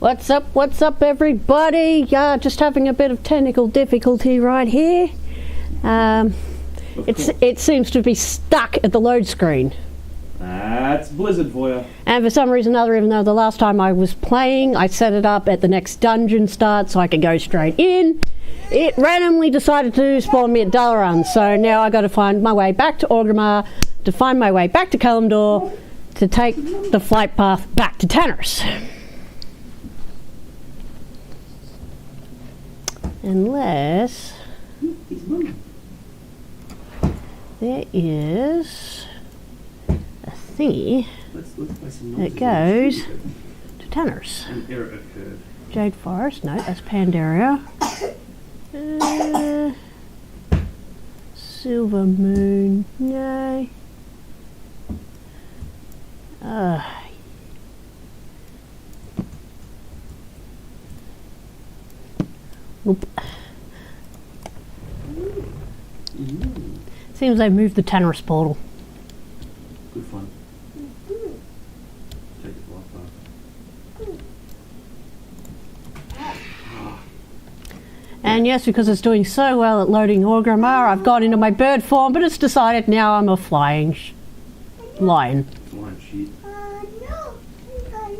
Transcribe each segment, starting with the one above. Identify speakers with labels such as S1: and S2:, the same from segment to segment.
S1: What's up, everybody? Just having a bit of technical difficulty right here. It seems to be stuck at the load screen.
S2: That's Blizzard for you.
S1: And for some reason or other, even though the last time I was playing, I set it up at the next dungeon start so I could go straight in, it randomly decided to spawn me at Dalaran. So now I got to find my way back to Orgrimmar, to find my way back to Kalimdor, to take the flight path back to Tannerus. Unless there is a thingy that goes to Tannerus. Jade Forest, no, that's Pandaria. Silver Moon, no. Oop. Seems they've moved the Tannerus portal.
S2: Good fun. Take it off.
S1: And yes, because it's doing so well at loading Orgrimmar, I've gone into my bird form, but it's decided now I'm a flying lion.
S2: Flying sheep.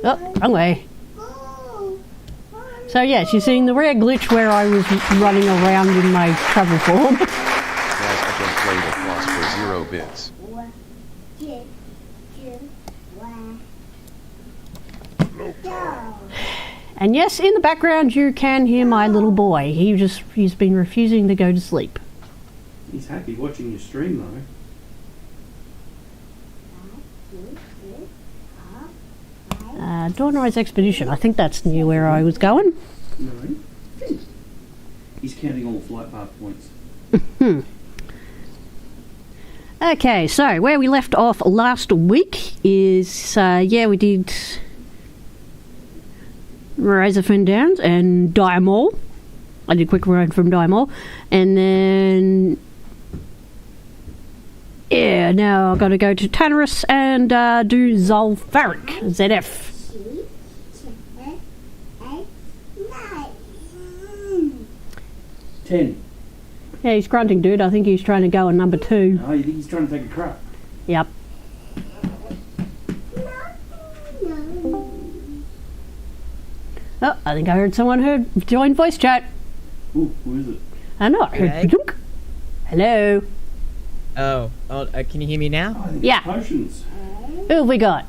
S1: Oh, wrong way. So yes, you're seeing the rare glitch where I was running around in my travel form.
S3: Guys, I can play the floss for 0 bits.
S1: And yes, in the background you can hear my little boy. He's been refusing to go to sleep.
S2: He's happy watching your stream though.
S1: Dawnrise Expedition. I think that's near where I was going.
S2: No. He's counting all the flight path points.
S1: Okay, so where we left off last week is, we did Razorfin Downs and Diamol. I did quick run from Diamol. And then, yeah, now I've got to go to Tannerus and do Zul'Farrak, ZF.
S2: 10.
S1: Yeah, he's grunting, dude. I think he's trying to go on number 2.
S2: Oh, you think he's trying to take a crap?
S1: Yep. Oh, I think I heard someone join voice chat.
S2: Ooh, who is it?
S1: I know, I heard badunk. Hello.
S4: Oh, can you hear me now?
S2: Oh, I think
S1: Yeah.
S2: it's Potions.
S1: Who have we got?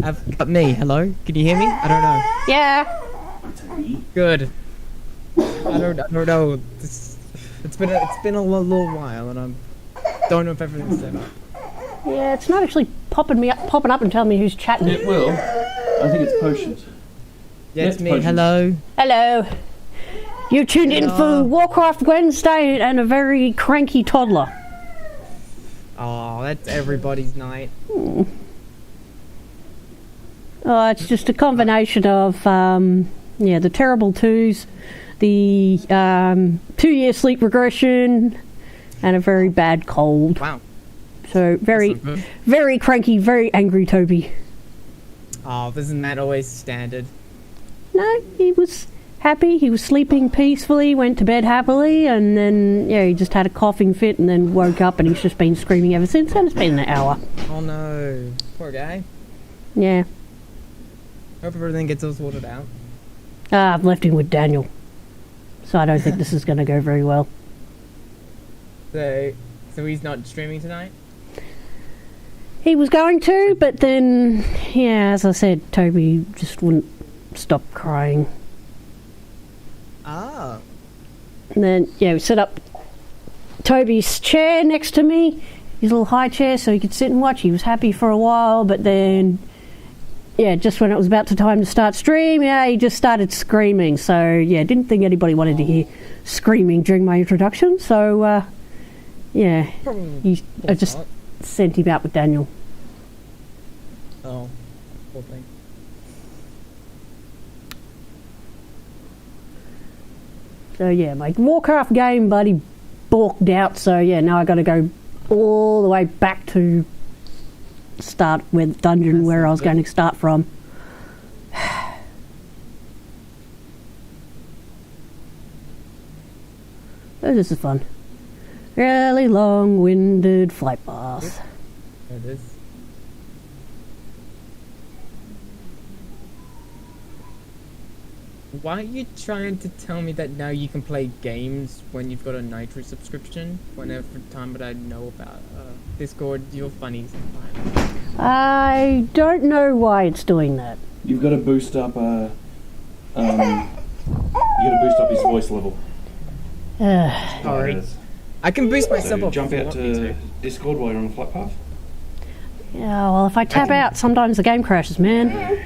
S4: I've got me. Hello? Can you hear me? I don't know.
S1: Yeah.
S2: That's a me.
S4: Good. I don't know. It's been a little while, and I don't know if everything's set up.
S1: Yeah, it's not actually popping up and telling me who's chatting.
S2: It will. I think it's Potions.
S4: Yeah, it's me.
S2: Potions.
S4: Hello.
S1: Hello. You tuned in for Warcraft Wednesday and a very cranky toddler.
S4: Oh, that's everybody's night.
S1: Oh, it's just a combination of, the terrible twos, the 2-year sleep regression, and a very bad cold.
S4: Wow.
S1: So very cranky, very angry Toby.
S4: Oh, isn't that always standard?
S1: No, he was happy. He was sleeping peacefully, went to bed happily, and then, he just had a coughing fit and then woke up and he's just been screaming ever since, and it's been an hour.
S4: Oh no. Poor guy.
S1: Yeah.
S4: Hope everything gets all sorted out.
S1: I've left him with Daniel. So I don't think this is going to go very well.
S4: So he's not streaming tonight?
S1: He was going to, but then, as I said, Toby just wouldn't stop crying.
S4: Ah.
S1: And then, we set up Toby's chair next to me, his little high chair, so he could sit and watch. He was happy for a while, but then, just when it was about the time to start stream, he just started screaming. So, didn't think anybody wanted to hear screaming during my introduction. So, I just sent him out with Daniel.
S4: Oh, poor thing.
S1: So my Warcraft game buddy balked out, so now I got to go all the way back to start with dungeon where I was going to start from. Oh, this is fun. Really long-winded flight path.
S4: There it is. Why are you trying to tell me that now you can play games when you've got a Nitro subscription? Whenever time that I know about Discord, you're funny sometimes.
S1: I don't know why it's doing that.
S2: You've got to boost up. You got to boost up his voice level.
S4: Sorry. I can boost myself
S2: So
S4: up.
S2: jump
S4: if you
S2: out
S4: want me
S2: to Discord while you're on the flight path.
S1: Yeah, well, if I tap out, sometimes the game crashes, man.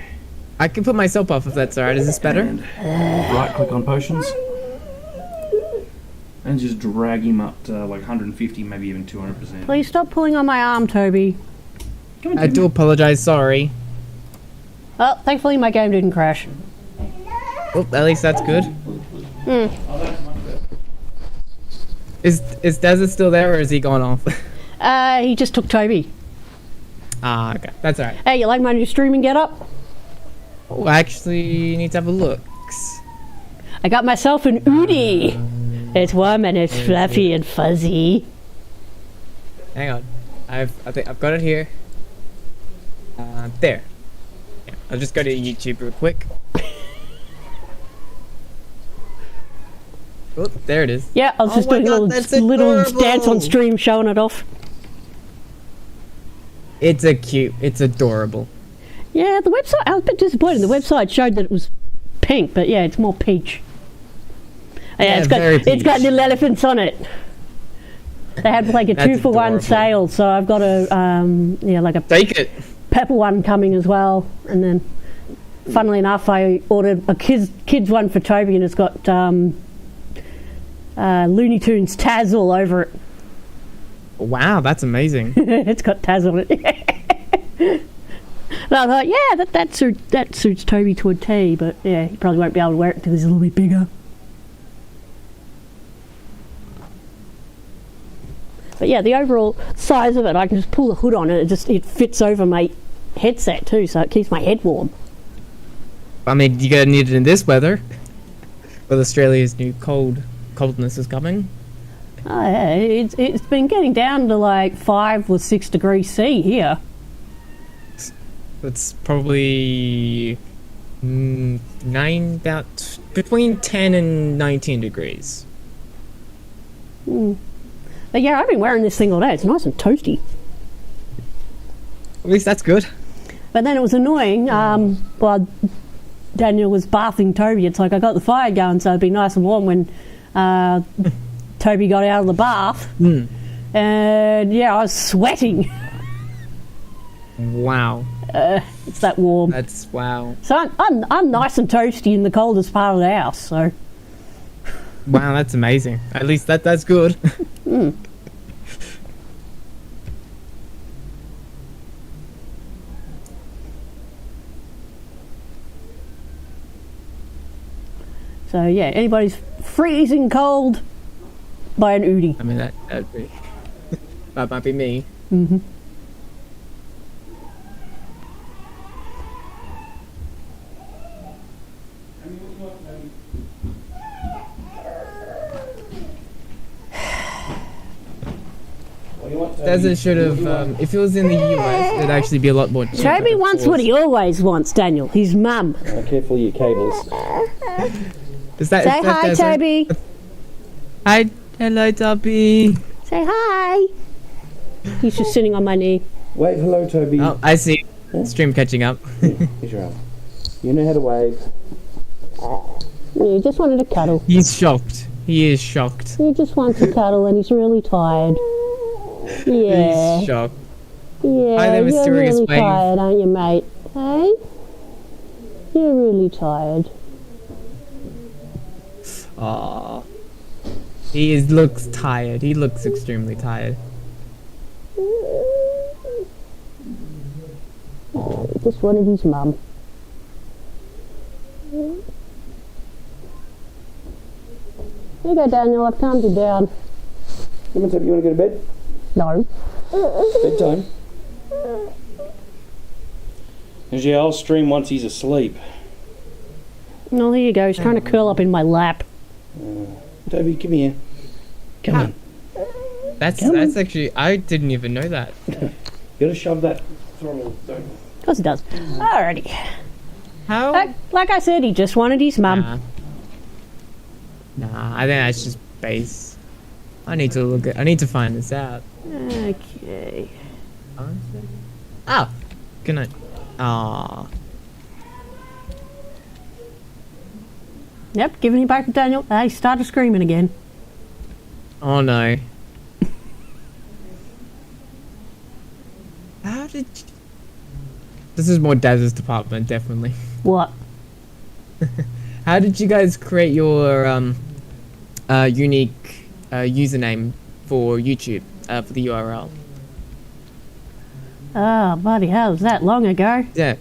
S4: I can put myself off if that's alright. Is this better?
S2: And right click on potions. And just drag him up to like 150, maybe even 200%.
S1: Please stop pulling on my arm, Toby.
S2: Come on,
S4: I do apologize. Sorry.
S1: Oh, thankfully my game didn't crash.
S4: Oh, at least that's good. Is Desert still there, or is he gone off?
S1: He just took Toby.
S4: Ah, okay. That's alright.
S1: Hey, you like my new streaming getup?
S4: Oh, I actually need to have a look.
S1: I got myself an Udi. It's warm and it's fluffy and fuzzy.
S4: Hang on. I think I've got it here. There. Yeah, I'll just go to YouTube real quick. Oh, there it is.
S1: Yeah, I was
S4: Oh
S1: just
S4: my
S1: doing
S4: God,
S1: a
S4: that's
S1: little
S4: adorable.
S1: dance on stream showing it off.
S4: It's it's adorable.
S1: Yeah, the website, I was a bit disappointed. The website showed that it was pink, but yeah, it's more peach.
S4: Yeah,
S1: it's
S4: very
S1: got
S4: peach.
S1: little elephants on it. They had like a
S4: That's
S1: 2-for-1
S4: adorable.
S1: sale, so I've got a like a
S4: Take it.
S1: pepper one coming as well. And then, funnily enough, I ordered a kids one for Toby, and it's got Looney Tunes Taz all over it.
S4: Wow, that's amazing.
S1: It's got Taz on it. And I thought, yeah, that suits Toby to a T, but yeah, he probably won't be able to wear it because he's a little bit bigger. But yeah, the overall size of it, I can just pull the hood on it. It fits over my headset too, so it keeps my head warm.
S4: I mean, you're gonna need it in this weather. With Australia's new coldness is coming.
S1: Oh yeah, it's been getting down to like 5 or 6 degrees C here.
S4: It's probably about between 10 and 19 degrees.
S1: But yeah, I've been wearing this thing all day. It's nice and toasty.
S4: At least that's good.
S1: But then it was annoying. While Daniel was bathing Toby, it's like I got the fire going, so it'd be nice and warm when Toby got out of the bath. And yeah, I was sweating.
S4: Wow.
S1: It's that warm.
S4: That's wow.
S1: So I'm nice and toasty in the coldest part of the house. So
S4: Wow, that's amazing. At least that's good.
S1: so yeah, anybody's freezing cold, buy an Udi.
S4: I mean, that'd be... that might be me. Desert should have, if it was in the US, it'd actually be a lot more cheaper.
S1: Toby
S4: of
S1: wants
S4: course.
S1: what he always wants, Daniel. His mum.
S2: Careful your cables.
S4: Is that,
S1: Say
S4: is that
S1: hi,
S4: Desert?
S1: Toby.
S4: Hi, hello, Toby.
S1: Say hi. He's just sitting on my knee.
S2: Wave hello, Toby.
S4: Oh, I see. Stream catching up.
S2: Here's your arm. You know how to wave.
S1: Yeah, he just wanted to cuddle.
S4: He's shocked. He is shocked.
S1: He just wants to cuddle and he's really tired. Yeah.
S4: He's shocked.
S1: Yeah,
S4: Hi there,
S1: you're
S4: mysterious
S1: really
S4: wave.
S1: tired, aren't you, mate? Hey? You're really tired.
S4: Aww. He looks tired. He looks extremely tired.
S1: Just wanted his mum. Here you go, Daniel. I've calmed you down.
S2: Come on, Toby, you want to go to bed?
S1: No.
S2: Bedtime. Because yeah, I'll stream once he's asleep.
S1: No, there you go. He's trying to curl up in my lap.
S2: Toby, come here.
S5: Come on.
S4: That's
S5: Come on.
S4: actually, I didn't even know that.
S5: You gotta shove that throttle. Don't.
S1: Of course he does. Alrighty.
S4: How?
S1: Like I said, he just wanted his mum.
S4: Nah, I think that's just base. I need to find this out.
S1: Okay.
S4: Oh, good night. Ah.
S1: Yep, giving him back to Daniel. He started screaming again.
S4: Oh no. How did you... This is more Daz's department, definitely.
S1: What?
S4: How did you guys create your unique username for YouTube, for the URL?
S1: Oh, bloody hell, was that long ago?
S4: Yeah.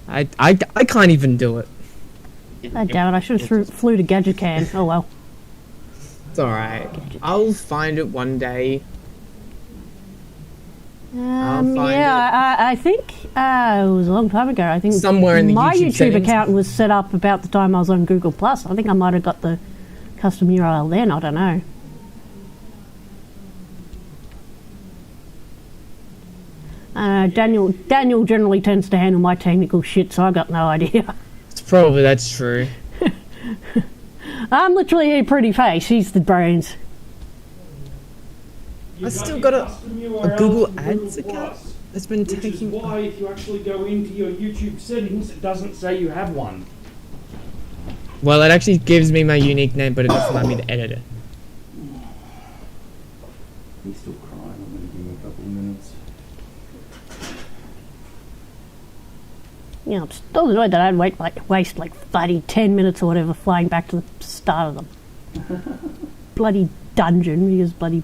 S4: I can't even do it.
S1: Oh, damn it, I should have flew to Gadget Can. Oh well.
S4: It's alright. I'll find it one day.
S1: I think it was a long time ago. I think
S4: Somewhere in the
S1: my
S4: YouTube
S1: YouTube
S4: settings.
S1: account was set up about the time I was on Google Plus. I think I might have got the custom URL then. I don't know. Daniel generally tends to handle my technical shit, so I got no idea.
S4: That's true.
S1: I'm literally a pretty face. He's the brains.
S4: I still got a Google Ads account. It's been
S2: Which is
S4: taking.
S2: why, if you actually go into your YouTube settings, it doesn't say you have one.
S4: Well, it actually gives me my unique name, but it doesn't allow me to edit it.
S2: He's still crying. I'm going to give him a couple of minutes.
S1: Yeah, I'm still annoyed that I'd waste like bloody 10 minutes or whatever flying back to the start of them. Bloody dungeon because bloody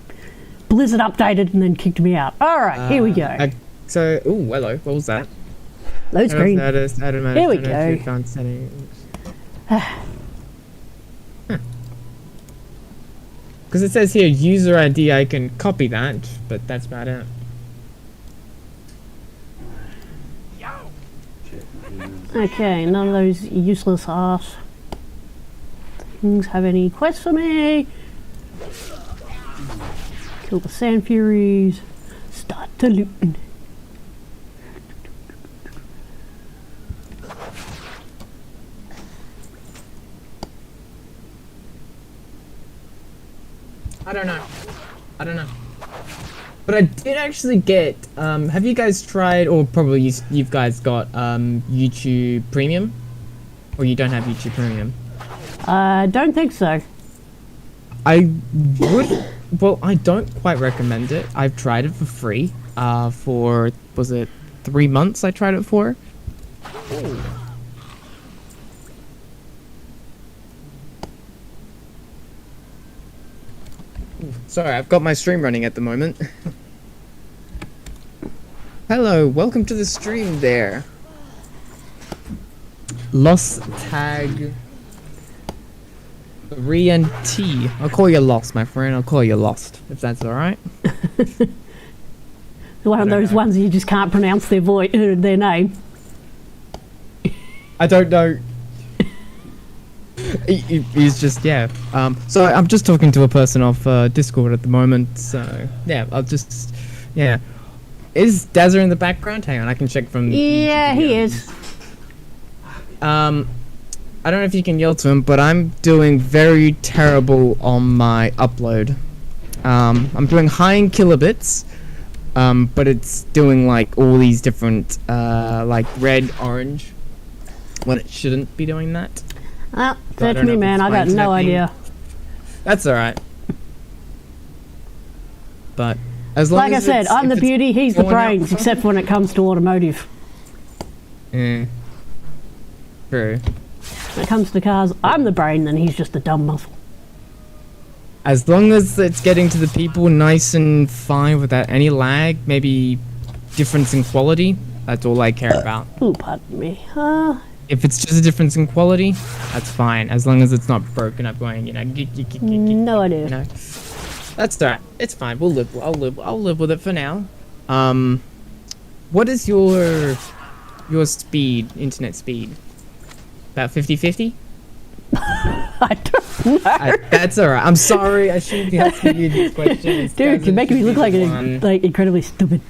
S1: Blizzard updated and then kicked me out. Alright, here we go.
S4: Ooh, hello. What was that?
S1: Load screen.
S4: Here
S1: we go.
S4: Because it says here user ID, I can copy that, but that's about it.
S1: Okay, none of those useless ass things have any quests for me. Kill the Sand Furies. Start to looting.
S4: I don't know. But I did actually get, have you guys tried, or probably you've guys got YouTube Premium? Or you don't have YouTube Premium?
S1: Don't think so.
S4: I would, well, I don't quite recommend it. I've tried it for free, for, was it 3 months I tried it for? Ooh. Sorry, I've got my stream running at the moment. Hello, welcome to the stream there. Lost tag Risian T. I'll call you Lost, my friend. I'll call you Lost, if that's alright.
S1: One of those ones you just can't pronounce their their name.
S4: I don't know. He's just, yeah. So I'm just talking to a person off Discord at the moment, so yeah, I'll just, yeah. Is Dazza in the background? Hang on, I can check from...
S1: Yeah, he is.
S4: I don't know if you can yell to him, but I'm doing very terrible on my upload. I'm doing high in kilobits, but it's doing like all these different, like red, orange, when it shouldn't be doing that.
S1: Well, search me, man. I got no idea.
S4: That's alright. But as long
S1: like
S4: as
S1: I said, I'm the beauty, he's the brains, except when it comes to automotive.
S4: Yeah. True.
S1: When it comes to cars, I'm the brain, and he's just the dumb muscle.
S4: As long as it's getting to the people nice and fine without any lag, maybe difference in quality, that's all I care about.
S1: Ooh, pardon me.
S4: If it's just a difference in quality, that's fine. As long as it's not broken up going, you know,
S1: no idea.
S4: You know. That's alright. It's fine. We'll live. I'll live with it for now. What is your speed, internet speed? About 50-50?
S1: I don't know.
S4: That's alright. I'm sorry. I shouldn't be asking you these questions.
S1: Dude, you're making me look like incredibly stupid.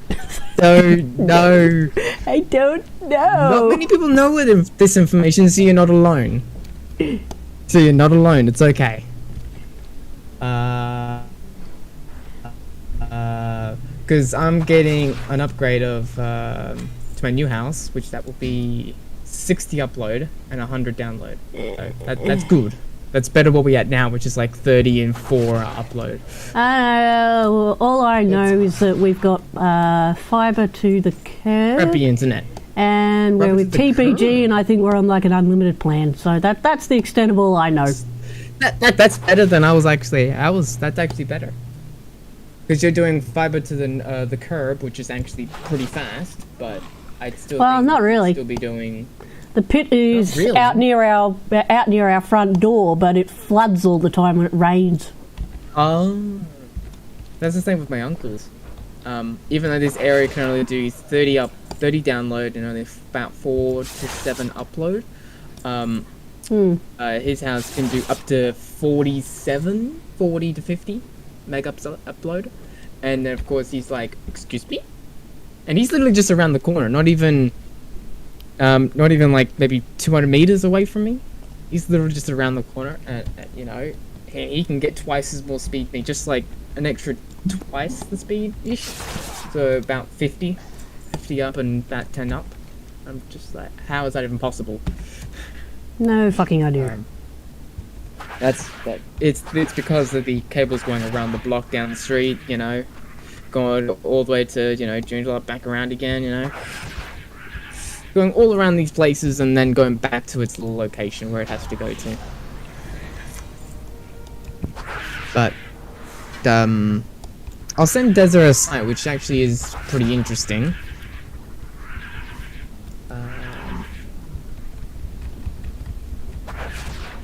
S4: No.
S1: I don't
S4: Not
S1: know.
S4: many people know this information, so you're not alone. It's okay. Because I'm getting an upgrade of to my new house, which that will be 60 upload and 100 download. So that's good. That's better what we at now, which is like 30 and 4 upload.
S1: All I know is that we've got fibre to the curb.
S4: Crappy internet.
S1: And we're
S4: Fibre
S1: with
S4: to the
S1: TPG,
S4: curb.
S1: and I think we're on like an unlimited plan. So that's the extent of all I know.
S4: That's better than I was actually. That's actually better. Because you're doing fiber to the curb, which is actually pretty fast, but I'd still.
S1: Well,
S4: think
S1: not
S4: you'd
S1: really.
S4: Still be doing.
S1: The pit is
S4: really?
S1: out near our front door, but it floods all the time when it rains.
S4: Oh, that's the same with my uncle's. Even though this area can only do 30 download and only about 4 to 7 upload, his house can do up to 40 to 50 meg upload, and then of course he's like, excuse me, and he's literally just around the corner, not even like maybe 200 meters away from me. He's literally just around the corner, and you know, he can get twice as more speed than me, just like an extra twice the speed ish, so about 50 up and about 10 up. I'm just like, how is that even possible?
S1: No fucking idea.
S4: It's because of the cables going around the block down the street, you know, going all the way to, you know, Joondalup, back around again, you know, going all around these places and then going back to its little location where it has to go to. But I'll send Desert a site, which actually is pretty interesting.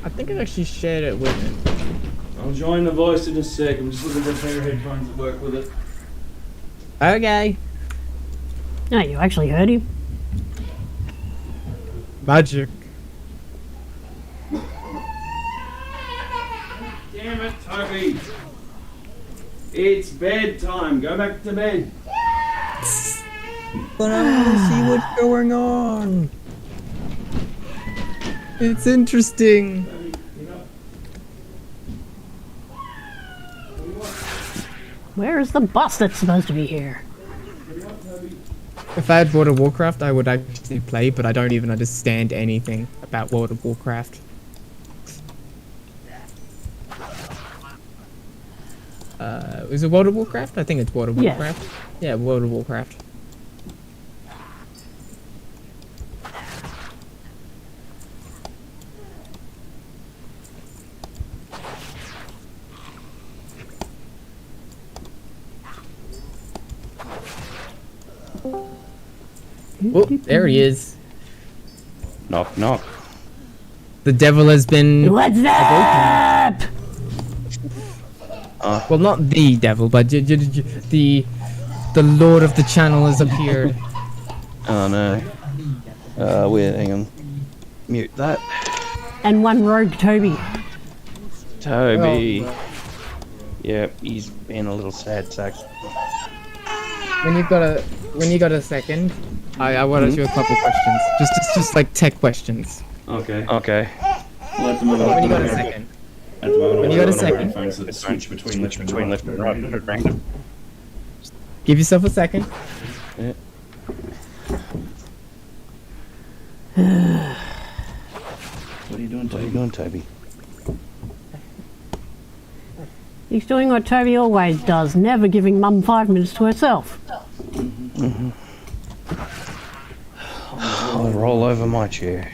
S4: I think I've actually shared it with him.
S2: I'll join the voice in a sec. I'm just looking for a pair of headphones that work with it.
S4: Okay.
S1: No, you actually heard him.
S4: Magic.
S2: Damn it, Toby! It's bedtime. Go back to bed.
S4: But I want to see what's going on. It's interesting.
S1: Where is the bus that's supposed to be here?
S4: If I had World of Warcraft, I would actually play, but I don't even understand anything about World of Warcraft. Is it World of Warcraft? I think it's World of
S1: Yes.
S4: Warcraft. Yeah, World of Warcraft. Oh, there he is.
S5: Knock, knock.
S4: The devil has been...
S1: What's up?
S4: Well, not the devil, but the Lord of the Channel has appeared.
S5: Oh no. Wait, hang on. Mute that.
S1: And one rogue Toby.
S5: Toby. Yep, he's being a little sad sack.
S4: When you got a second, I want to ask you a couple questions. Just like tech questions.
S2: Okay.
S5: Okay.
S2: Well, at the moment,
S4: When you got a second.
S2: At the moment,
S4: When you got a second.
S2: headphones that switch between left and right.
S4: Give yourself a second.
S5: Yeah.
S2: What are you doing,
S5: What are you
S2: Toby?
S5: doing, Toby?
S1: He's doing what Toby always does, never giving Mum 5 minutes to herself.
S5: I'll roll over my chair.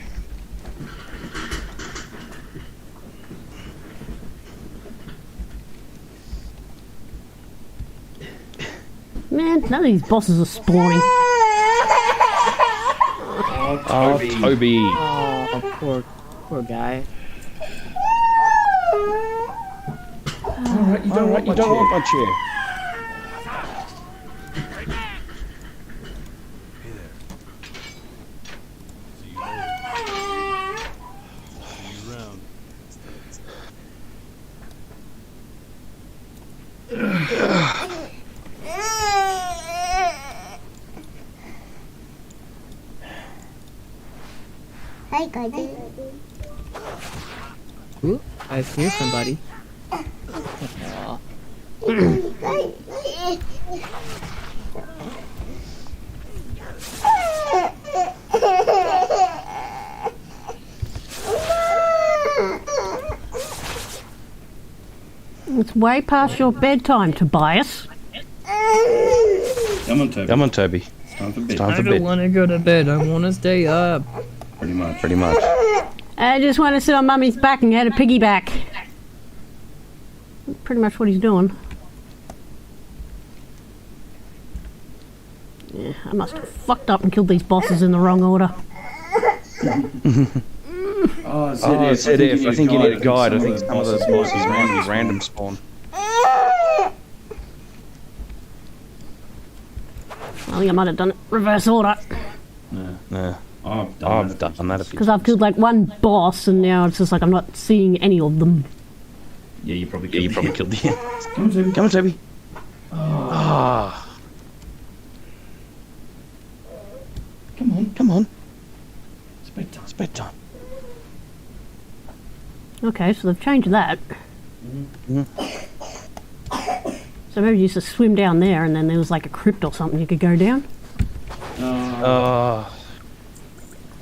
S1: Man, none of these bosses are spawning.
S5: Oh, Toby.
S4: Oh, poor guy.
S5: Alright, you don't want my chair.
S4: Ooh, I hear somebody. Aw.
S1: It's way past your bedtime, Tobias.
S2: Come on, Toby.
S5: Come on, Toby.
S2: It's time for bed.
S5: It's time
S4: I
S5: for
S4: don't
S5: bed.
S4: want to go to bed. I want to stay up.
S2: Pretty much.
S5: Pretty much.
S1: I just want to sit on Mummy's back and get a piggyback. Pretty much what he's doing. Yeah, I must have fucked up and killed these bosses in the wrong order.
S2: Oh,
S5: ZF. I think you need a guide. I think some of those bosses random spawn.
S1: I think I might have done it reverse order.
S5: No.
S2: I've
S5: I've done that a few
S1: Because I've killed like one boss and now it's just like I'm not seeing any of them.
S2: Yeah, you probably
S5: killed the end.
S2: Come on, Toby.
S5: Come on, Toby. Ah. Come on.
S2: It's bedtime.
S5: It's bedtime.
S1: Okay, so they've changed that. So maybe you used to swim down there and then there was like a crypt or something you could go down.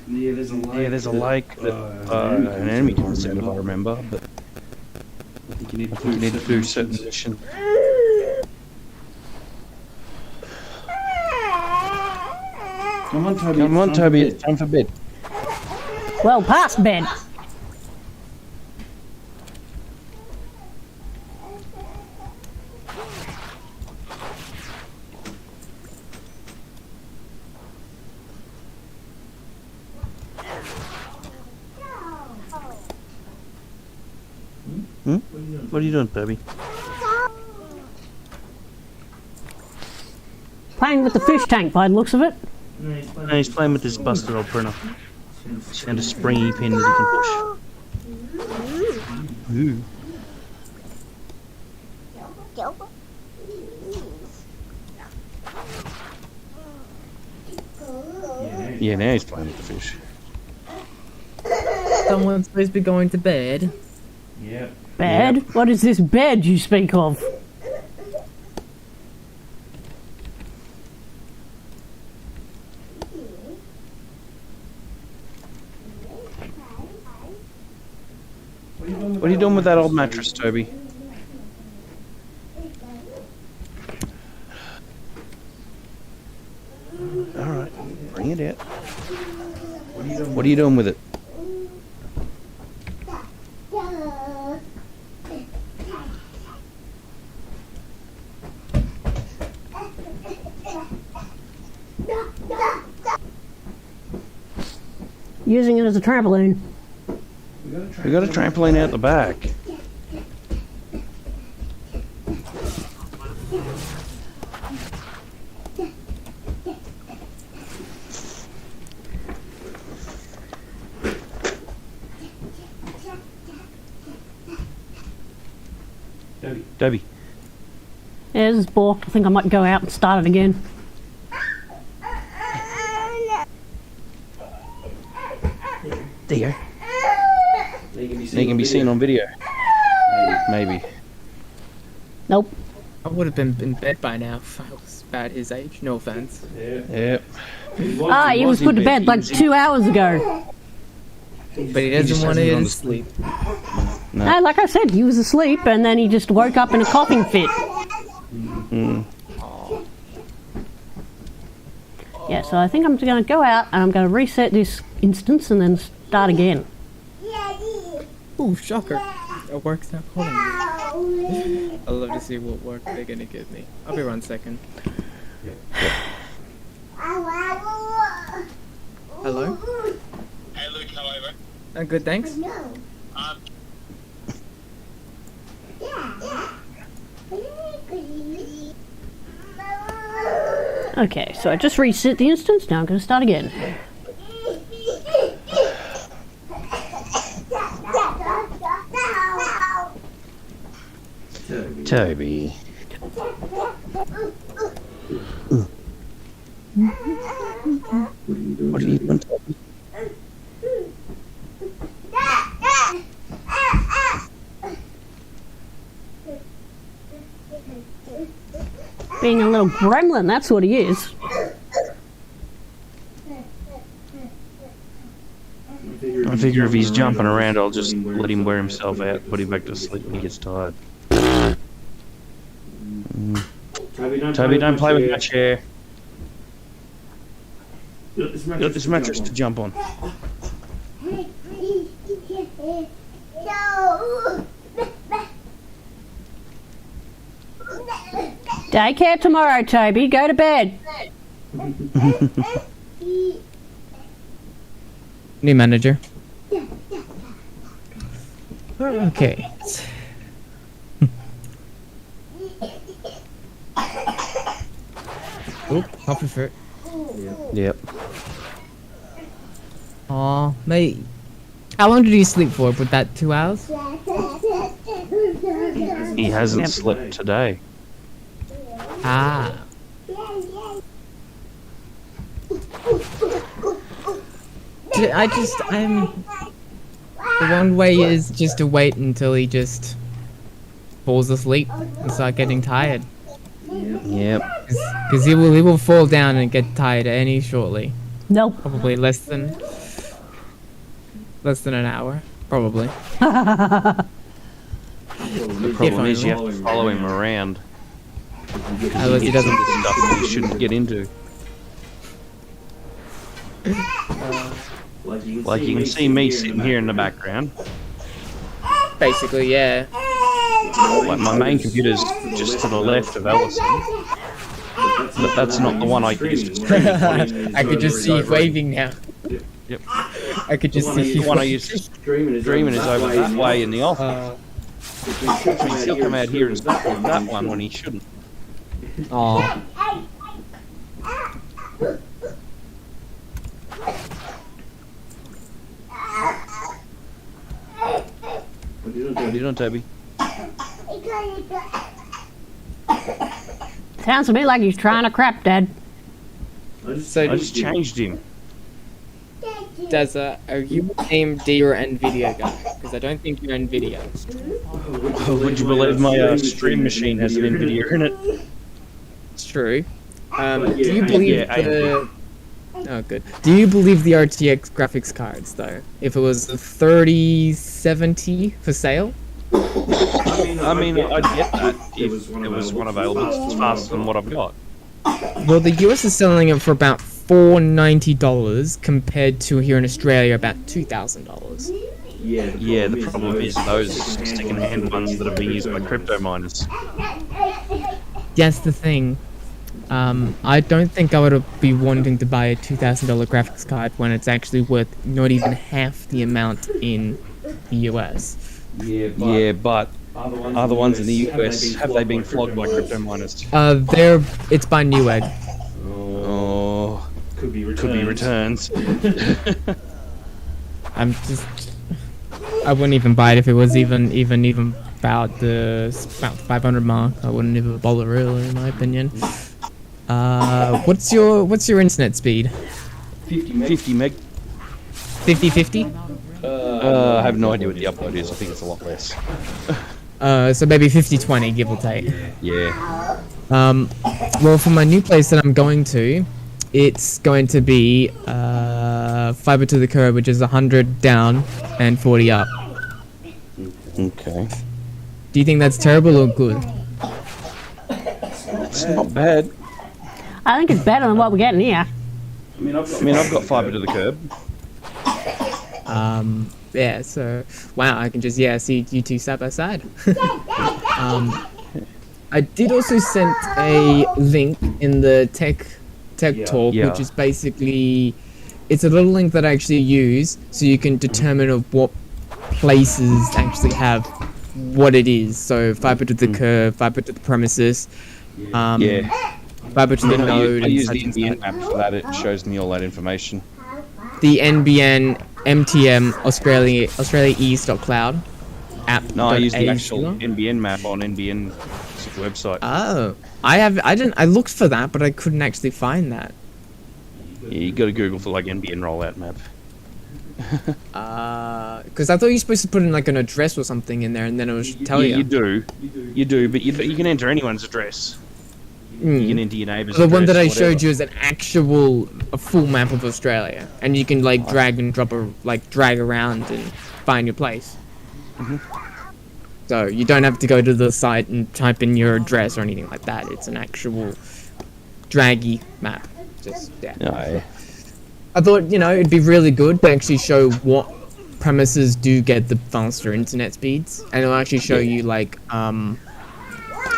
S2: Yeah, there's a lake.
S5: Yeah, there's a lake that an enemy can send, if I remember. But
S2: I think you need
S5: you need to do certain missions.
S2: Come on, Toby.
S5: Come on, Toby. It's time for bed.
S1: Well, past bed.
S5: What are you doing, Toby?
S1: Playing with the fish tank by the looks of it.
S5: No, he's playing with this busted old printer. And a springy pin that he can push. Ooh. Yeah, now he's playing with the fish.
S4: Someone's supposed to be going to bed.
S2: Yeah.
S1: Bed?
S5: Yep.
S1: What is this bed you speak of?
S5: What are you doing with that old mattress, Toby? Alright, bring it out. What are you doing with it?
S1: Using it as a trampoline.
S5: We got a trampoline out the back. Toby.
S1: Yeah, this is balked. I think I might go out and start it again.
S5: There you go. They can be seen on video. Maybe.
S1: Nope.
S4: I would have been in bed by now if I was about his age. No offense.
S5: Yep.
S1: He was put to bed like 2 hours ago.
S4: But he doesn't want to get to sleep.
S1: No, like I said, he was asleep and then he just woke up in a coughing fit. Yeah, so I think I'm going to go out and I'm going to reset this instance and then start again.
S4: Oh, shocker. It works out calling me. I'd love to see what work they're going to give me. I'll be 1 second. Hello?
S6: Hey Luke, how are you?
S4: Good, thanks.
S1: Okay, so I just reset the instance, now I'm going to start again.
S5: Toby. What are you doing, Toby?
S1: Being a little gremlin, that's what he is.
S5: I figure if he's jumping around, I'll just let him wear himself out, put him back to sleep when he gets tired. Toby, don't play with my chair. You got this mattress to jump on.
S1: Daycare tomorrow, Toby. Go to bed.
S4: New manager. Okay. Oop, coffee fruit.
S5: Yep.
S4: Aw, mate. How long did you sleep for? With that 2 hours?
S5: He hasn't slept today.
S4: Ah. The one way is just to wait until he just falls asleep and start getting tired.
S5: Yep.
S4: Because he will fall down and get tired any shortly.
S1: Nope.
S4: Probably less than an hour. Probably.
S5: The problem is you have to follow him around.
S4: Otherwise he doesn't.
S5: Into stuff that he shouldn't get into. Like you can see me sitting here in the background.
S4: Basically, yeah.
S5: Like my main computer's just to the left of Allison. But that's not the one I use to stream.
S4: I could just see you waving now.
S5: Yep.
S4: I could just see
S5: The
S4: you
S5: one I use to streaming is over that way in the office. He'll come out here and start on that one when he shouldn't.
S4: Aw.
S5: What are you doing, Toby?
S1: Sounds to me like he's trying to crap, Dad.
S4: So,
S5: I just changed him.
S4: Dazza, are you AMD or NVIDIA guy? Because I don't think you're NVIDIA.
S5: Would you believe my stream machine has an NVIDIA in it?
S4: It's true. Do you believe
S5: yeah,
S4: the... Oh, good. Do you believe the RTX graphics cards, though? If it was 3070 for sale?
S5: I mean, I'd get that if there was one available. It's faster than what I've got.
S4: Well, the US is selling it for about $490 compared to here in Australia about $2,000.
S5: Yeah, the problem is those stick-in-hand ones that are being used by crypto miners.
S4: That's the thing. I don't think I would be wanting to buy a $2,000 graphics card when it's actually worth not even half the amount in the US.
S5: Yeah, but are the ones in the US, have they been flogged by crypto miners?
S4: It's by Newegg.
S5: Oh, could be returns.
S4: I wouldn't even buy it if it was even about the 500 mark. I wouldn't even bother really, in my opinion. What's your internet speed?
S5: 50 meg.
S4: 50/50?
S5: I have no idea what the upload is. I think it's a lot less.
S4: So maybe 50/20, give or take.
S5: Yeah.
S4: Well, for my new place that I'm going to, it's going to be fiber to the curb, which is 100 down and 40 up.
S5: Okay.
S4: Do you think that's terrible or good?
S5: It's not bad.
S1: I think it's better than what we're getting here.
S5: I mean, I've got fiber to the curb.
S4: Yeah, so, wow, I can just, see you two side by side. I did also send a link in the tech talk, which is basically, it's a little link that I actually use, so you can determine of what places actually have what it is. So, fiber to the curb, fiber to the premises, fiber to the node.
S5: I use the NBN map for that. It shows me all that information.
S4: The NBN MTM Australia East.cloud app.
S5: No, I use the actual NBN map on NBN website.
S4: Oh, I looked for that, but I couldn't actually find that.
S5: Yeah, you got to Google for like NBN rollout map.
S4: Because I thought you were supposed to put in like an address or something in there, and then it would tell you.
S5: You do, but you can enter anyone's address. You get into your neighbour's
S4: The one that I
S5: address,
S4: showed
S5: whatever.
S4: you is a full map of Australia, and you can like drag and drop drag around and find your place. So you don't have to go to the site and type in your address or anything like that. It's an actual draggy map. Just yeah.
S5: No.
S4: I thought it'd be really good to actually show what premises do get the faster internet speeds, and it'll actually show you like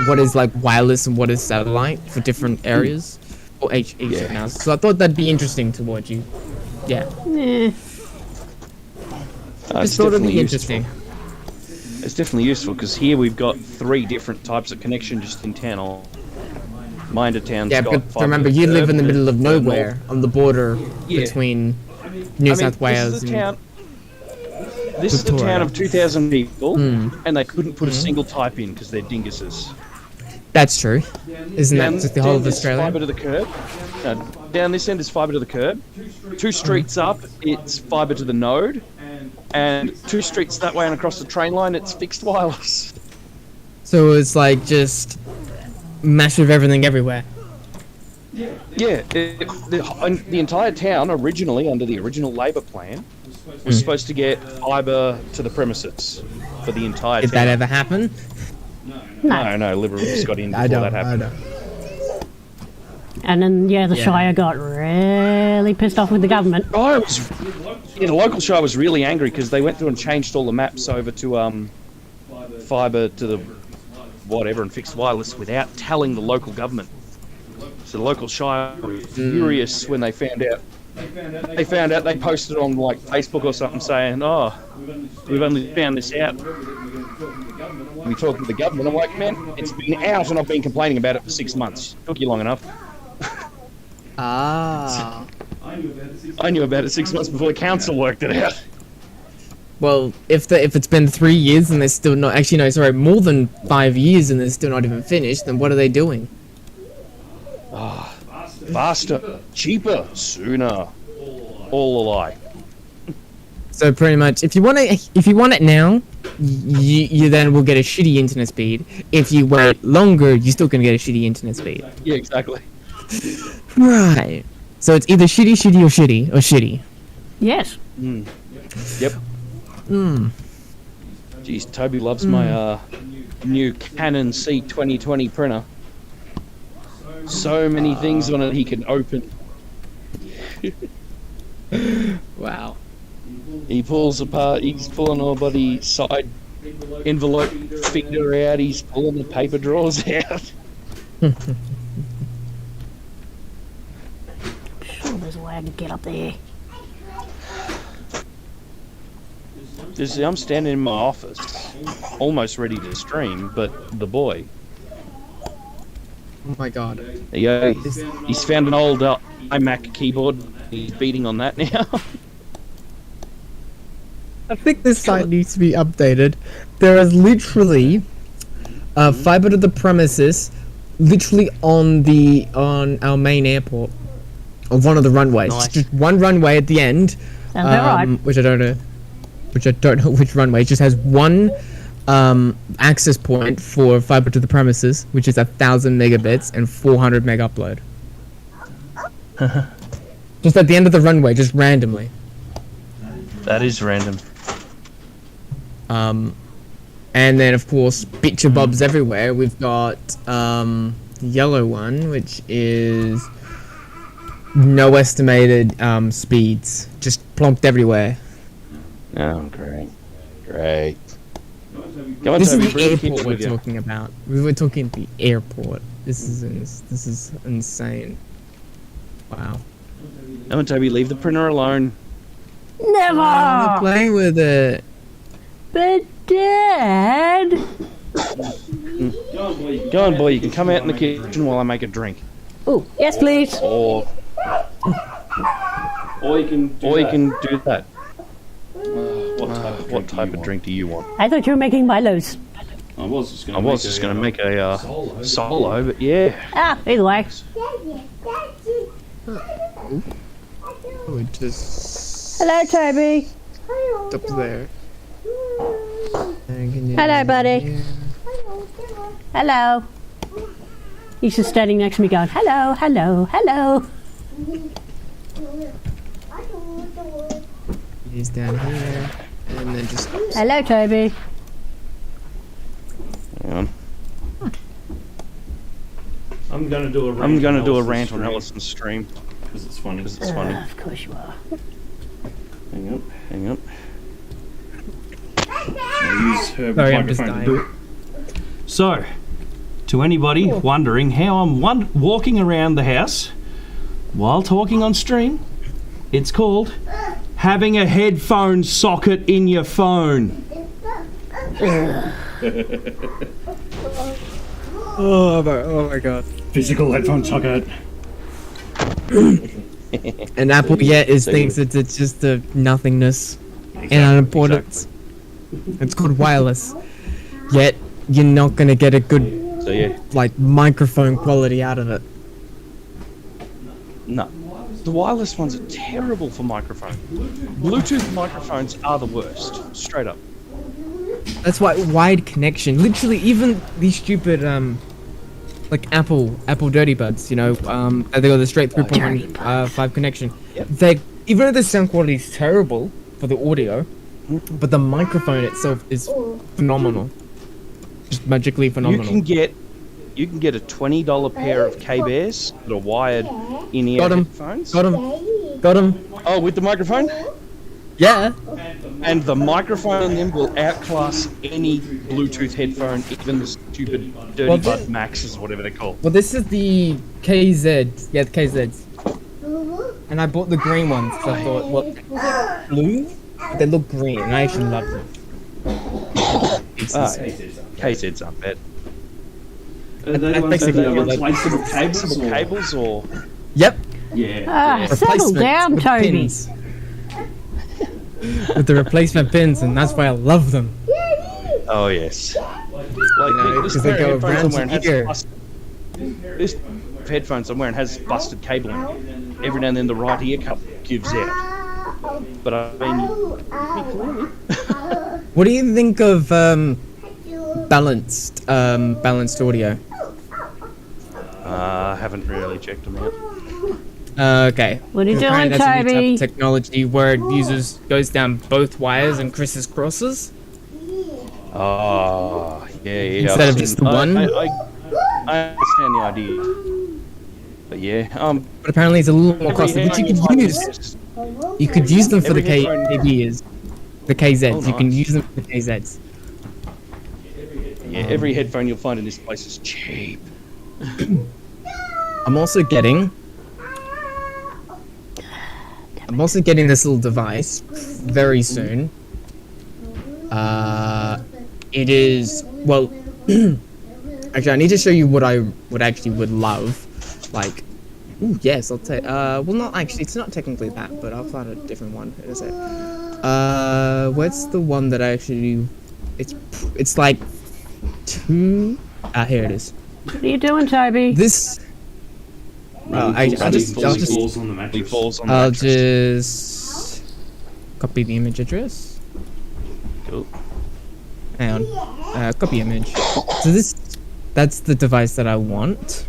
S4: what is like wireless and what is satellite for different areas or each now. So I thought that'd be interesting to watch you. Yeah.
S5: It's
S4: thought it'd
S5: definitely
S4: be
S5: useful.
S4: interesting.
S5: It's definitely useful because here we've got 3 different types of connection just in town. My end of town's
S4: Yeah,
S5: got
S4: but
S5: fibre
S4: remember,
S5: to
S4: you
S5: the
S4: live in the
S5: curb,
S4: middle of
S5: the
S4: nowhere
S5: north.
S4: on the border
S5: Yeah.
S4: between New South Wales
S5: This is a
S4: and
S5: town. This is a
S4: Victoria.
S5: town of 2,000 people, and they couldn't put a single type in because they're dinguses.
S4: That's true. Isn't that just the whole of
S5: this
S4: Australia?
S5: Fibre to the curb. No, down this end is fibre to the curb. 2 streets up, it's fibre to the node, and 2 streets that way and across the train line, it's fixed wireless.
S4: So it's like just massive everything everywhere.
S5: Yeah, the entire town originally, under the original Labor plan, was supposed to get fibre to the premises for the entire
S4: Did
S5: town.
S4: that ever happen?
S5: No, Liberals got in before that happened.
S1: And then, the Shire got really pissed off with the government.
S5: Oh, the local show was really angry because they went through and changed all the maps over to fibre to the whatever and fixed wireless without telling the local government. So the local shire were furious when they found out. They posted on like Facebook or something saying, "Oh, we've only found this out." We talked to the government. I'm like, man, it's been out and I've been complaining about it for 6 months. Took you long enough.
S4: Ah.
S5: I knew about it 6 months before the council worked it out.
S4: Well, if it's been 3 years and they're still not actually no, sorry, more than 5 years and they're still not even finished, then what are they doing?
S5: Faster, cheaper, sooner. All alike.
S4: So pretty much, if you want it now, you then will get a shitty internet speed. If you wait longer, you're still gonna get a shitty internet speed.
S5: Yeah, exactly.
S4: Right. So it's either shitty, or shitty.
S1: Yes.
S5: Yep. Jeez, Toby loves my new Canon C2020 printer. So many things on it he can open.
S4: Wow.
S5: He pulls apart, he's pulling all bloody side envelope feeder out, he's pulling the paper drawers out.
S1: Sure, there's a way I can get up there.
S5: I'm standing in my office, almost ready to stream, but the boy,
S4: Oh my god.
S5: there you go, he's found an old iMac keyboard, he's beating on that now.
S4: I think this site needs to be updated. There is literally fiber to the premises, literally on our main airport, on one of the runways.
S5: Nice.
S4: Just one runway at the end,
S1: Sounds about right.
S4: which I don't know which runway. It just has one access point for fiber to the premises, which is 1,000 megabits and 400 meg upload. Just at the end of the runway, just randomly.
S5: That is random.
S4: And then of course bitcha bobs everywhere. We've got the yellow one, which is no estimated speeds, just plonked everywhere.
S5: Oh, great. Great. Come on,
S4: This
S5: Toby,
S4: is the
S5: bring the kids
S4: airport we're
S5: with you.
S4: talking about. We were talking the airport. This is insane. Wow.
S5: Come on, Toby, leave the printer alone.
S1: Never!
S4: I'm playing with it.
S1: But Dad...
S5: Go on, boy, you can come out in the kitchen while I make a drink.
S1: Oh, yes, please.
S5: Or you can do that. What type of drink do you want?
S1: I thought you were making Milos.
S2: I was just
S5: I was just going to make a solo, but yeah.
S1: Ah, either way.
S4: We just
S1: Hello, Toby.
S4: up there.
S1: Hello, buddy. Hello. He's just standing next to me going, hello, hello, hello.
S4: He's down here, and then just...
S1: Hello, Toby.
S5: Hang on.
S2: I'm gonna do a rant.
S5: I'm gonna do a rant on Allison's stream.
S2: Because it's funny.
S5: Because it's funny.
S1: Of course you are.
S5: Hang up, hang up.
S2: I'll use her
S4: Sorry, I'm just
S2: microphone to
S4: dying.
S2: do it. So, to anybody wondering how I'm walking around the house while talking on stream, it's called having a headphone socket in your phone.
S4: Oh my god.
S2: Physical headphone socket.
S4: And Apple yet thinks it's just a nothingness and unimportance. It's called wireless. Yet you're not gonna get a good
S5: So yeah,
S4: like microphone quality out of it.
S5: no. The wireless ones are terrible for microphone. Bluetooth microphones are the worst. Straight up.
S4: That's why wide connection. Literally, even these stupid like Apple Dirty Buds, you know, they got the straight 3.5 connection.
S5: Yep.
S4: They even though the sound quality is terrible for the audio, but the microphone itself is phenomenal. Just magically phenomenal.
S5: You can get a $20 pair of K-Bears that are wired in-ear
S4: Got 'em.
S5: headphones.
S4: Got him.
S5: Oh, with the microphone?
S4: Yeah.
S5: And the microphone on them will outclass any Bluetooth headphone, even the stupid Dirty
S4: Well,
S5: Bud Maxes, whatever they're called.
S4: Well, this is the KZ. Yeah, the KZs. And I bought the green ones. So I thought, what? Blue? They look green, and I actually love them.
S5: KZs aren't bad.
S2: Are they
S4: I
S2: ones that
S4: basically
S2: have
S4: like-
S2: replaceable cables?
S5: Flexible
S2: or-
S5: cables or...
S4: Yep.
S2: Yeah.
S1: Settle
S4: Replacement
S1: down,
S4: with
S1: Toby.
S4: pins. With the replacement pins, and that's why I love them.
S5: Oh, yes. Like,
S4: know,
S5: this
S4: 'cause they
S5: pair of
S4: go
S5: headphones
S4: around
S5: I'm wearing
S4: your
S5: has
S4: ear.
S5: This headphones I'm wearing has busted cabling. Every now and then the right ear cup gives out. But I mean, clearly.
S4: What do you think of balanced audio?
S5: I haven't really checked them out.
S4: Okay.
S1: What are you
S4: Apparently
S1: doing,
S4: that's a new type
S1: Toby?
S4: of technology where it goes down both wires and crosses.
S5: Oh, yeah.
S4: Instead
S5: I've
S4: of
S5: seen-
S4: just the one?
S5: I understand the idea. But yeah,
S4: But apparently it's a little more
S5: every
S4: costly, which you
S5: headphone
S4: could
S5: you
S4: use.
S5: find
S4: You could use them for the
S5: Every headphone-
S4: KBs. The KZs.
S5: Oh,
S4: You can
S5: nice.
S4: use them for the KZs.
S5: Yeah, every headphone you'll find in this place is cheap.
S4: I'm also getting this little device very soon. It is well. Actually, I need to show you what I would love. Like, ooh, yes, I'll take. Well, not actually. It's not technically that, but I'll find a different one. Where is it? Where's the one that I actually? It's like two. Here it is.
S1: What are you doing, Toby?
S4: This. I'll just
S2: falls on the
S5: He
S2: mattress.
S5: falls on the
S4: I'll
S5: mattress.
S4: just copy the image address.
S5: Cool.
S4: Hang on. Copy image. So that's the device that I want.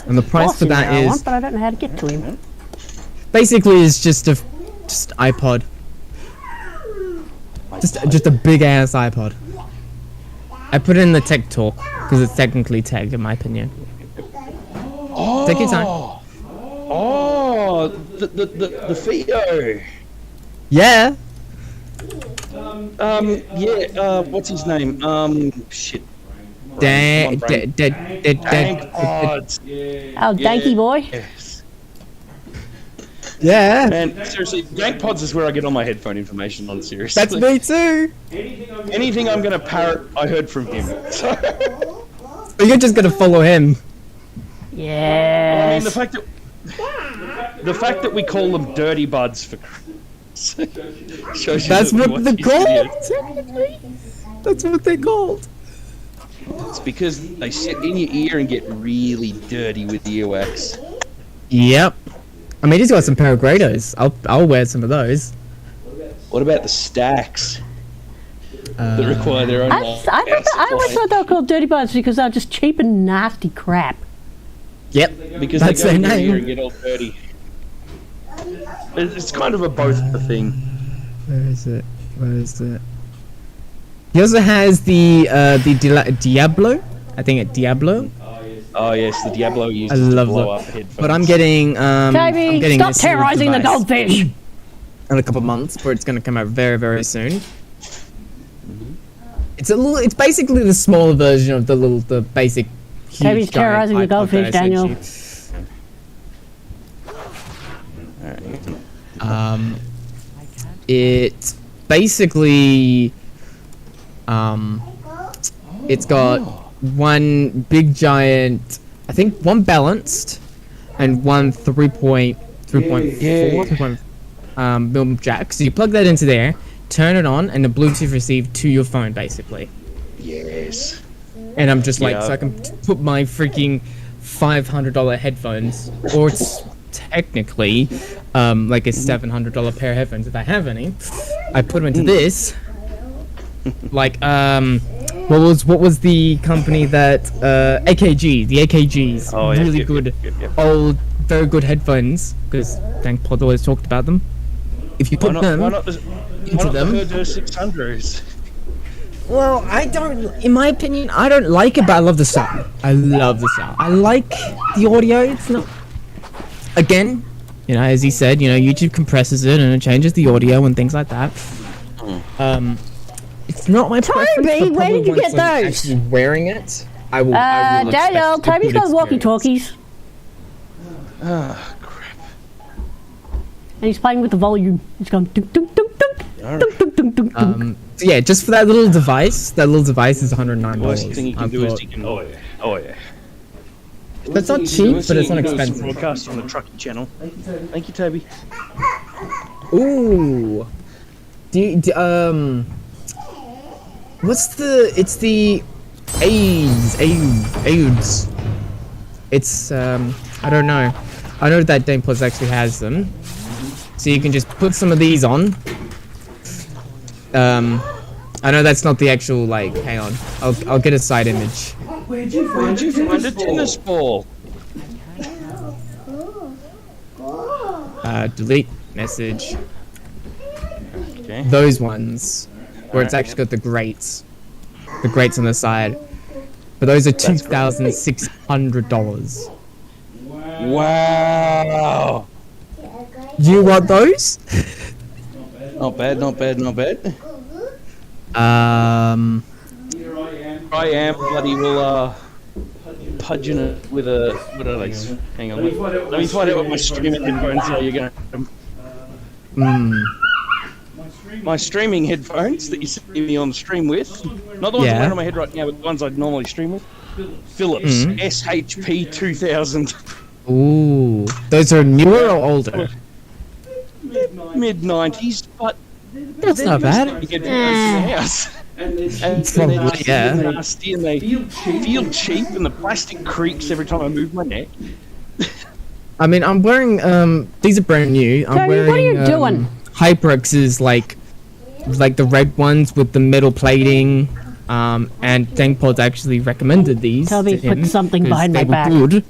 S4: And the price for that
S1: I
S4: is
S1: want, but I don't know how to get to him.
S4: basically is just iPod. Just a big ass iPod. I put it in the tech talk because it's technically tech in my opinion.
S5: Oh,
S4: Take your time.
S5: Oh, the Fio.
S4: Yeah.
S5: What's his name? Shit.
S4: Dank
S5: Dank Pods.
S1: Oh, Danky boy.
S5: Yes.
S4: Yeah.
S5: Man, seriously, Dank Pods is where I get all my headphone information on, seriously.
S4: That's me too.
S5: Anything I'm going to parrot, I heard from him. So,
S4: But you're just gonna follow him.
S5: I mean,
S1: Yes.
S5: the fact that we call them Dirty Buds for shows you
S4: That's
S5: that we
S4: what
S5: watch
S4: they're
S5: these
S4: called.
S5: videos.
S4: Technically, that's what they're called.
S5: It's because they sit in your ear and get really dirty with the earwax.
S4: Yep. I mean, he's got some Paragrados. I'll wear some of those.
S5: What about the stacks that require their own?
S1: I always thought they were called dirty buds because they're just cheap and nasty crap.
S4: Yep,
S5: because
S4: that's
S5: they
S4: their
S5: go in here
S4: name.
S5: and get all dirty. It's kind of a both thing.
S4: Where is it? Where is it? He also has the Diablo. I think it's Diablo.
S5: Oh yes, the Diablo
S4: I
S5: uses to
S4: love
S5: blow
S4: that.
S5: up headphones.
S4: But I'm getting
S1: Toby, stop
S4: this little
S1: terrorizing the
S4: device
S1: goldfish.
S4: in a couple months, but it's gonna come out very, very soon. It's basically the smaller version of the basic. Huge,
S1: Toby's terrorizing the
S4: giant iPod
S1: goldfish,
S4: that I
S1: Daniel.
S4: sent you. It basically, it's got one big giant, I think one balanced, and one 3.4 mil jack. So you plug that into there, turn it on, and the Bluetooth receive to your phone, basically.
S5: Yes.
S4: And I'm just like,
S5: Yeah.
S4: so I can put my freaking $500 headphones, or it's technically like a $700 pair of headphones if I have any. I put them into this. Like what was the company that AKG? The AKGs,
S5: Oh, yeah,
S4: really
S5: yep,
S4: good,
S5: yep.
S4: old, very good headphones. Because thank Pothole has talked about them. If you put
S5: Why
S4: them
S5: not the
S4: into them.
S5: HORDE 600s?
S4: Well, I don't. In my opinion, I don't like it, but I love the sound. I love the sound. I like the audio. It's not. Again, you know, as he said, you know, YouTube compresses it and it changes the audio and things like that. It's not my preference.
S1: Toby,
S4: but
S1: where
S4: probably
S1: did you
S4: once
S1: get
S4: I'm
S1: those?
S4: Actually wearing it, I will. I will
S1: Daniel,
S4: expect a
S1: Toby's
S4: good
S1: got walkie
S4: experience.
S1: talkies.
S5: Ah, crap.
S1: And he's playing with the volume. He's going dunk dunk dunk dunk dunk dunk dunk dunk dunk.
S4: So yeah, just for that little device is $109.
S5: Worst thing you can
S4: I
S5: do is
S4: thought-
S5: you can. Oh yeah. Oh yeah.
S4: It's not cheap, but it's not expensive.
S5: Broadcast on the Trucky channel. Thank you, Toby.
S4: Ooh. What's the? It's the AIDS. It's I don't know. I know that Dame Plus actually has them, so you can just put some of these on. I know that's not the actual like. Hang on, I'll get a side image.
S5: Where'd you find a tennis ball?
S4: Delete message.
S5: Okay.
S4: Those ones where it's actually got the grates on the side. But those are $2,600.
S5: Wow.
S4: You want those?
S5: Not bad. Not bad. Not bad. I am bloody well pudging it with a what are they? Hang on, let me find out what my streaming headphones are. You're going. My streaming headphones that you see me on stream with, not the ones I'm wearing on my head right now, but the ones I'd normally stream with. Philips SHP 2000.
S4: Ooh, those are newer or older?
S5: Mid 90s, but
S4: That's not bad.
S5: you get in the house. And
S4: Probably,
S5: they're just
S4: yeah.
S5: nasty and they feel cheap and the plastic creaks every time I move my neck.
S4: I mean, I'm wearing these are brand new. I'm
S1: Toby,
S4: wearing
S1: what are you doing?
S4: HyperX's like the red ones with the metal plating. And ThankPod's actually recommended these.
S1: Toby,
S4: to him
S1: put something
S4: 'cause
S1: behind
S4: they
S1: my
S4: were
S1: back.
S4: good.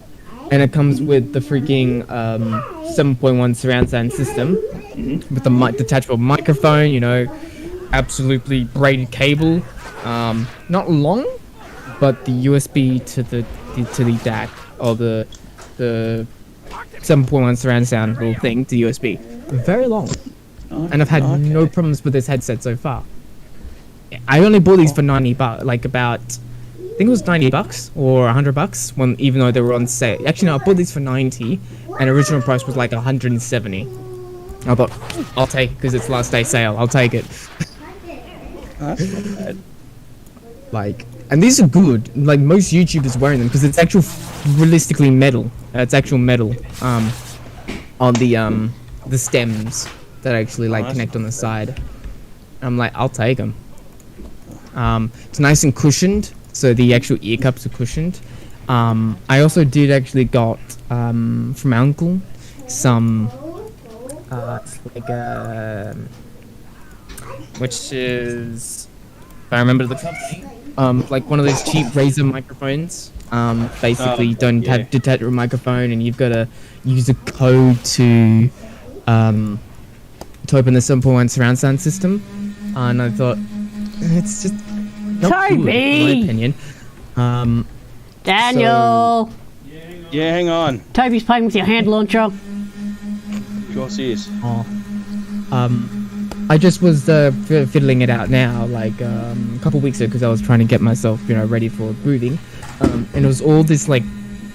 S4: And it comes with the freaking 7.1 surround sound system with the detachable microphone. You know, absolutely braided cable. Not long, but the USB to the DAC or the 7.1 surround sound little thing to USB. Very long. And I've had no problems with this headset so far. I only bought these for $90, like about, I think it was $90 or $100 when, even though they were on sale. Actually, no, I bought these for 90, and original price was like 170. I thought, I'll take it because it's last day sale. I'll take it.
S5: That's not bad.
S4: Like, and these are good. Like most YouTubers wearing them because it's actual, realistically metal. It's actual metal. On the stems that actually like connect on the side. I'm like, I'll take them. It's nice and cushioned, so the actual ear cups are cushioned. I also did actually got from my uncle some it's like which is, if I remember the company, like one of those cheap Razer microphones. Basically, you don't
S5: yeah.
S4: have detectable microphone, and you've got to use a code to open the simple and surround sound system. And I thought it's just not good, in my opinion.
S1: Daniel!
S5: Yeah, hang on.
S1: Toby's playing with your hand launcher.
S5: Of course he is.
S4: I just was fiddling it out now, like a couple weeks ago, because I was trying to get myself, ready for booting. And it was all this like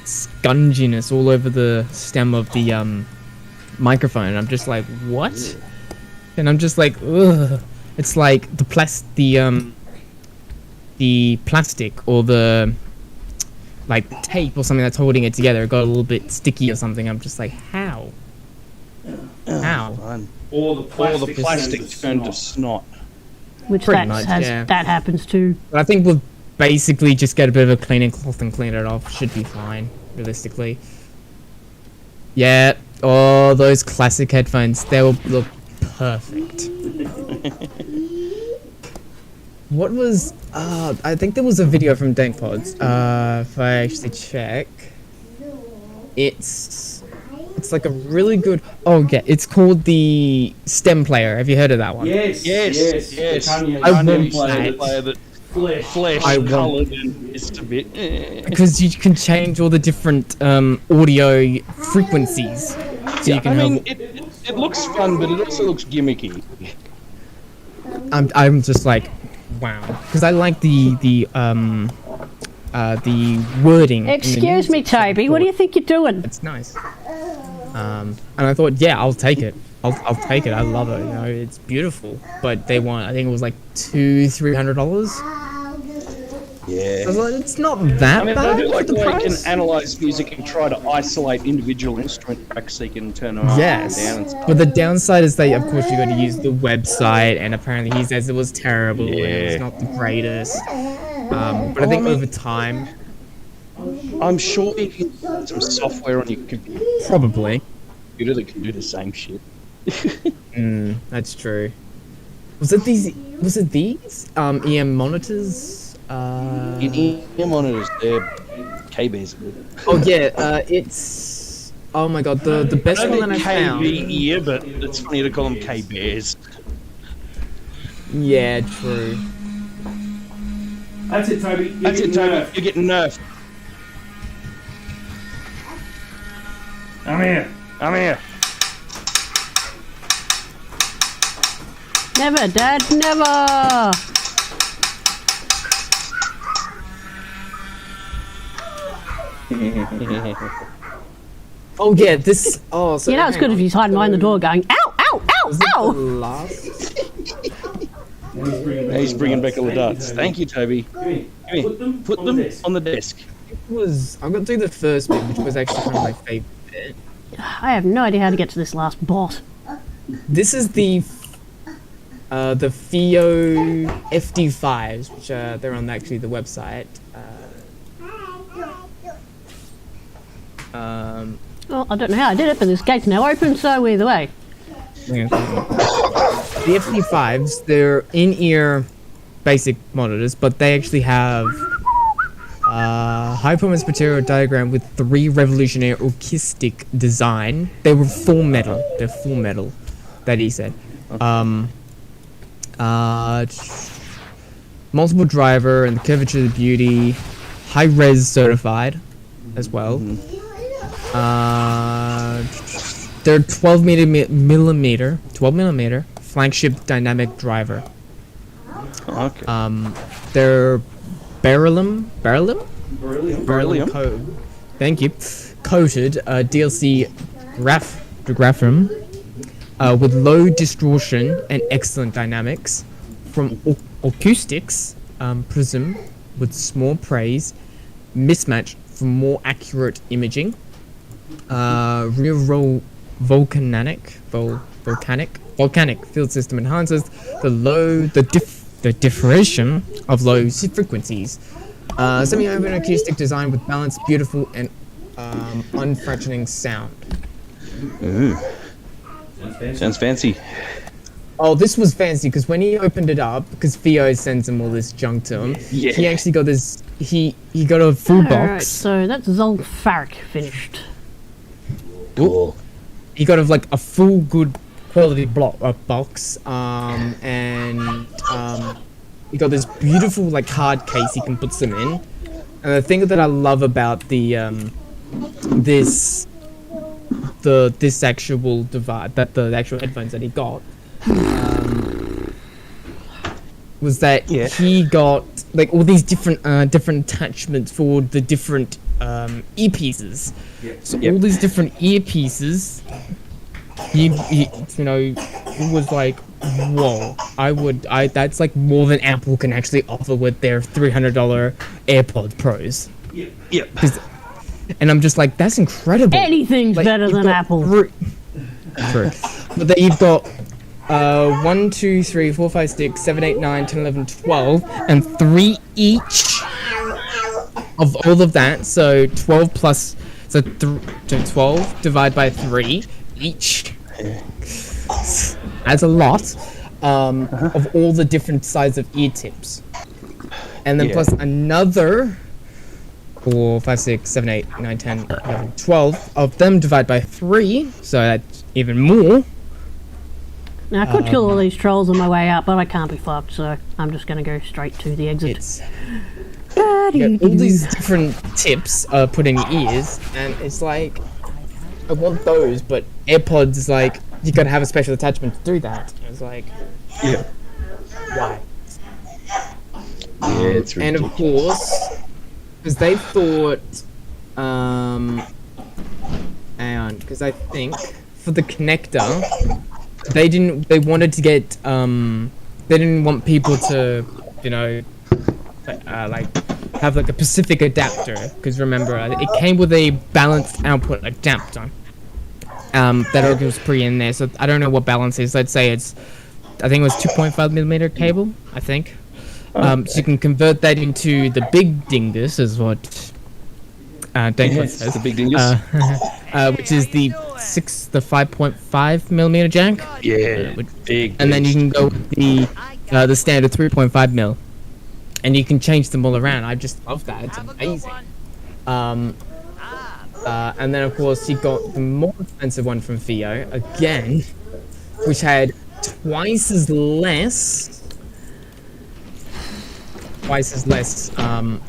S4: scunginess all over the stem of the microphone. And I'm just like, what? And I'm just like, ugh. It's like the plastic or the like tape or something that's holding it together. It got a little bit sticky or something. I'm just like, how? How?
S5: Fun. Or the plastic turned to snot.
S1: Which
S4: Pretty
S1: that
S4: much,
S1: has,
S4: yeah.
S1: that happens too.
S4: But I think we'll basically just get a bit of a cleaning cloth and clean it off. Should be fine, realistically. Yeah. Oh, those classic headphones. They will look perfect. What was... I think there was a video from DankPods. If I actually check... It's like a really good... Oh, yeah. It's called the Stem Player. Have you heard of that one?
S5: Yes.
S4: I want
S5: player
S4: that.
S5: that flesh
S4: I want-
S5: coloured and just a bit.
S4: Because you can change all the different audio frequencies. So you can have...
S5: it looks fun, but it also looks gimmicky.
S4: I'm just like, wow, because I like the wording. in the
S1: Excuse me,
S4: music, so I
S1: Toby. What do you
S4: thought
S1: think you're doing?
S4: It's nice. And I thought, yeah, I'll take it. I'll take it. I love it. It's beautiful. But they want, I think it was like $200-$300.
S5: Yeah.
S4: Like, it's not that
S5: I mean,
S4: bad
S5: they do
S4: for
S5: like
S4: the
S5: they can
S4: price.
S5: analyze music and try to isolate individual instrument tracks so you can turn them up
S4: Yes,
S5: and down and stuff.
S4: but the downside is that, of course, you got to use the website, and apparently he says it was terrible and it was
S5: Yeah.
S4: not the greatest. But I think over time,
S5: I'm sure you can put some software on your computer
S4: probably.
S5: that can do the same shit.
S4: That's true. Was it these? EM monitors?
S5: In ear monitors, they're K-Bears are good.
S4: Oh yeah, it's. Oh my god, the best one that I found.
S5: KB ear, but it's funny to call them K-Bears.
S4: Yeah, true.
S2: That's it, Toby.
S5: That's it, Toby. You're getting nerfed.
S2: I'm here.
S1: Never, Dad, never!
S4: Oh yeah, this. Oh, so
S1: You know it's good if he's hiding behind the door going, ow, ow, ow,
S4: Was it the
S1: ow!
S4: last?
S5: He's bringing back all the darts. Thank you, Toby. Come here. Put them on the desk.
S4: I'm gonna do the first bit, which was actually kind of my favorite bit.
S1: I have no idea how to get to this last boss.
S4: This is the Theo FD5s, which they're on actually the website.
S1: Well, I don't know how I did it, but this gate's now open, so either way.
S4: The FD5s, they're in-ear basic monitors, but they actually have high-performance material diagram with 3 revolutionary acoustic design. They were full metal. They're full metal, that he said. Multiple driver and the curvature of the beauty, high-res certified as well. They're 12 millimeter flagship dynamic driver.
S5: Okay.
S4: They're beryllium
S5: Beryllium.
S4: Thank you. Coated DLC graphene with low distortion and excellent dynamics from acoustics prism with small praise mismatch for more accurate imaging. Rear roll volcanic field system enhances the diffraction of low frequencies. Semi-open acoustic design with balanced, beautiful, and unfractioning sound.
S5: Ooh. Sounds fancy.
S4: Oh, this was fancy because when he opened it up, because Theo sends him all this junk to him,
S5: Yeah.
S4: he actually got this. He got a full
S1: Alright,
S4: box.
S1: so that's Zolfaric finished.
S5: Cool.
S4: He got like a full good quality box. And he got this beautiful like hard case he can put them in. And the thing that I love about the this actual device, the actual headphones that he got, was that he got like all these different attachments for the different earpieces. So all these different earpieces, he you know, it was like, whoa! That's like more than Apple can actually offer with their $300 AirPods Pros.
S5: Yep.
S4: And I'm just like, that's incredible.
S1: Anything's
S4: Like,
S1: better
S4: you've
S1: than
S4: got
S1: Apple.
S4: True. But then you've got 1, 2, 3, 4, 5, 6, 7, 8, 9, 10, 11, 12, and 3 each of all of that. So 12 plus, so 12 divided by 3 each. That's a lot of all the different sizes of ear tips. And then plus another 4, 5, 6, 7, 8, 9, 10, 11, 12 of them divided by 3, so that's even more.
S1: Now, I could kill all these trolls on my way out, but I can't be fucked, so I'm just going to go straight to the exit.
S4: It's you got all these different tips put in your ears, and it's like, I want those, but AirPods is like, you gotta have a special attachment to do that. It's like, why?
S5: Yeah, it's
S4: And
S5: ridiculous.
S4: of course, because they thought, hang on, because I think for the connector, they wanted to get, they didn't want people to, you know, like, have like a specific adapter, because remember, it came with a balanced output adapter. That was pre in there, so I don't know what balance is. Let's say I think it was 2.5mm cable, I think. So you can convert that into the big dingus, is what Danko says.
S5: The big dingus.
S4: Which is the 5.5mm jack.
S5: Yeah, big.
S4: And then you can go with the standard 3.5mm. And you can change them all around. I just love that. It's amazing. And then of course you got the more expensive one from Theo again, which had twice as less,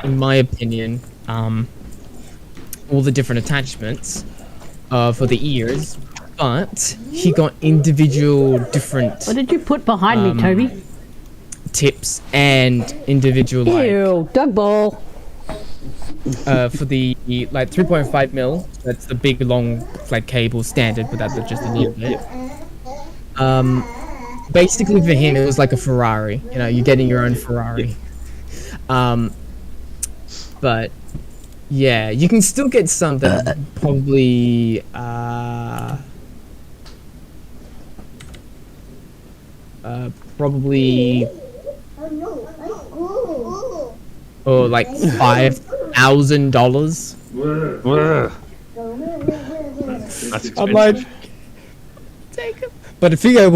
S4: in my opinion, all the different attachments for the ears, but he got individual different
S1: What did you put behind me, Toby?
S4: tips and individual like
S1: Ew, dog ball.
S4: for the like 3.5mm. That's the big long like cable standard, but that's just a little bit. Basically for him it was like a Ferrari. You know, you're getting your own Ferrari. But yeah, you can still get some that probably probably or like $5,000.
S5: That's expensive.
S4: I'm like, take them. But if Figo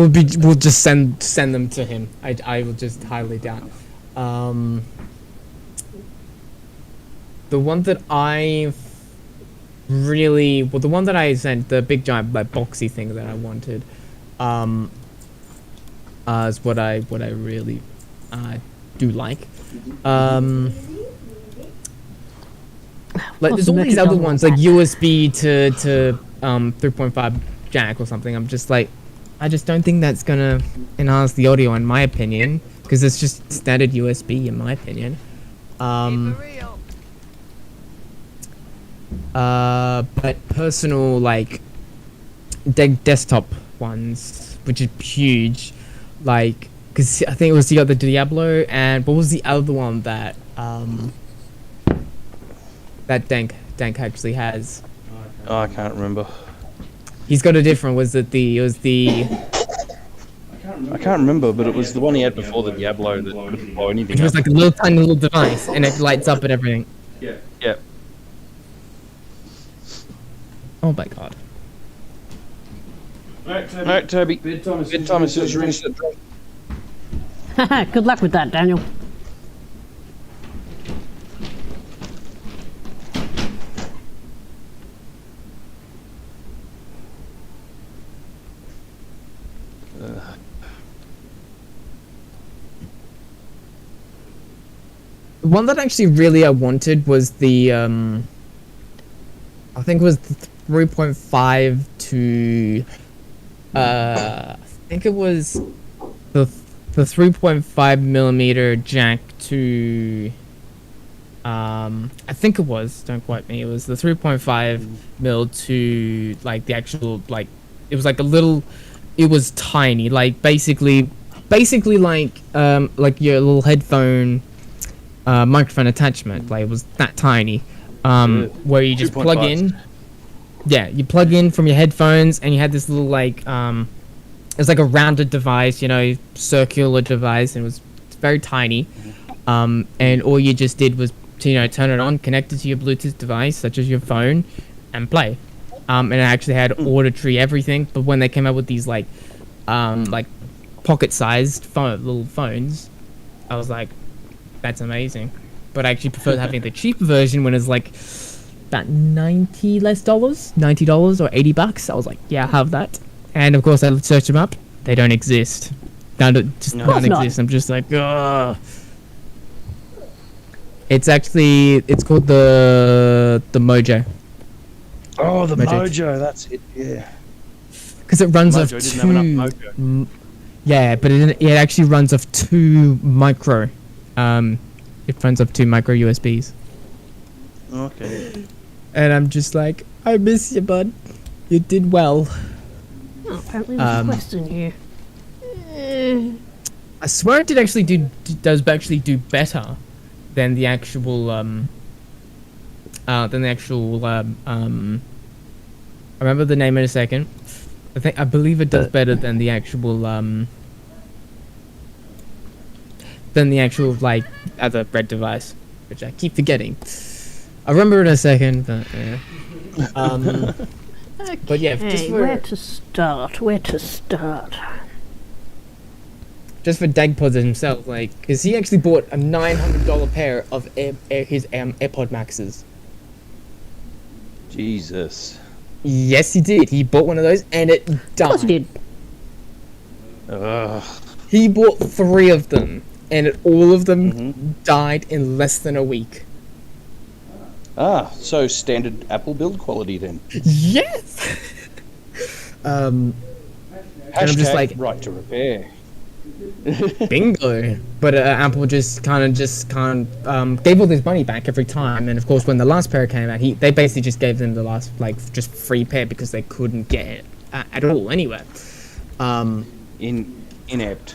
S4: will just send them to him. I will just highly doubt. The one that I the one that I sent, the big giant like boxy thing that I wanted, is what I really do like. Like there's all these other ones like USB to 3.5 jack or something. I'm just like, I just don't think that's gonna enhance the audio in my opinion, because it's just standard USB in my opinion. But personal like desktop ones, which is huge, like because I think it was the other Diablo, and what was the other one that that Dank actually has?
S5: Oh, I can't remember.
S4: He's got a different. I
S5: can't remember, but it was the one he had before the Diablo that wouldn't blow anything
S4: It was
S5: up.
S4: like a little tiny little device, and it lights up and everything.
S5: Yeah.
S4: Oh my god.
S5: Alright, Toby. Bedtime as soon as you're in.
S1: Good luck with that, Daniel.
S4: One that actually really I wanted was the I think it was the 3.5 to I think it was the 3.5 millimeter jack to I think it was, don't quote me, it was the 3.5 mil to like the actual, like it was like a little, it was tiny, like basically like your little headphone microphone attachment, like it was that tiny, where you just plug in. Yeah, you plug in from your headphones, and you had this little like it's like a rounded device, you know, circular device, and it was very tiny. And all you just did was to, you know, turn it on, connect it to your Bluetooth device, such as your phone, and play. And it actually had auditory everything. But when they came out with these like pocket-sized little phones, I was like, that's amazing. But I actually preferred having the cheaper version when it's like about $90 or $80. I was like, yeah, I'll have that. And of course I searched them up. They don't exist. Don't exist. I'm just like, ugh. It's called the Mojo.
S5: Oh, the Mojo, that's it, yeah.
S4: Because it runs
S5: Mojo
S4: off
S5: didn't have enough Mojo.
S4: Yeah, but it actually runs off 2 micro. It runs off 2 micro USBs.
S5: Okay.
S4: And I'm just like, I miss you, bud. You did well.
S1: Oh, apparently there's a question here.
S4: I swear it did actually does actually do better than the actual I remember the name in a second. I believe it does better than the actual like other red device, which I keep forgetting. I'll remember in a second, but yeah.
S1: Okay,
S4: but yeah, just for,
S1: where to start?
S4: Just for Dagpod himself, like, because he actually bought a $900 pair of his AirPod Maxes.
S5: Jesus.
S4: Yes, he did. He bought one of those, and it died.
S1: Of course he did.
S5: Ugh.
S4: He bought 3 of them, and all of them died in less than a week.
S5: Ah, so standard Apple build quality then.
S4: Yes.
S5: Hashtag
S4: I'm just like,
S5: right to repair.
S4: Bingo. But Apple just kind of gave all this money back every time, and of course when the last pair came out, they basically just gave them the last like just free pair because they couldn't get it at all anywhere.
S5: Inept.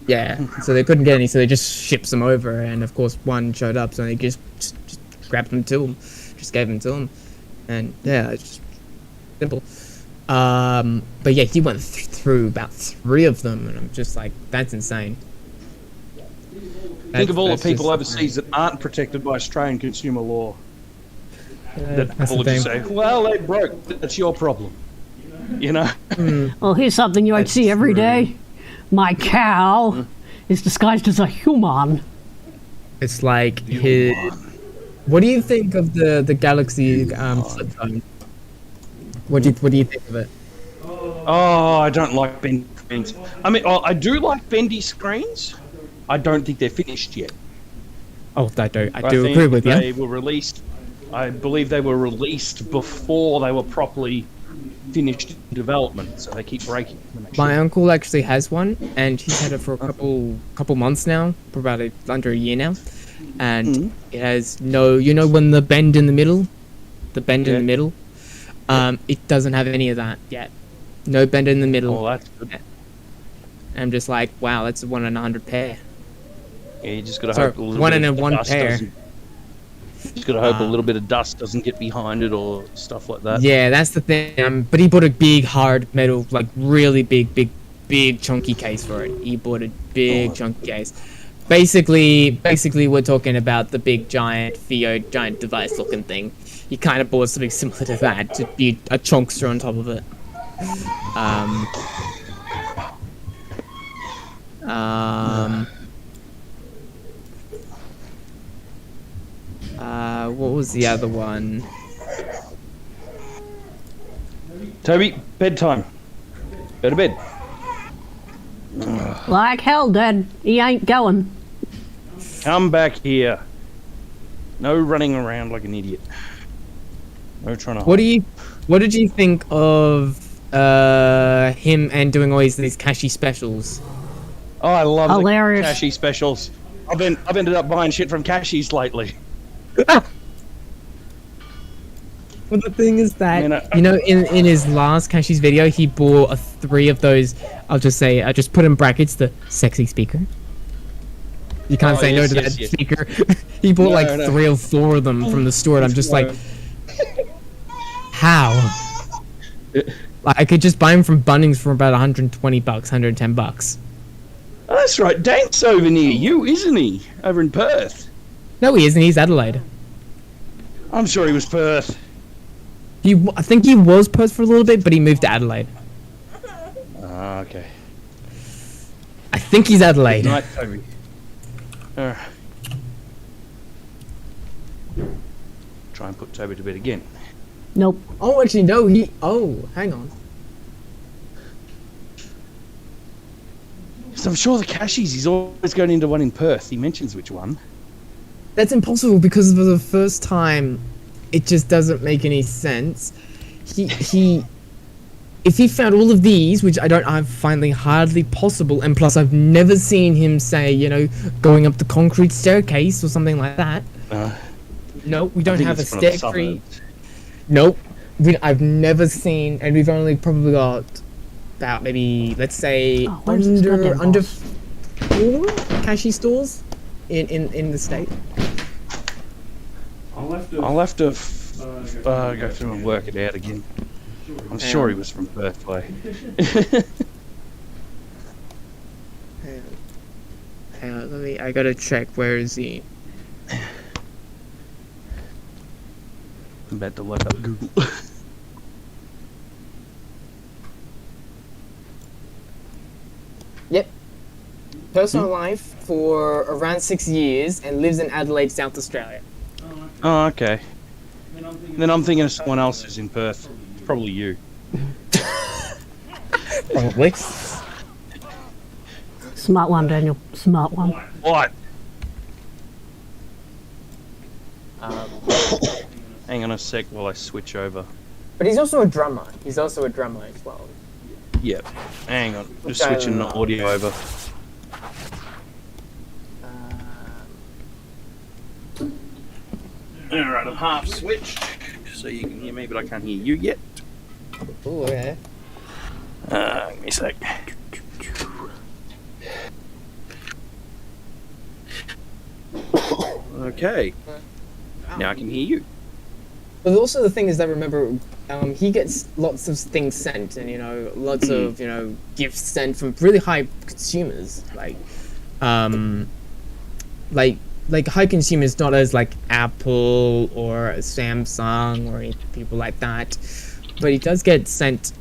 S4: Yeah, so they couldn't get any, so they just shipped them over, and of course one showed up, so they just grabbed them to them, just gave them to them, and yeah, it's just simple. But yeah, he went through about 3 of them, and I'm just like, that's insane.
S5: Think of all the people overseas that aren't protected by Australian consumer law. That Apple would just say, well, they broke, that's your problem. You know?
S1: Well, here's something you won't see every day. My cow is disguised as a human.
S4: It's like his... What do you think of the Galaxy flip phone? What do you think of it?
S5: Oh, I don't like bendy screens. I mean, I do like bendy screens. I don't think they're finished yet.
S4: Oh, I do agree with you.
S5: They were released. I believe they were released before they were properly finished in development, so they keep breaking.
S4: My uncle actually has one, and he's had it for a couple months now, for about under a year now, and it has no, you know, when the bend in the middle, in the middle, it doesn't have any of that yet. No bend in the middle.
S5: Oh, that's good.
S4: I'm just like, wow, that's a 1 in 100 pair.
S5: Yeah, you just gotta hope a little
S4: 1
S5: bit
S4: in a
S5: of
S4: 1
S5: dust
S4: pair.
S5: Just gotta hope a little bit of dust doesn't get behind it or stuff like that.
S4: Yeah, that's the thing. But he bought a big, hard metal, like really big, chunky case for it. He bought a big, chunky case. Basically, we're talking about the big, giant device-looking thing. He kind of bought something similar to that, to be a chunkster on top of it. Um, what was the other one?
S5: Toby, bedtime. Go to bed.
S1: Like hell, Dad. He ain't going.
S5: Come back here. No running around like an idiot. No trying to.
S4: What did you think of him and doing all these cashy specials?
S5: Oh, I love
S1: Hilarious.
S5: the cashy specials. I've ended up buying shit from cashies lately.
S4: Well, the thing is that,
S5: You know,
S4: in his last Cashy's video, he bought 3 of those, I just put in brackets, the sexy speaker. You can't say
S5: yes,
S4: no to
S5: yes,
S4: that
S5: yes.
S4: speaker. He bought
S5: No.
S4: 3 or 4 of them from the store, and I'm just like, how? Like, I could just buy them from Bunnings for about 120 bucks, 110 bucks.
S5: Oh, that's right. Dank's over near you, isn't he? Over in Perth.
S4: No, he isn't, he's Adelaide.
S5: I'm sure he was Perth.
S4: I think he was Perth for a little bit, but he moved to Adelaide.
S5: Ah, okay.
S4: I think he's Adelaide.
S5: Good night, Toby. Try and put Toby to bed again.
S1: Nope.
S4: Oh, actually, no, hang on.
S5: So I'm sure the cashies, he's always going into one in Perth. He mentions which one.
S4: That's impossible because for the first time, it just doesn't make any sense. If he found all of these, which I find hardly possible, and plus I've never seen him say, going up the concrete staircase or something like that. No, we don't have a staircase. Nope. I've never seen, and we've only probably got about maybe, let's say,
S1: where's this goddamn
S4: under
S1: boss?
S4: 4 cashy stores in the state.
S5: I'll have to go through and work it out again. I'm sure he was from Perth way.
S4: Hang on, I gotta check, where is he?
S5: I'm about to look up Google.
S4: Yep. Personal life for around 6 years and lives in Adelaide, South Australia.
S5: Oh, okay. Then I'm thinking of someone else who's in Perth. Probably you.
S4: Probably.
S1: Smart one, Daniel. Smart one.
S5: What? Hang on a sec while I switch over.
S4: But he's also a drummer. He's also a drummer as well.
S5: Yep. Hang on. Just
S4: Okay.
S5: switching the audio over. Alright, I'm half switched. So you can hear me, but I can't hear you yet.
S4: Ooh, okay.
S5: Give me a sec. Okay. Now I can hear you.
S4: But also the thing is that, remember, he gets lots of things sent, and lots of gifts sent from really high consumers, like high consumers, not as like Apple or Samsung or people like that, but he does get sent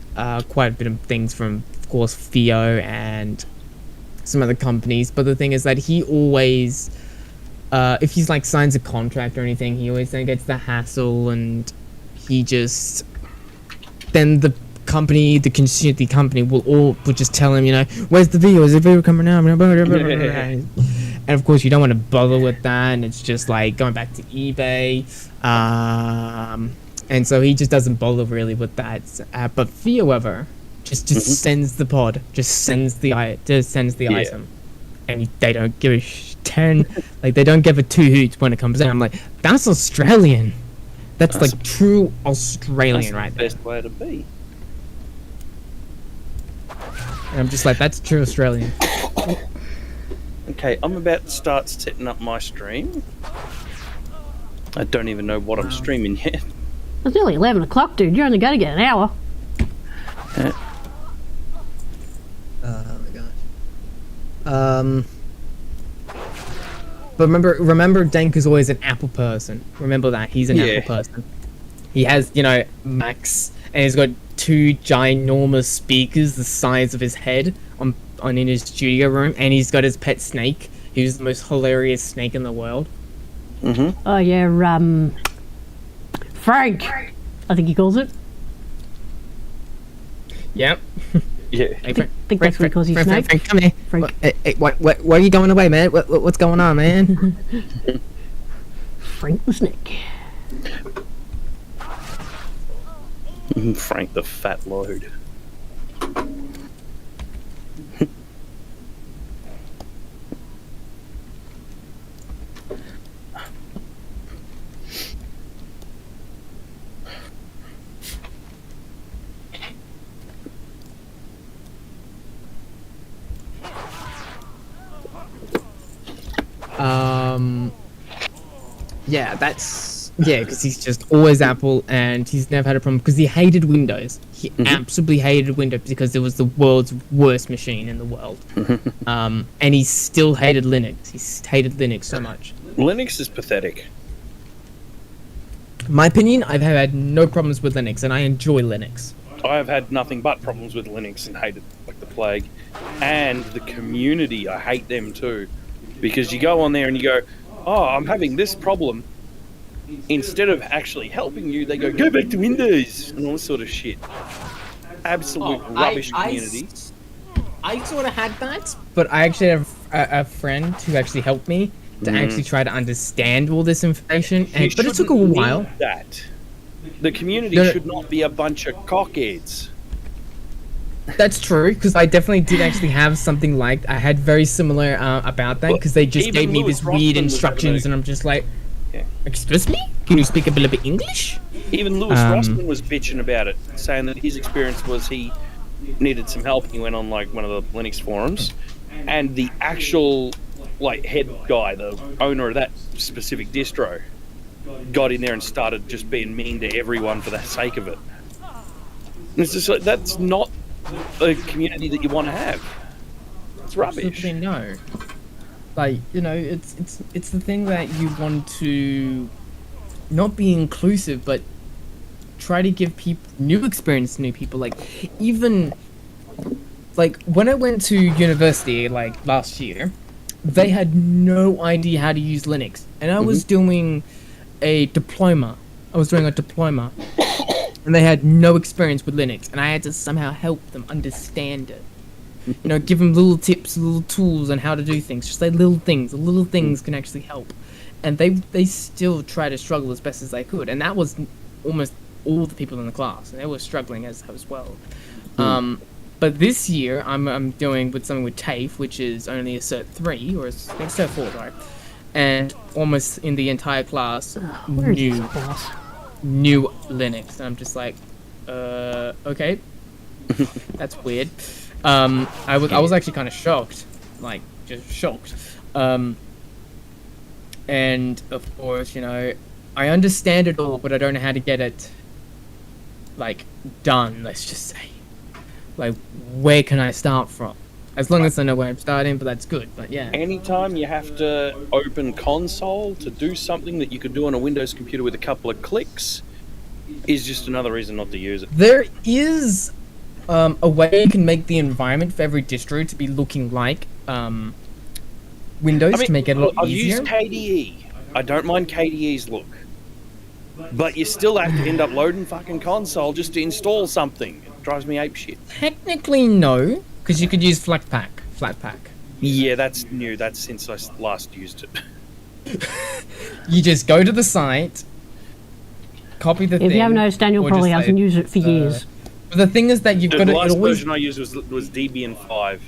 S4: quite a bit of things from, of course, Theo and some other companies. But the thing is that he always, if he's like signs a contract or anything, he always then gets the hassle, and he just then the company will just tell him, where's the video? Is the video coming out? And of course, you don't want to bother with that, and it's just like going back to eBay. And so he just doesn't bother really with that. But Theo, however, just sends the pod, just sends the item, and they don't give a they don't give a 2 hoots when it comes out. I'm like, that's Australian. That's like true Australian right there.
S5: Best way to be.
S4: And I'm just like, that's true Australian.
S5: Okay, I'm about to start setting up my stream. I don't even know what I'm streaming yet.
S1: It's nearly 11 o'clock, dude. You're only going to get an hour.
S4: Oh my gosh. But remember, Dank is always an Apple person. Remember that he's an Apple person. He has, Macs and he's got two ginormous speakers the size of his head on in his studio room, and he's got his pet snake, who's the most hilarious snake in the world.
S1: Oh yeah, Frank, I think he calls it.
S4: Yep.
S5: Yeah.
S4: Hey,
S1: I think that's what he calls his snake.
S4: Frank, come here.
S1: Frank.
S4: Where are you going away, man? What's going on, man?
S1: Frank the snake.
S5: Frank the fat load.
S4: Yeah, because he's just always Apple, and he's never had a problem because he hated Windows. He absolutely hated Windows because it was the world's worst machine in the world. And he still hated Linux. He hated Linux so much.
S5: Linux is pathetic.
S4: My opinion, I've had no problems with Linux, and I enjoy Linux.
S5: I have had nothing but problems with Linux and hate it like the plague. And the community, I hate them too. Because you go on there and you go, oh, I'm having this problem. Instead of actually helping you, they go back to Windows and all this sort of shit. Absolute rubbish community.
S4: I sort of had that, but I actually have a friend who actually helped me to actually try to understand all this information, but it took a while.
S5: That the community should not be a bunch of cockheads.
S4: That's true, because I definitely did actually have something like I had very similar about that, because they just gave me this weird instructions, and I'm just like, excuse me? Can you speak a bit of English?
S5: Even Lewis Rossman was bitching about it, saying that his experience was he needed some help. He went on like one of the Linux forums, and the actual like head guy, the owner of that specific distro, got in there and started just being mean to everyone for the sake of it. And it's just like, that's not a community that you want to have. It's rubbish.
S4: No. Like, you know, it's the thing that you want to not be inclusive, but try to give people new experience to new people. Like, even like when I went to university like last year, they had no idea how to use Linux, and I was doing a diploma. And they had no experience with Linux, and I had to somehow help them understand it. You know, give them little tips, little tools on how to do things. Just like little things. The little things can actually help. And they still try to struggle as best as they could. And that was almost all the people in the class. And they were struggling as well. But this year, I'm doing with something with TAFE, which is only a Cert 3, or it's Cert 4, right? And almost in the entire class, new Linux. And I'm just like, okay. That's weird. I was actually kind of shocked, like just shocked, and of course, you know, I understand it all, but I don't know how to get it, like, done. Let's just say, like, where can I start from? As long as I know where I'm starting, but that's good. But yeah,
S5: anytime you have to open console to do something that you could do on a Windows computer with a couple of clicks, is just another reason not to use it.
S4: There is a way you can make the environment for every distro to be looking like Windows, to make it a lot easier.
S5: I've used KDE. I don't mind KDE's look. But you still have to end up loading fucking console just to install something. It drives me apeshit.
S4: Technically, no, because you could use Flatpak.
S5: Yeah, that's new. That's since I last used it.
S4: You just go to the site, copy the thing.
S1: If you haven't noticed, Daniel probably hasn't used it for years.
S4: But the thing is that you've got to...
S5: The last version I used was Debian 5.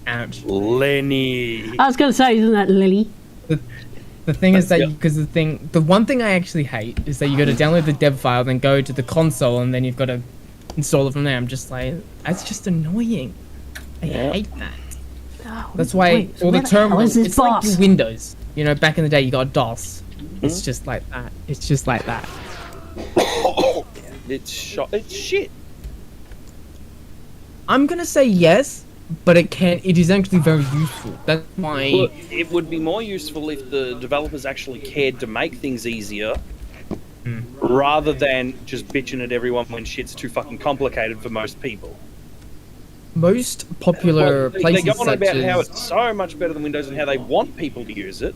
S4: Ouch.
S5: Lenny.
S1: I was going to say, isn't that Lily?
S4: The thing is that, because the one thing I actually hate is that you got to download the dev file, then go to the console, and then you've got to install it from there. I'm just like, that's just annoying. I hate that.
S1: Oh,
S4: that's why all the terminals, it's
S1: boss?
S4: like your Windows. You know, back in the day you got DOS. It's just like that. It's just like that.
S5: It's shit.
S4: I'm gonna say yes, but it is actually very useful. That's why...
S5: Look, it would be more useful if the developers actually cared to make things easier rather than just bitching at everyone when shit's too fucking complicated for most people.
S4: Most popular
S5: They
S4: places
S5: go on
S4: such
S5: about how
S4: as...
S5: it's so much better than Windows and how they want people to use it,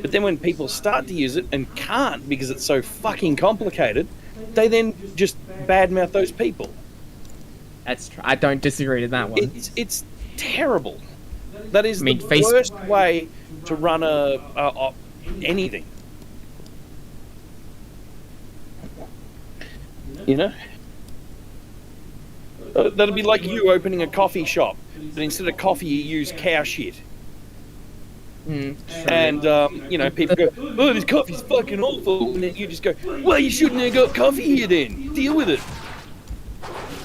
S5: but then when people start to use it and can't because it's so fucking complicated, they then just badmouth those people.
S4: That's true. I don't disagree with that one.
S5: It's terrible. That is the
S4: Facebook...
S5: worst way to run a anything. You know? That'd be like you opening a coffee shop, but instead of coffee you use cow shit. And, you know, people go, oh, this coffee's fucking awful. And then you just go, well, you shouldn't have got coffee here then. Deal with it.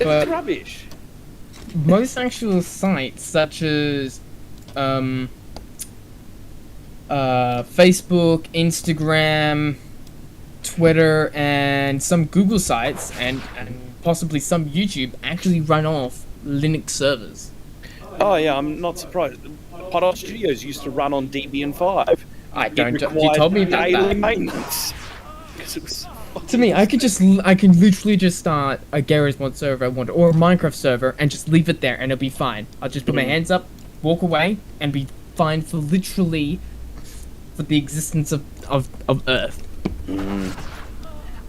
S5: It's rubbish.
S4: Most actual sites, such as Facebook, Instagram, Twitter, and some Google sites, and possibly some YouTube, actually run off Linux servers.
S5: Oh, yeah, I'm not surprised. Pothole Studios used to run on Debian 5.
S4: I don't. You told me about
S5: daily
S4: that.
S5: maintenance. Because it was.
S4: To me, I can literally just start a Garry's Mod server I want, or a Minecraft server, and just leave it there, and it'll be fine. I'll just put my hands up, walk away, and be fine for literally for the existence of Earth.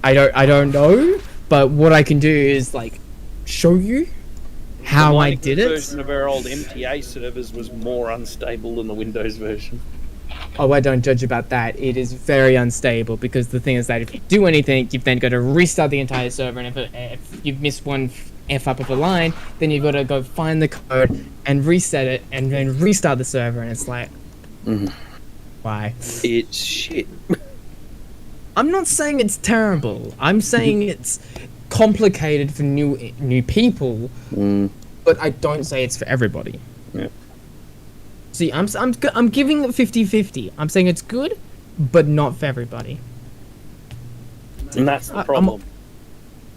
S4: I don't know, but what I can do is like show you how I did it.
S5: The version of our old MTA servers was more unstable than the Windows version.
S4: Oh, I don't judge about that. It is very unstable because the thing is that if you do anything, you've then got to restart the entire server, and if you've missed one F up of a line, then you've got to go find the code and reset it and then restart the server, and it's like, why?
S5: It's shit.
S4: I'm not saying it's terrible. I'm saying it's complicated for new people, but I don't say it's for everybody.
S5: Yeah.
S4: See, I'm giving it 50-50. I'm saying it's good, but not for everybody.
S5: And that's the problem.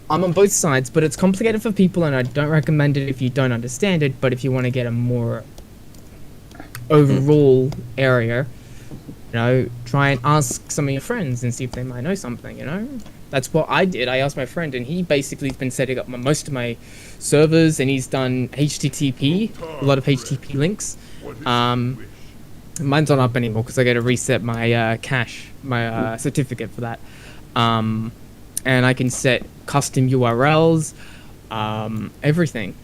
S4: I'm on both sides, but it's complicated for people, and I don't recommend it if you don't understand it. But if you want to get a more overall area, you know, try and ask some of your friends and see if they might know something, you know? That's what I did. I asked my friend, and he basically has been setting up most of my servers, and he's done HTTP, a lot of HTTP links. Mine's not up anymore because I got to reset my cache, my certificate for that. And I can set custom URLs, everything,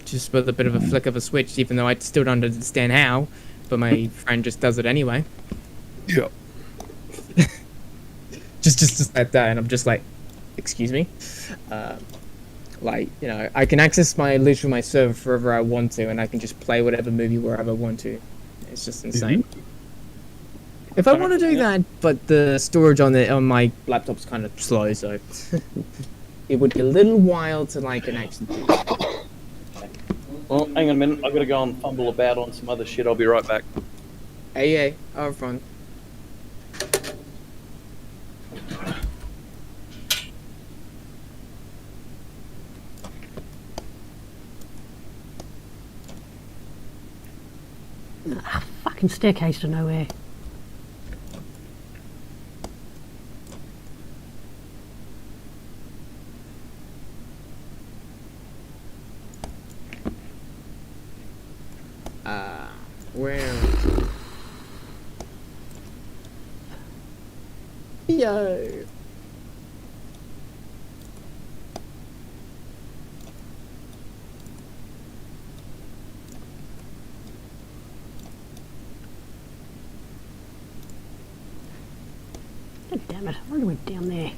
S4: just with a bit of a flick of a switch, even though I still don't understand how, but my friend just does it anyway.
S5: Yeah.
S4: just like that, and I'm just like, excuse me? Like, you know, I can access literally my server wherever I want to, and I can just play whatever movie wherever I want to. It's just insane. If I want to do that, but the storage on my laptop's kind of slow, so it would be a little while to like an actually do that.
S5: Well, hang on a minute. I've got to go and fumble about on some other shit. I'll be right back.
S4: Hey, have fun.
S1: Fucking staircase to nowhere.
S4: Where? Yo.
S1: God damn it, I wonder went down there.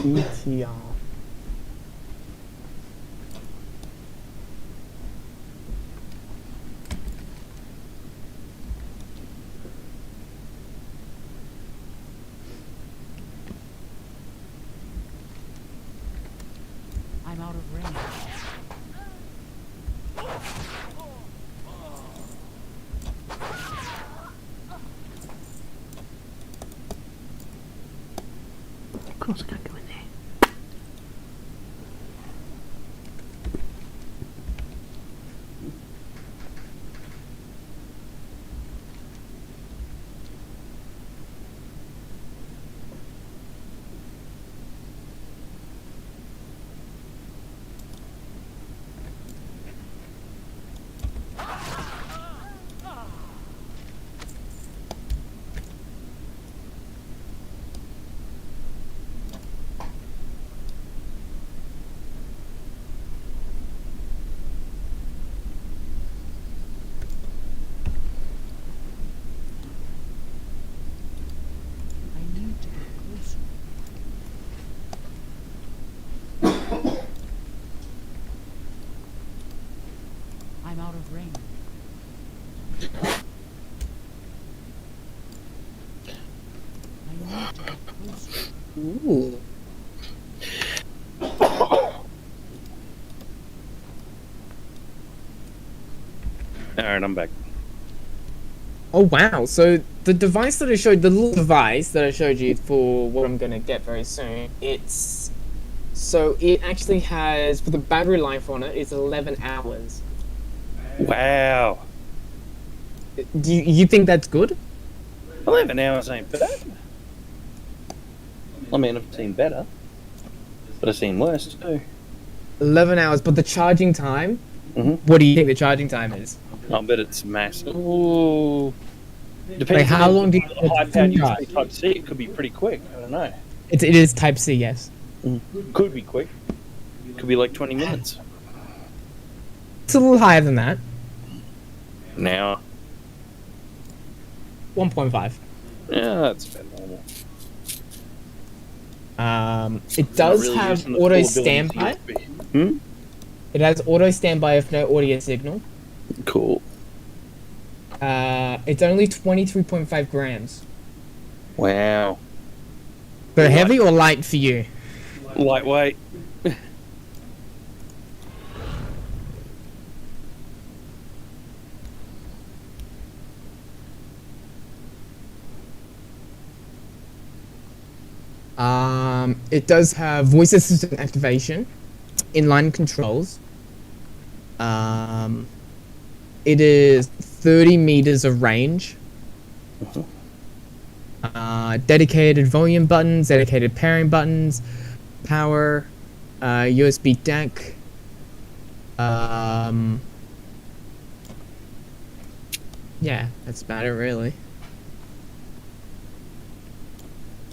S4: ETR.
S7: I'm out of range.
S1: Of course I can't go in there.
S7: I'm out of range. I need to get closer.
S4: Ooh.
S5: Alright, I'm back.
S4: Oh wow! So the device that I showed, the little device that I showed you for what I'm gonna get very soon, it actually has, for the battery life on it, it's 11 hours.
S5: Wow.
S4: Do you think that's good?
S5: 11 hours ain't bad. I mean, I've seen better, but I've seen worse too.
S4: 11 hours, but the charging time?
S5: Mm-hmm.
S4: What do you think the charging time is?
S5: I bet it's massive. Ooh. Depends
S4: Like, how
S5: on
S4: long do you
S5: high powered
S4: charge?
S5: USB Type C. It could be pretty quick. I don't know.
S4: It is Type C, yes.
S5: Could be quick. Could be like 20 minutes.
S4: It's a little higher than that.
S5: Now.
S4: 1.5.
S5: Yeah, that's about normal.
S4: It does
S5: Not really
S4: have
S5: using the
S4: auto
S5: full ability
S4: standby.
S5: of USB.
S4: It has auto standby if no audio signal.
S5: Cool.
S4: It's only 23.5 grams.
S5: Wow.
S4: So heavy or light for you?
S5: Lightweight.
S4: It does have voice assistant activation, inline controls. It is 30 meters of range. Dedicated volume buttons, dedicated pairing buttons, power, USB DAC. Yeah, that's about it really.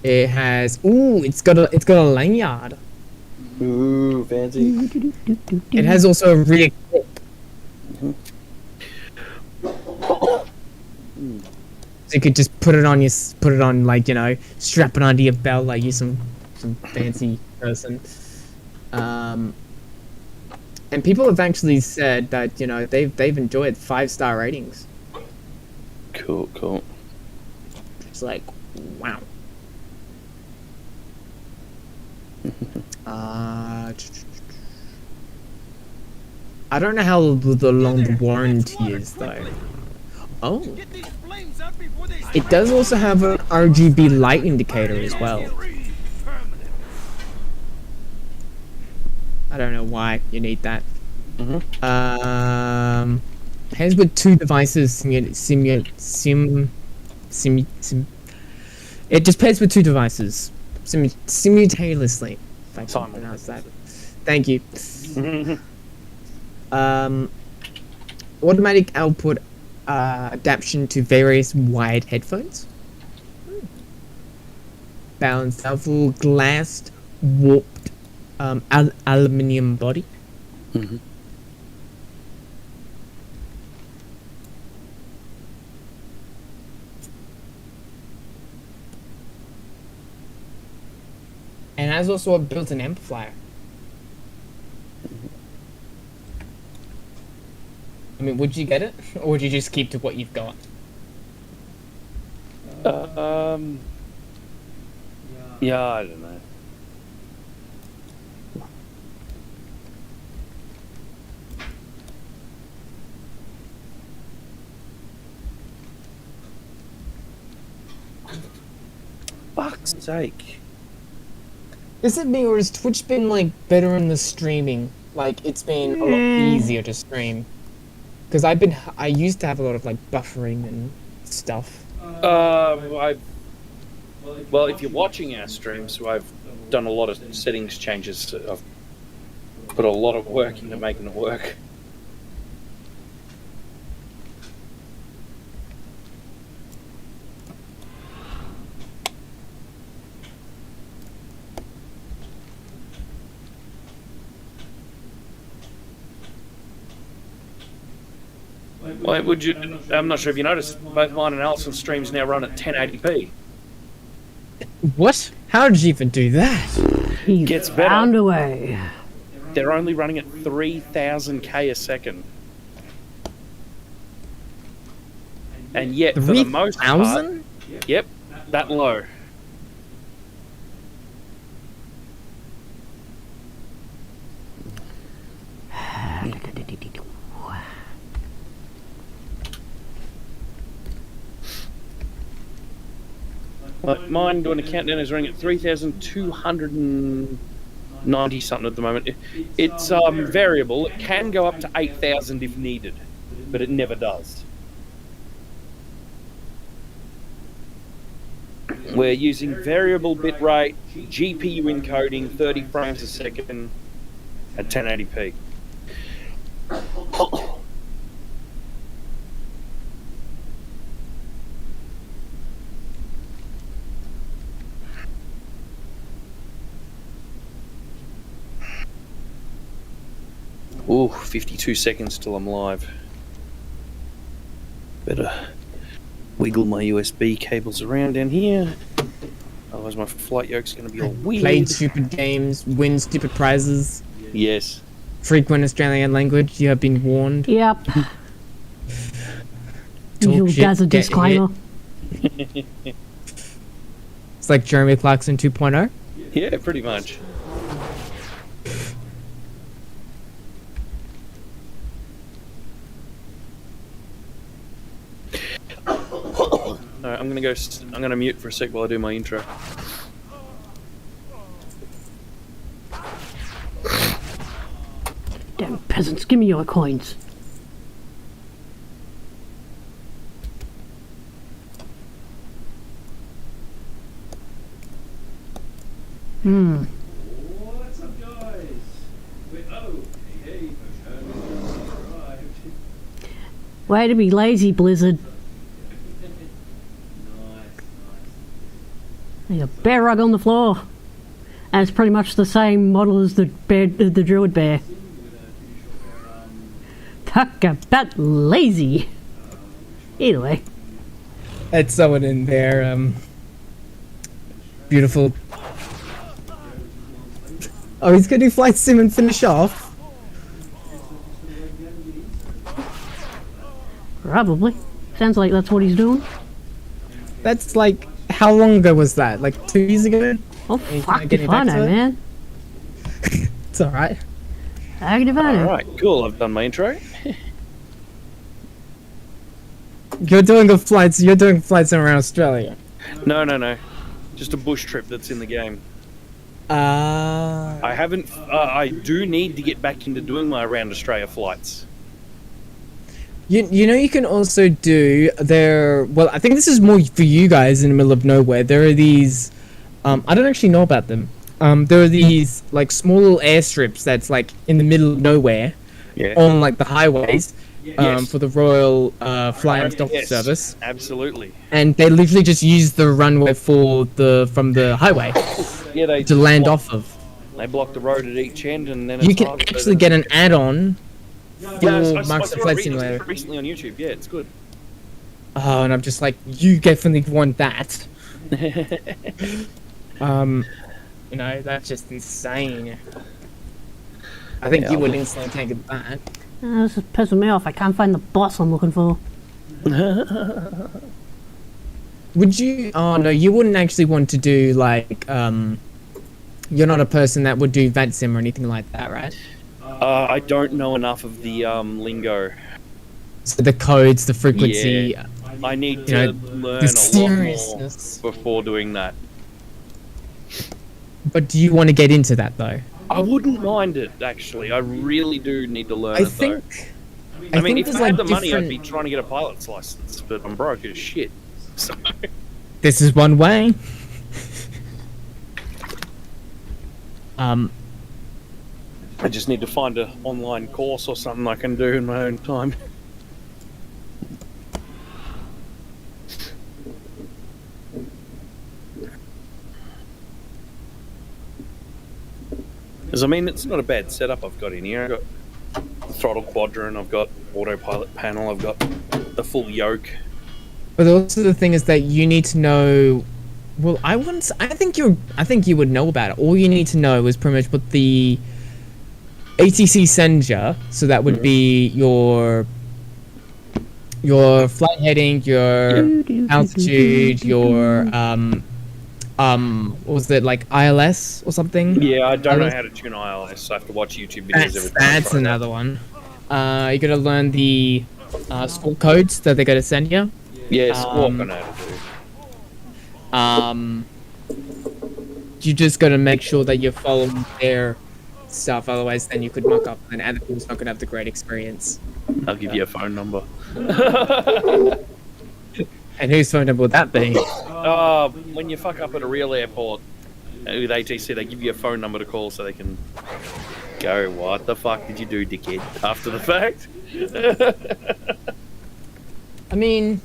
S4: It has it's got a lanyard.
S5: Ooh, fancy.
S4: It has also a rear clip. So you could just put it on like, you know, strap it onto your belt like you're some fancy person. And people have actually said that, you know, they've enjoyed 5-star ratings.
S5: Cool.
S4: It's like, wow. I don't know how long the warranty is though. Oh, it does also have an RGB light indicator as well. I don't know why you need that. Hands with two devices it just pairs with two devices simultaneously. If I can pronounce that. Thank you. Automatic output adaptation to various wired headphones. Balanced full glassed warped aluminium body. And has also a built-in amplifier. I mean, would you get it, or would you just keep to what you've got?
S5: Yeah, I don't know. Fuck's sake.
S4: Is it me or has Twitch been like better in the streaming? Like it's been a lot easier to stream. Because I used to have a lot of like buffering and stuff.
S5: Well, if you're watching our streams, I've done a lot of settings changes. I've put a lot of work into making it work. Well, I'm not sure if you noticed, both mine and Allison's streams now run at 1080p.
S4: What? How did you even do that?
S1: He
S5: Gets better.
S1: found a way.
S5: They're only running at 3000k a second. And yet, for the most part,
S4: 3,000?
S5: yep, that low. Like mine doing a countdown is running at 3,290 something at the moment. It's variable. It can go up to 8,000 if needed, but it never does. We're using variable bitrate, GPU encoding, 30 frames a second at 1080p. Ooh, 52 seconds till I'm live. Better wiggle my USB cables around down here. Otherwise my flight yoke's going to be all weird.
S4: Played stupid games, win stupid prizes.
S5: Yes.
S4: Frequent Australian language, you have been warned.
S1: Yep.
S4: Talk
S1: Who
S4: shit,
S1: does a
S4: get
S1: disclaimer?
S4: It's like Jeremy Clarkson 2.0.
S5: Yeah, pretty much. Alright, I'm gonna mute for a sec while I do my intro.
S1: Damn peasants, give me your coins.
S2: What's up, guys? Hey, arrived.
S1: Way to be lazy, Blizzard. There's a bear rug on the floor. And it's pretty much the same model as the druid bear. Talk about lazy. Either way.
S4: That's someone in there, beautiful. Oh, he's gonna do flight sim and finish off.
S1: Probably. Sounds like that's what he's doing.
S4: That's like, how long ago was that? Like 2 years ago?
S1: Oh,
S4: Are you
S1: fuck
S4: kinda getting
S1: if I
S4: back to
S1: know,
S4: it?
S1: man.
S4: It's alright.
S1: How if I know?
S5: Alright, cool, I've done my intro.
S4: You're doing flights around Australia.
S5: No. Just a bush trip that's in the game. I haven't. I do need to get back into doing my around Australia flights.
S4: You know, you can also do there. Well, I think this is more for you guys in the middle of nowhere. There are these. I don't actually know about them. There are these like small little airstrips that's like in the middle of nowhere,
S5: Yeah.
S4: on like the highways,
S5: Yes.
S4: for the Royal Flying Doctor
S5: Yes,
S4: Service,
S5: absolutely.
S4: and they literally just use the runway from the highway
S5: Yeah, they
S4: to land off of.
S5: They block the road at each end, and then
S4: You
S5: it's
S4: can
S5: hard,
S4: actually get an add-on for
S5: Yeah, I
S4: Marks
S5: saw
S4: and
S5: it
S4: Flight Simulator.
S5: recently on YouTube. Yeah, it's good.
S4: Oh, and I'm just like, you definitely want that. You know, that's just insane. I think
S5: Yeah,
S4: you
S5: I'll
S4: would
S5: do-
S4: instantly take it back.
S1: This is pissing me off. I can't find the boss I'm looking for.
S4: Would you? Oh no, you wouldn't actually want to do like You're not a person that would do VATSIM or anything like that, right?
S5: I don't know enough of the lingo.
S4: So the codes, the frequency.
S5: Yeah. I need
S4: You
S5: to
S4: know,
S5: learn
S4: the
S5: a lot more
S4: seriousness.
S5: before doing that.
S4: But do you want to get into that though?
S5: I wouldn't mind it, actually. I really do need to learn
S4: I
S5: it, though.
S4: think.
S5: I mean, if
S4: there's,
S5: I had
S4: like,
S5: the money, I'd
S4: different-
S5: be trying to get a pilot's license, but I'm broke as shit. So,
S4: This is one way. Um,
S5: I just need to find an online course or something I can do in my own time. Because, I mean, it's not a bad setup I've got in here. I've got throttle quadrant, I've got autopilot panel, I've got the full yoke.
S4: but also the thing is that you need to know. Well, I wouldn't. I think you would know about it. All you need to know is pretty much what the ATC sends you. So that would be your flight heading, your altitude, your what was it, like ILS or something?
S5: Yeah, I don't know how to tune ILS, so I have to watch YouTube videos every time.
S4: That's another one. You gotta learn the school codes that they're gonna send you.
S5: Yeah, squawk I know how to do.
S4: You just gotta make sure that you're following their stuff, otherwise then you could muck up and other people's not gonna have the great experience.
S5: I'll give you a phone number.
S4: And whose phone number would that be?
S5: When you fuck up at a real airport with ATC, they give you a phone number to call so they can go, what the fuck did you do, dickhead, after the fact?
S4: I mean,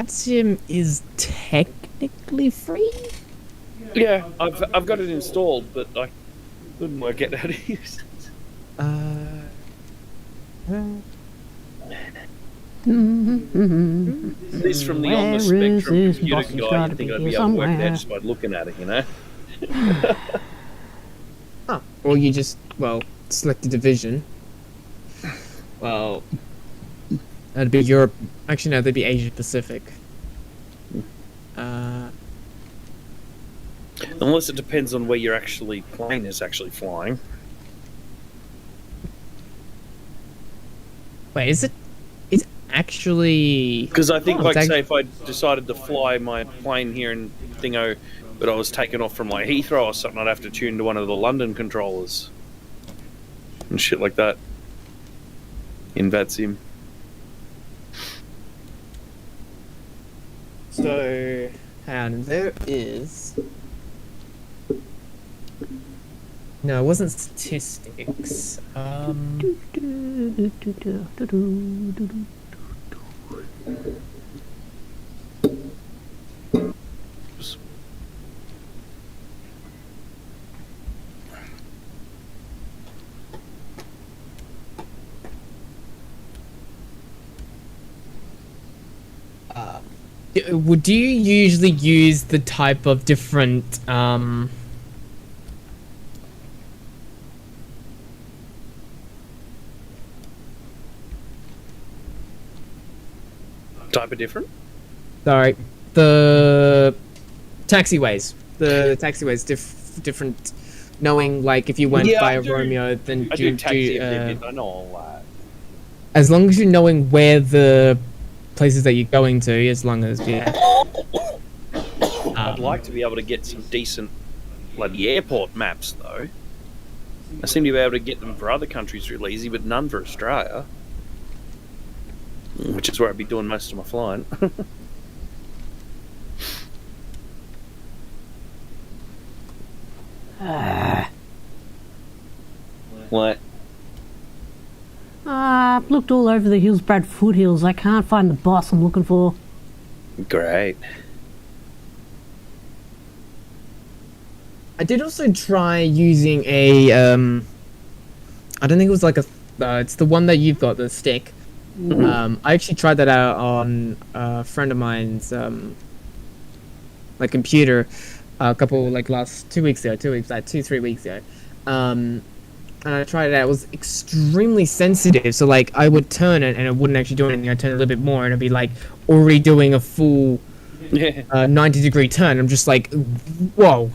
S4: Sim is technically free.
S5: Yeah, I've got it installed, but I couldn't work out how to use it. This from the on the spectrum computer guy, you think I'd be able to work that just by looking at it, you know?
S4: Or you just, select a division. Well, that'd be Europe. Actually, no, that'd be Asia Pacific.
S5: Unless it depends on where your plane is actually flying.
S4: Wait, is it? It's actually.
S5: Because I think,
S4: it's
S5: say, if I decided to fly my plane here in Thingo, but I was taken off from like Heathrow or something, I'd have to tune to one of the London controllers and shit like that in VATSIM.
S4: So, and there is. No, it wasn't statistics. Do you usually use the type of different
S5: Type of different?
S4: Sorry, the taxiways. The taxiways different. Knowing, like, if you went via Romeo, then
S5: I do taxi a fair bit, I know all that.
S4: as long as you're knowing where the places that you're going to, as long as
S5: I'd like to be able to get some decent bloody airport maps, though. I seem to be able to get them for other countries real easy, but none for Australia. Which is where I'd be doing most of my flying. What?
S1: I've looked all over the Hillsbrad foothills. I can't find the boss I'm looking for.
S5: Great.
S4: I did also try using a I don't think it was like a it's the one that you've got, the stick. I actually tried that out on a friend of mine's like computer a couple, like, last 2 weeks ago, 3 weeks ago. And I tried it out. It was extremely sensitive, so like I would turn it and it wouldn't actually do anything. I'd turn it a little bit more and it'd be like already doing a full 90-degree turn. I'm just like, whoa.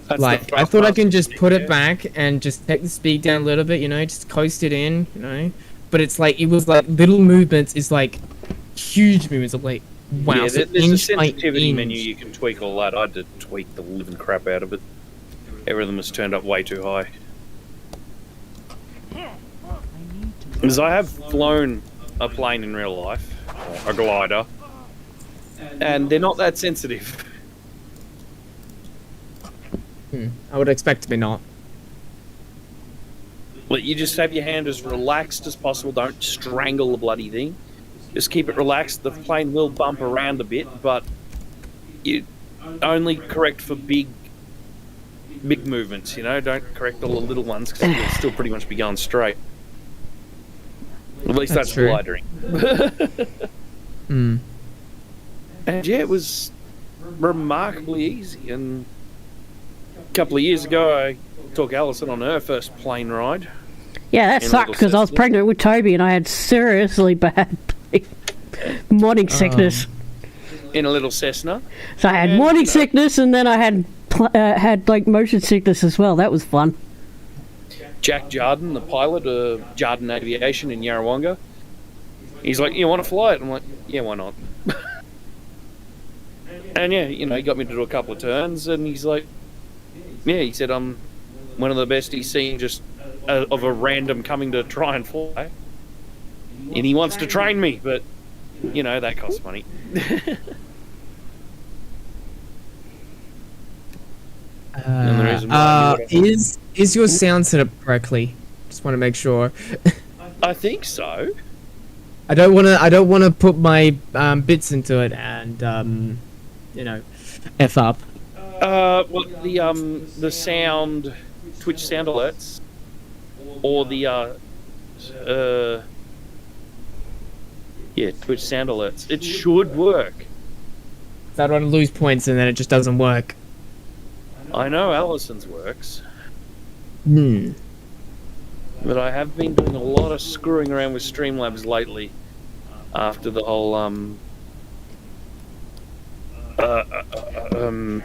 S5: That's
S4: Like, I thought I can just put it back and just take the speed down a little bit, just coast it in, But it's like, it was like little movements is like huge movements of like, Wow,
S5: yeah,
S4: so
S5: there's a
S4: inch by
S5: sensitivity
S4: inch.
S5: menu you can tweak all that. I had to tweak the living crap out of it. Everything was turned up way too high. Because I have flown a plane in real life, a glider, and they're not that sensitive.
S4: I would expect to be not.
S5: Like, you just have your hand as relaxed as possible. Don't strangle the bloody thing. Just keep it relaxed. The plane will bump around a bit, but you only correct for big movements, you know? Don't correct all the little ones, because you'll still pretty much be going straight. At least that's
S4: true.
S5: glidering.
S4: Hmm.
S5: And yeah, it was remarkably easy. And a couple of years ago, I took Allison on her first plane ride.
S1: Yeah, that
S5: In a
S1: sucked
S5: little
S1: because I was
S5: Cessna.
S1: pregnant with Toby and I had seriously bad morning sickness.
S5: In a little Cessna.
S1: So I had
S5: and,
S1: morning
S5: you know-
S1: sickness and then I had like motion sickness as well. That was fun.
S5: Jack Jardin, the pilot of Jardin Aviation in Yarrawonga, he's like, "You want to fly it?" I'm like, "Yeah, why not?" And yeah, you know, he got me to do a couple of turns, and he's like, "Yeah," he said, "I'm one of the best he's seen just of a random coming to try and fly, and he wants to train me, but you know that costs money." And the reason why I knew what
S4: Is your sound set up correctly? Just want to make sure.
S5: I think so.
S4: I don't want to put my bits into it and you know, f up.
S5: Well, the sound, Twitch sound alerts, or the Twitch sound alerts. It should work.
S4: I don't want to lose points and then it just doesn't work.
S5: I know Allison's works,
S4: Hmm.
S5: but I have been doing a lot of screwing around with Streamlabs lately, after the whole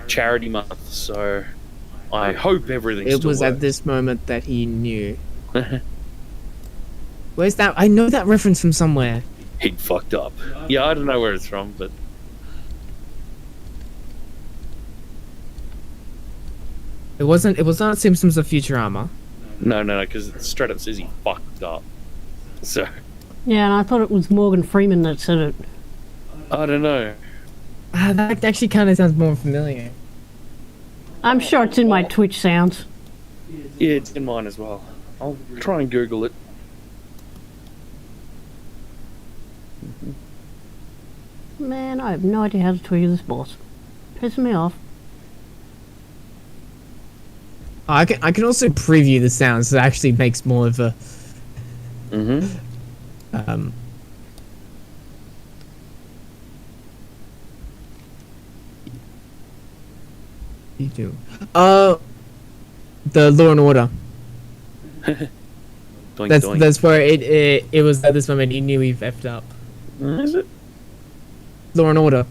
S5: charity month. So I hope everything's
S4: It
S5: still
S4: was at
S5: works.
S4: this moment that he knew. Where's that? I know that reference from somewhere.
S5: He fucked up. Yeah, I don't know where it's from, but
S4: It was not Simpsons of Futurama.
S5: no, because it straight up says he fucked up. So
S1: Yeah, and I thought it was Morgan Freeman that said it.
S5: I don't know.
S4: That actually kind of sounds more familiar.
S1: I'm sure it's in my Twitch sounds.
S5: Yeah, it's in mine as well. I'll try and Google it.
S1: Man, I have no idea how to tweak this boss. Pissing me off.
S4: Oh, I can also preview the sounds, so it actually makes more of a
S5: Mm-hmm.
S4: You do. The Law and Order.
S5: Doink, doink.
S4: That's where it was at this moment he knew he effed up.
S5: Is it?
S4: Law and Order.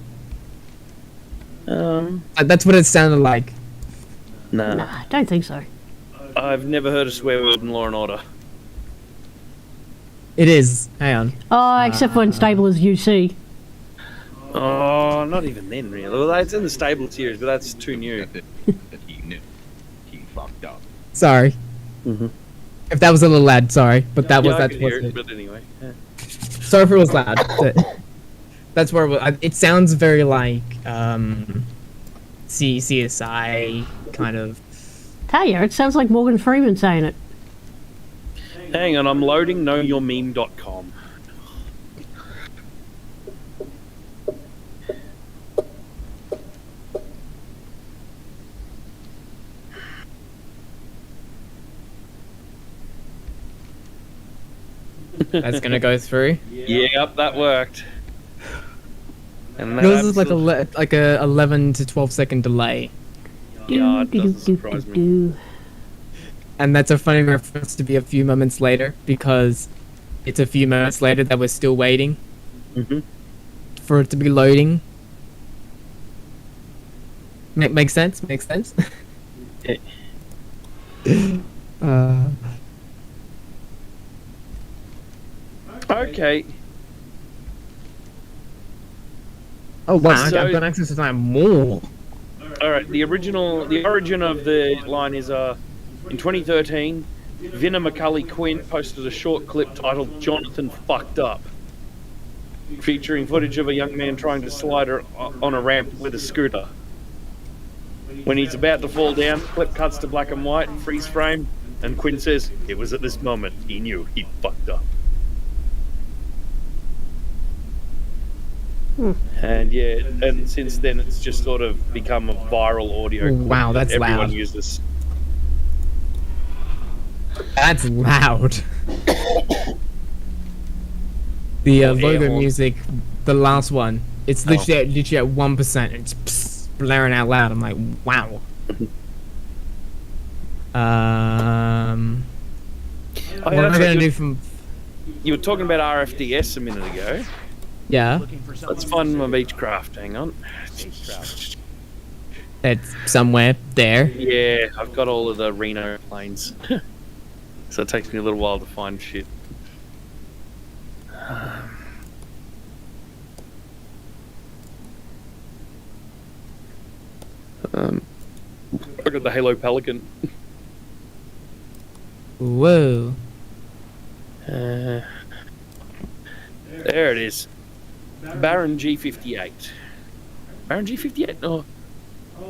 S4: That's what it sounded like.
S5: Nah.
S1: Nah, I don't think so.
S5: I've never heard a swear word in Law and Order.
S4: It is. Hang on.
S1: Oh, except for in stable as UC.
S5: Oh, not even then, really. Well, it's in the stable series, but that's too new.
S3: He knew. He fucked up.
S4: Sorry.
S5: Mhm.
S4: If that was a little loud, sorry, but that
S5: Yeah,
S4: was
S5: I
S4: that
S5: could
S4: was
S5: hear
S4: it.
S5: it, but anyway. Yeah.
S4: Sorry if it was loud. But that's where it sounds very like CSI kind of.
S1: Tell you, it sounds like Morgan Freeman saying it.
S5: Hang on, I'm loading knowyourmeme.com.
S4: That's gonna go through.
S5: Yep, that worked. And that
S4: This is like
S5: absolutely-
S4: a 11 to 12 second delay,
S5: Yeah, it doesn't surprise me.
S4: and that's a funny reference to be a few moments later because it's a few moments later that we're still waiting
S5: Mhm.
S4: for it to be loading. Makes sense. Makes sense.
S5: Yeah. Okay.
S4: Oh wow,
S5: So-
S4: I've got access to that more.
S5: All right, the origin of the line is in 2013, Vinna McCulley Quint posted a short clip titled "Jonathan Fucked Up," featuring footage of a young man trying to slide on a ramp with a scooter. When he's about to fall down, the clip cuts to black and white, freeze frame, and Quinn says, "It was at this moment he knew he fucked up." And yeah, and since then it's just sort of become a viral audio. clip
S4: Wow,
S5: that
S4: that's
S5: everyone
S4: loud.
S5: uses.
S4: That's loud. The logo
S5: horn.
S4: music, the last one, it's literally at 1%. It's blaring out loud. I'm like, wow. What am I gonna do from?
S5: You were talking about RFDS a minute ago.
S4: Yeah,
S5: Let's find my Beechcraft. Hang on.
S4: it's somewhere there.
S5: Yeah, I've got all of the Reno planes. So it takes me a little while to find shit. I got the Halo Pelican.
S4: Whoa.
S5: There it is. Baron G58. Baron G58?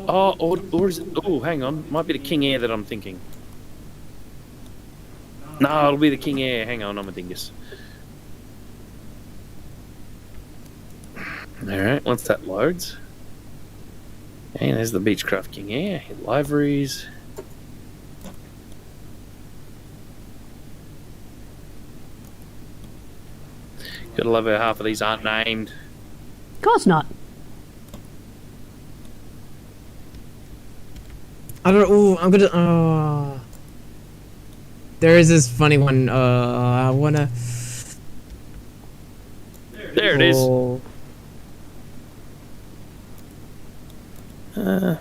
S5: Or is it? Oh, hang on. Might be the King Air that I'm thinking. No, it'll be the King Air. Hang on, I'm a dingus. Alright, once that loads. And there's the Beechcraft King Air. Hit liveries. Gotta love how half of these aren't named.
S1: Of course not.
S4: I don't. Oh, I'm gonna. Oh. There is this funny one. I wanna.
S5: There it is.
S4: Oh. Well,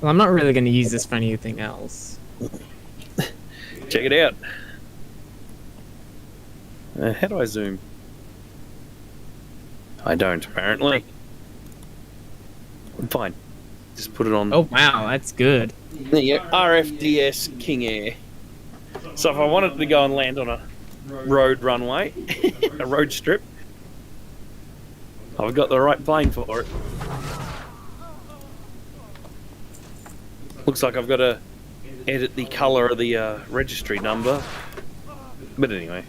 S4: I'm not really gonna use this for anything else.
S5: Check it out. How do I zoom? I don't, apparently. Fine. Just put it on.
S4: Oh wow, that's good.
S5: There you go. RFDS King Air. So if I wanted to go and land on a road runway, a road strip, I've got the right plane for it. Looks like I've got to edit the colour of the registry number. But anyway.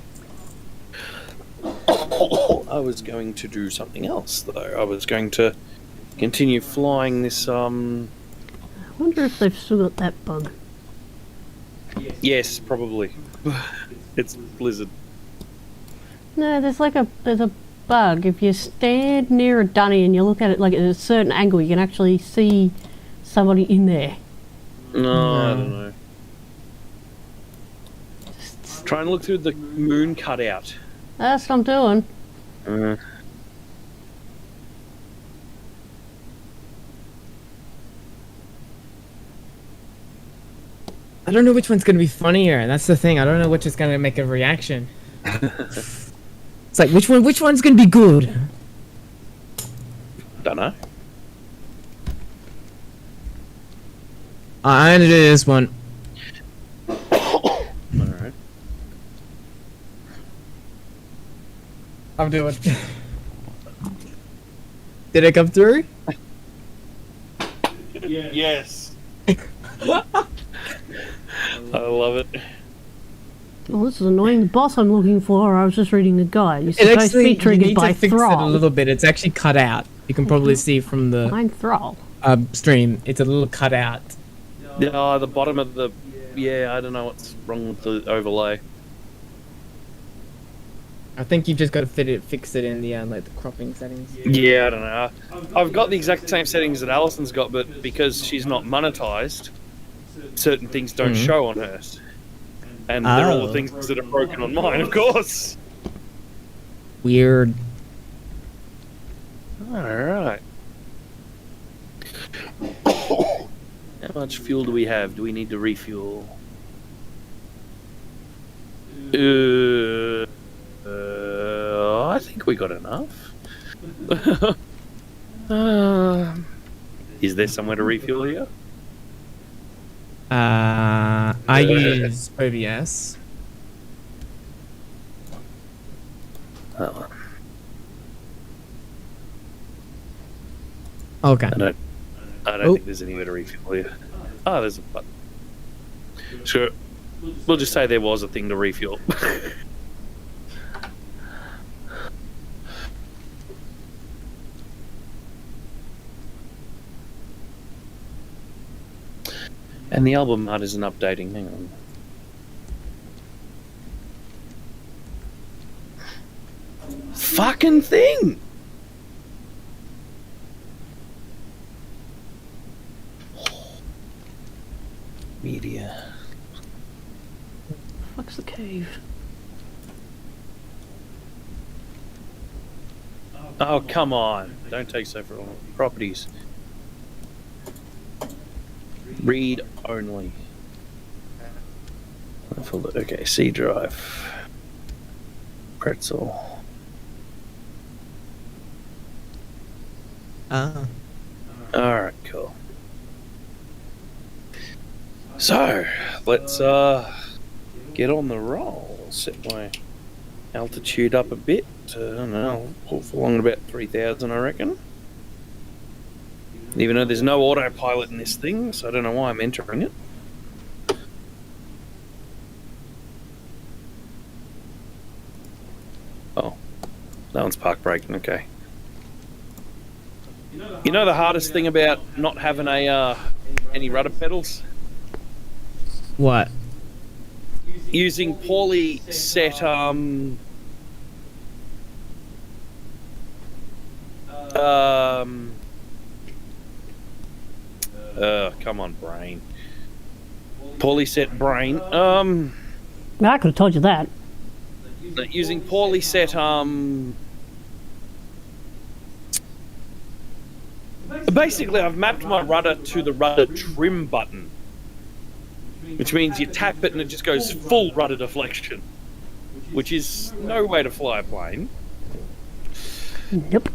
S5: I was going to do something else, though. I was going to continue flying this,
S1: I wonder if they've still got that bug.
S5: Yes, probably. It's Blizzard.
S1: No, there's a bug. If you stand near a dunny and you look at it like at a certain angle, you can actually see somebody in there.
S5: No, I don't know. Try and look through the moon cutout.
S1: That's what I'm doing.
S4: I don't know which one's gonna be funnier. That's the thing. I don't know which is gonna make a reaction. It's like which one's gonna be good?
S5: Don't know.
S4: I'm gonna do this one.
S5: Alright.
S4: I'm doing. Did it come through?
S5: Yes. I love it.
S1: Oh, this is annoying. The boss I'm looking for, I was just reading the guide. You're
S4: It
S1: supposed to
S4: actually
S1: be
S4: you
S1: triggered
S4: need
S1: by
S4: to fix it a
S1: thrall.
S4: little bit. It's actually cut out. You can probably see from the
S1: Find thrall.
S4: stream. It's a little cut out.
S5: Oh, the bottom of the... Yeah, I don't know what's wrong with the overlay.
S4: I think you've just got to fix it in the like the cropping settings.
S5: Yeah, I don't know. I've got the exact same settings that Allison's got, but because she's not monetized, certain things don't show on hers. And they're all the things that are broken on mine, of course.
S4: Weird.
S5: Alright. How much fuel do we have? Do we need to refuel? I think we got enough. Is there somewhere to refuel here?
S4: I use OBS.
S5: Oh,
S4: Okay.
S5: I don't
S4: Oh.
S5: think there's anywhere to refuel here. Oh, there's a button. Sure. We'll just say there was a thing to refuel. And the album art isn't updating. Hang on. Fucking thing! Media.
S1: Fuck's the cave?
S5: Oh, come on. Don't take so for long. Properties. Read only. Okay, C drive. Pretzel. Alright, cool. So, let's get on the roll. Set my altitude up a bit. I don't know, pull for along at about 3,000, I reckon. Even though there's no autopilot in this thing, so I don't know why I'm entering it. Oh, that one's park braking, okay. You know the hardest thing about not having any rudder pedals?
S4: What?
S5: Using poorly set come on, brain. Poorly set brain.
S1: I could have told you that.
S5: Using poorly set basically I've mapped my rudder to the rudder trim button, which means you tap it and it just goes full rudder deflection, which is no way to fly a plane.
S1: Nope.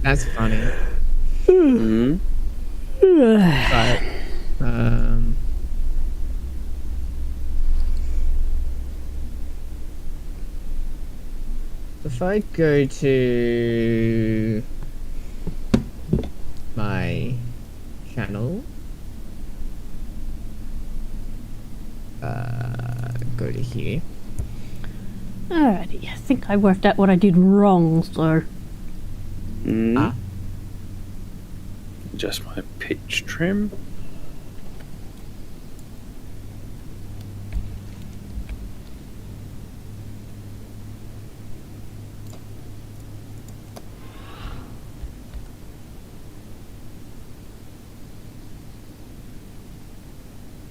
S4: That's funny.
S5: Mm-hmm.
S4: But, if I go to my channel, go to here.
S1: Alrighty, I think I worked out what I did wrong, so...
S5: Adjust my pitch trim.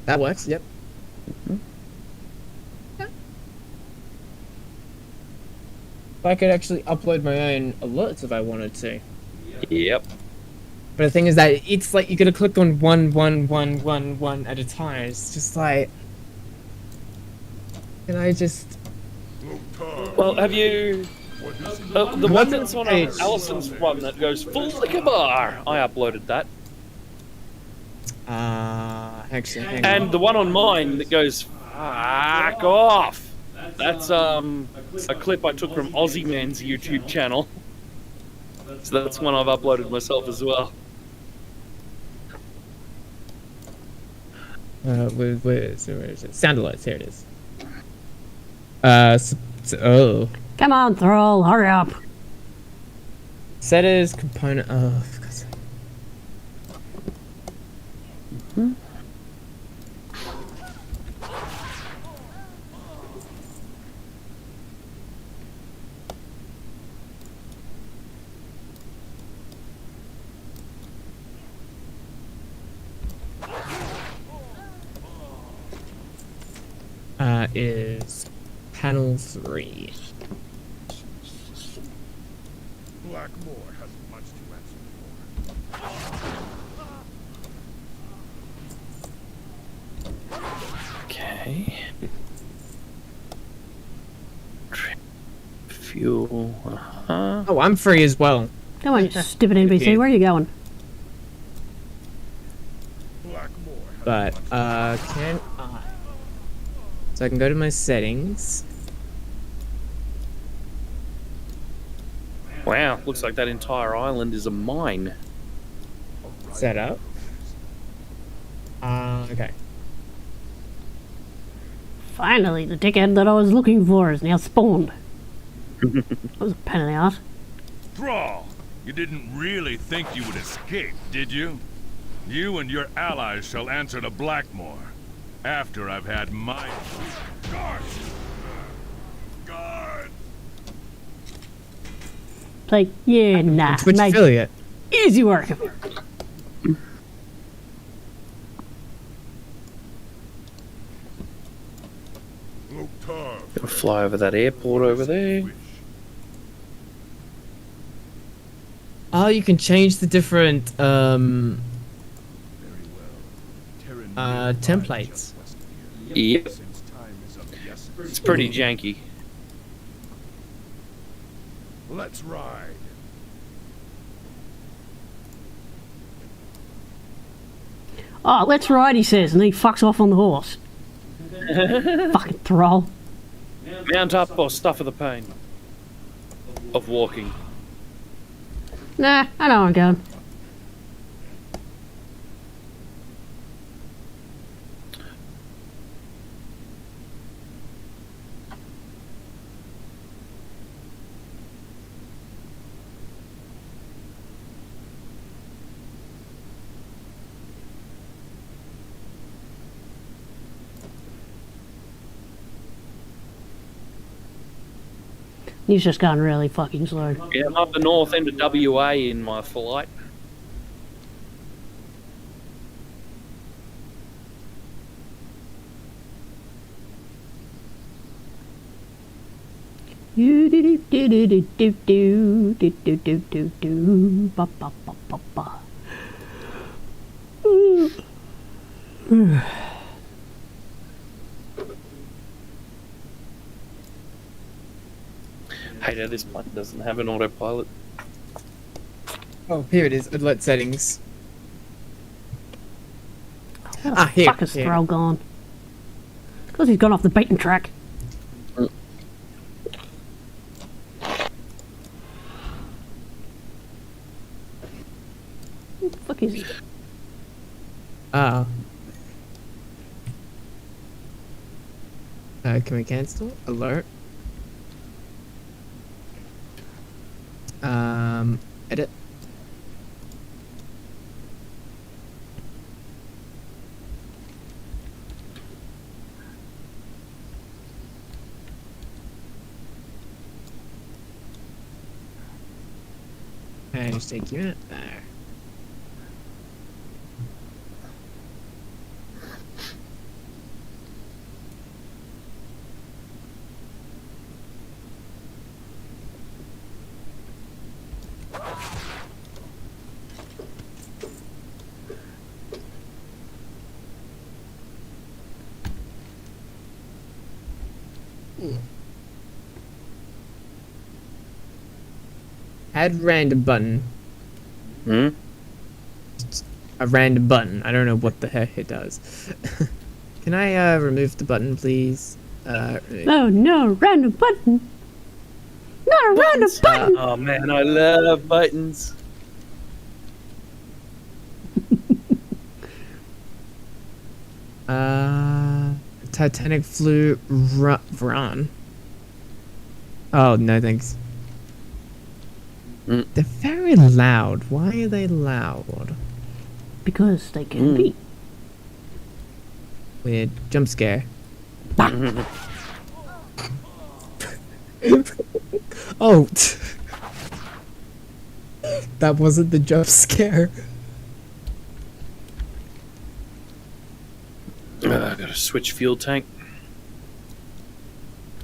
S4: That works, yep. I could actually upload my own alerts if I wanted to.
S5: Yep.
S4: But the thing is that it's like you gotta click on one at a time. It's just like, can I just?
S5: Well, have you the one that's on Allison's one that goes full like a bar? I uploaded that.
S4: Actually, hang
S5: And
S4: on.
S5: the one on mine that goes fuck off. That's a clip I took from Aussie Man's YouTube channel. So that's one I've uploaded myself as well.
S4: Where is it? Sound alerts. Here it is. Oh.
S1: Come on, Thrall, hurry up.
S4: Setters component. Oh, for God's sake. Is panel 3.
S6: Blackmore hasn't much to answer for.
S5: Okay. Fuel.
S4: Oh, I'm free as well.
S1: Come on, you stupid NPC. Where are you going?
S4: But, can I? So I can go to my settings.
S5: Wow, looks like that entire island is a mine.
S4: Set up. Okay.
S1: Finally, the dickhead that I was looking for is now spawned. That was a pain in the ass.
S8: Thrall, you didn't really think you would escape, did you? You and your allies shall answer to Blackmoor after I've had my guard. Guard.
S1: It's like, yeah, nah,
S4: Twitch
S1: mate,
S4: affiliate.
S1: easy work.
S5: Gonna fly over that airport over there.
S4: Oh, you can change the different templates.
S5: Yep. It's pretty janky.
S8: Let's ride.
S1: Oh, let's ride, he says, and he fucks off on the horse. Fucking troll.
S5: Mount up or suffer the pain of walking.
S1: Nah, I know where I'm going. He's just gone really fucking slow.
S5: Yeah, I'm up the north end of WA in my flight.
S1: Do do do do do do do do do do do do ba ba ba ba ba.
S5: Hey, now this plane doesn't have an autopilot.
S4: Oh, here it is. Alert settings.
S1: How
S4: Ah,
S1: the
S4: here,
S1: fuck is
S4: here.
S1: Thrall gone? Because he's gone off the beaten track. What the fuck is he?
S4: Can we cancel? Alert. Edit. And just take unit there. Add random button.
S5: Hmm?
S4: A random button. I don't know what the heck it does. Can I remove the button, please?
S1: Oh no, random button! Not a random button!
S5: Oh man, I love buttons.
S4: Titanic flew Vran. Oh no, thanks.
S5: Mm.
S4: They're very loud. Why are they loud?
S1: Because they can be.
S4: Weird jump scare. Oh, that wasn't the jump scare.
S5: I gotta switch fuel tank.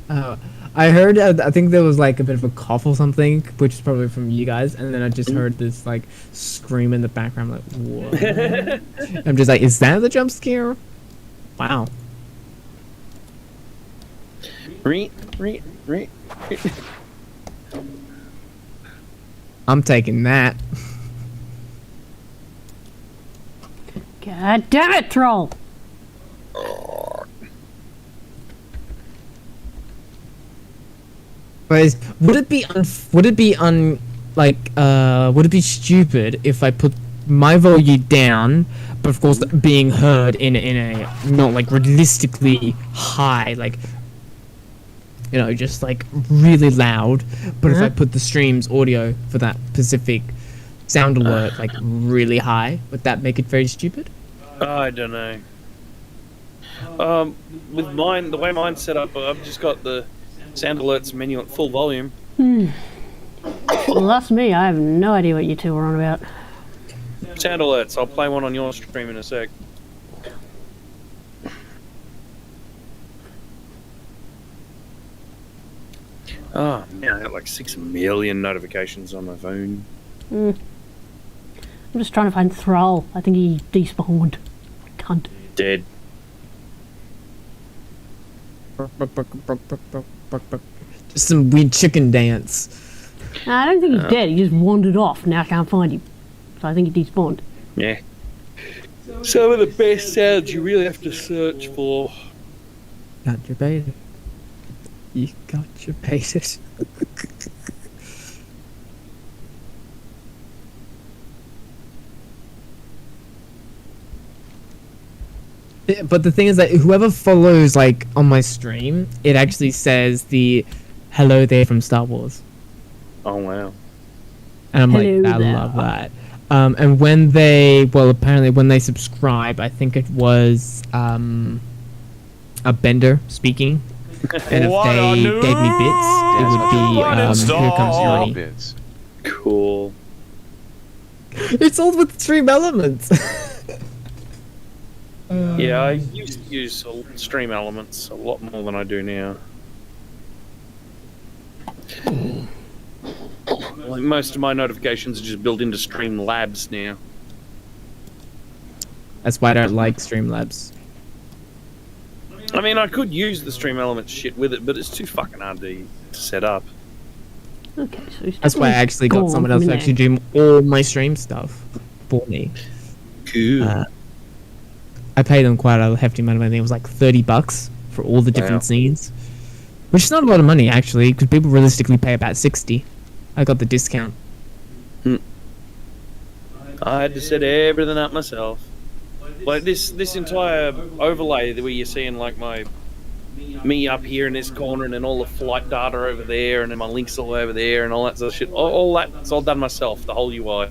S4: Oh, I heard. I think there was like a bit of a cough or something, which is probably from you guys. And then I just heard this like scream in the background. Like, what? I'm just like, is that the jump scare? Wow.
S5: Re, re, re.
S4: I'm taking that.
S1: God damn it, troll!
S4: Guys, would it be stupid if I put my volume down, but of course being heard in a not like realistically high, like, you know, just like really loud, but if I put the stream's audio for that specific sound alert like really high, would that make it very stupid?
S5: I don't know. With mine, the way mine's set up, I've just got the sound alerts menu at full volume.
S1: Well, that's me. I have no idea what you two are on about.
S5: Sound alerts. I'll play one on your stream in a sec. Oh, man, I got like 6 million notifications on my phone.
S1: I'm just trying to find Thrall. I think he despawned. Cunt.
S5: Dead.
S4: Just some weird chicken dance.
S1: No, I don't think he's dead. He just wandered off. Now I can't find him. So I think he despawned.
S5: Yeah. Some of the best sounds you really have to search for.
S4: Got your baited. You got your baited. Yeah, but the thing is that whoever follows like on my stream, it actually says the "Hello there" from Star Wars,
S5: Oh, wow.
S4: and I'm
S1: Hello
S4: like, I
S1: there.
S4: love that. And when they, well, apparently when they subscribe, I think it was a Bender speaking, and if they gave me bits, it would be "Here Comes Johnny."
S3: Bits.
S5: Cool.
S4: It's all with stream elements.
S5: Yeah, I used to use stream elements a lot more than I do now. Like most of my notifications are just built into Streamlabs now.
S4: That's why I don't like Streamlabs.
S5: I mean, I could use the Stream Elements shit with it, but it's too fucking hard to set up.
S1: Okay, so he's
S4: That's why I actually got
S1: gone
S4: someone
S1: from
S4: else to
S1: there.
S4: actually do all my stream stuff for me.
S5: Cool.
S4: I paid them quite a hefty amount of money. It was like $30 for all the different
S5: Wow.
S4: scenes, which is not a lot of money actually, because people realistically pay about 60. I got the discount.
S5: I had to set everything up myself. Like this entire overlay where you're seeing like me up here in this corner, and then all the flight data over there, and then my links all over there, and all that sort of shit. All that's all done myself. The whole UI.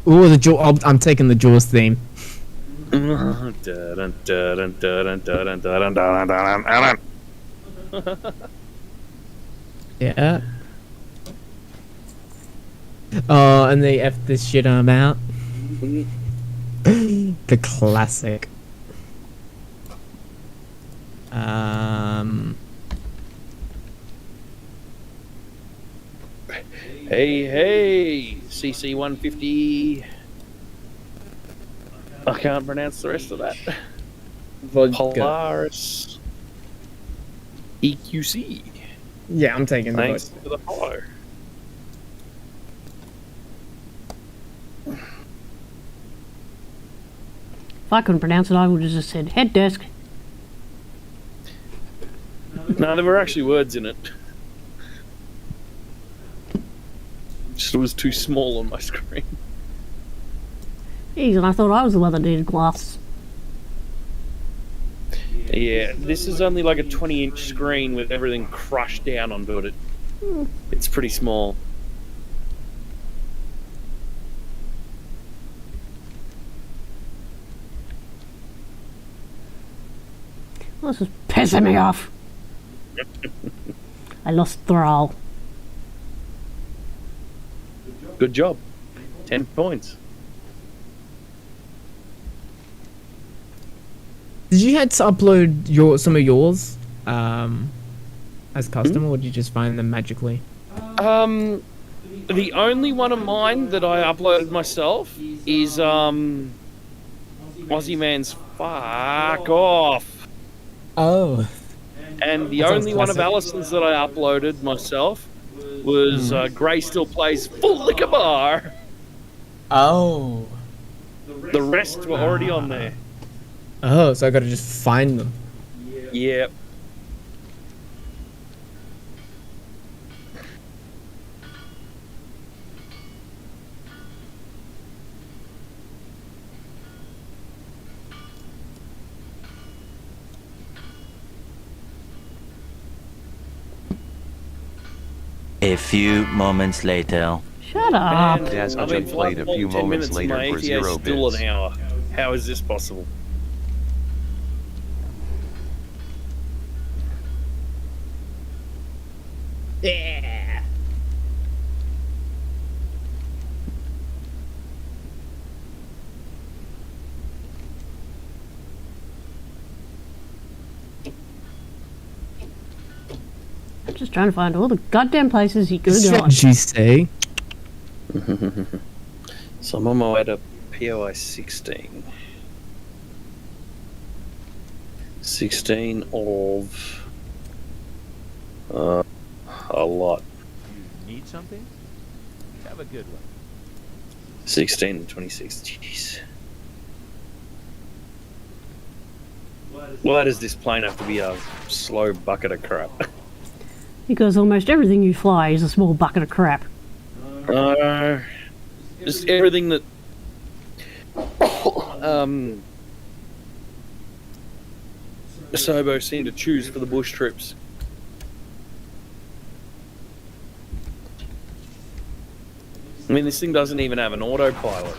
S4: Ooh, the Jaw. I'm taking the Jaws theme. Yeah. Oh, and they F this shit I'm out. The classic.
S5: Hey, CC 150. I can't pronounce the rest of that. Polaris EQC.
S4: Yeah, I'm taking the
S5: Thanks
S4: vote.
S5: for the follow.
S1: If I couldn't pronounce it, I would have just said head desk.
S5: No, there were actually words in it. Just was too small on my screen.
S1: Jeez, and I thought I was the one that needed glasses.
S5: Yeah, this is only like a 20-inch screen with everything crushed down onto it. It's pretty small.
S1: This is pissing me off. I lost Thrall.
S5: Good job. 10 points.
S4: Did you had to upload some of yours as custom, or did you just find them magically?
S5: The only one of mine that I uploaded myself is Aussie Man's Fuck Off.
S4: Oh.
S5: And the
S4: That sounds
S5: only one of
S4: classic.
S5: Allison's that I uploaded myself was Grey Still Plays Full Liquor Bar.
S4: Oh.
S5: The rest were already on there.
S4: Oh, so I gotta just find them.
S5: Yeah.
S9: A few moments later.
S1: Shut up.
S5: And
S3: Daz
S5: I've been
S3: played a few
S5: 10
S3: moments
S5: minutes
S3: later
S5: and my
S3: for
S5: ATA
S3: 0
S5: still
S3: bits.
S5: an hour. How is this possible?
S4: Yeah.
S1: I'm just trying to find all the goddamn places you could have gone.
S4: What you say?
S5: So I'm on my way to POI 16. 16 of a lot.
S10: Need something? Have a good one.
S5: 16 and 26. Jeez. Why does this plane have to be a slow bucket of crap?
S1: Because almost everything you fly is a small bucket of crap.
S5: Just everything that Sobo seemed to choose for the bush trips. I mean, this thing doesn't even have an autopilot.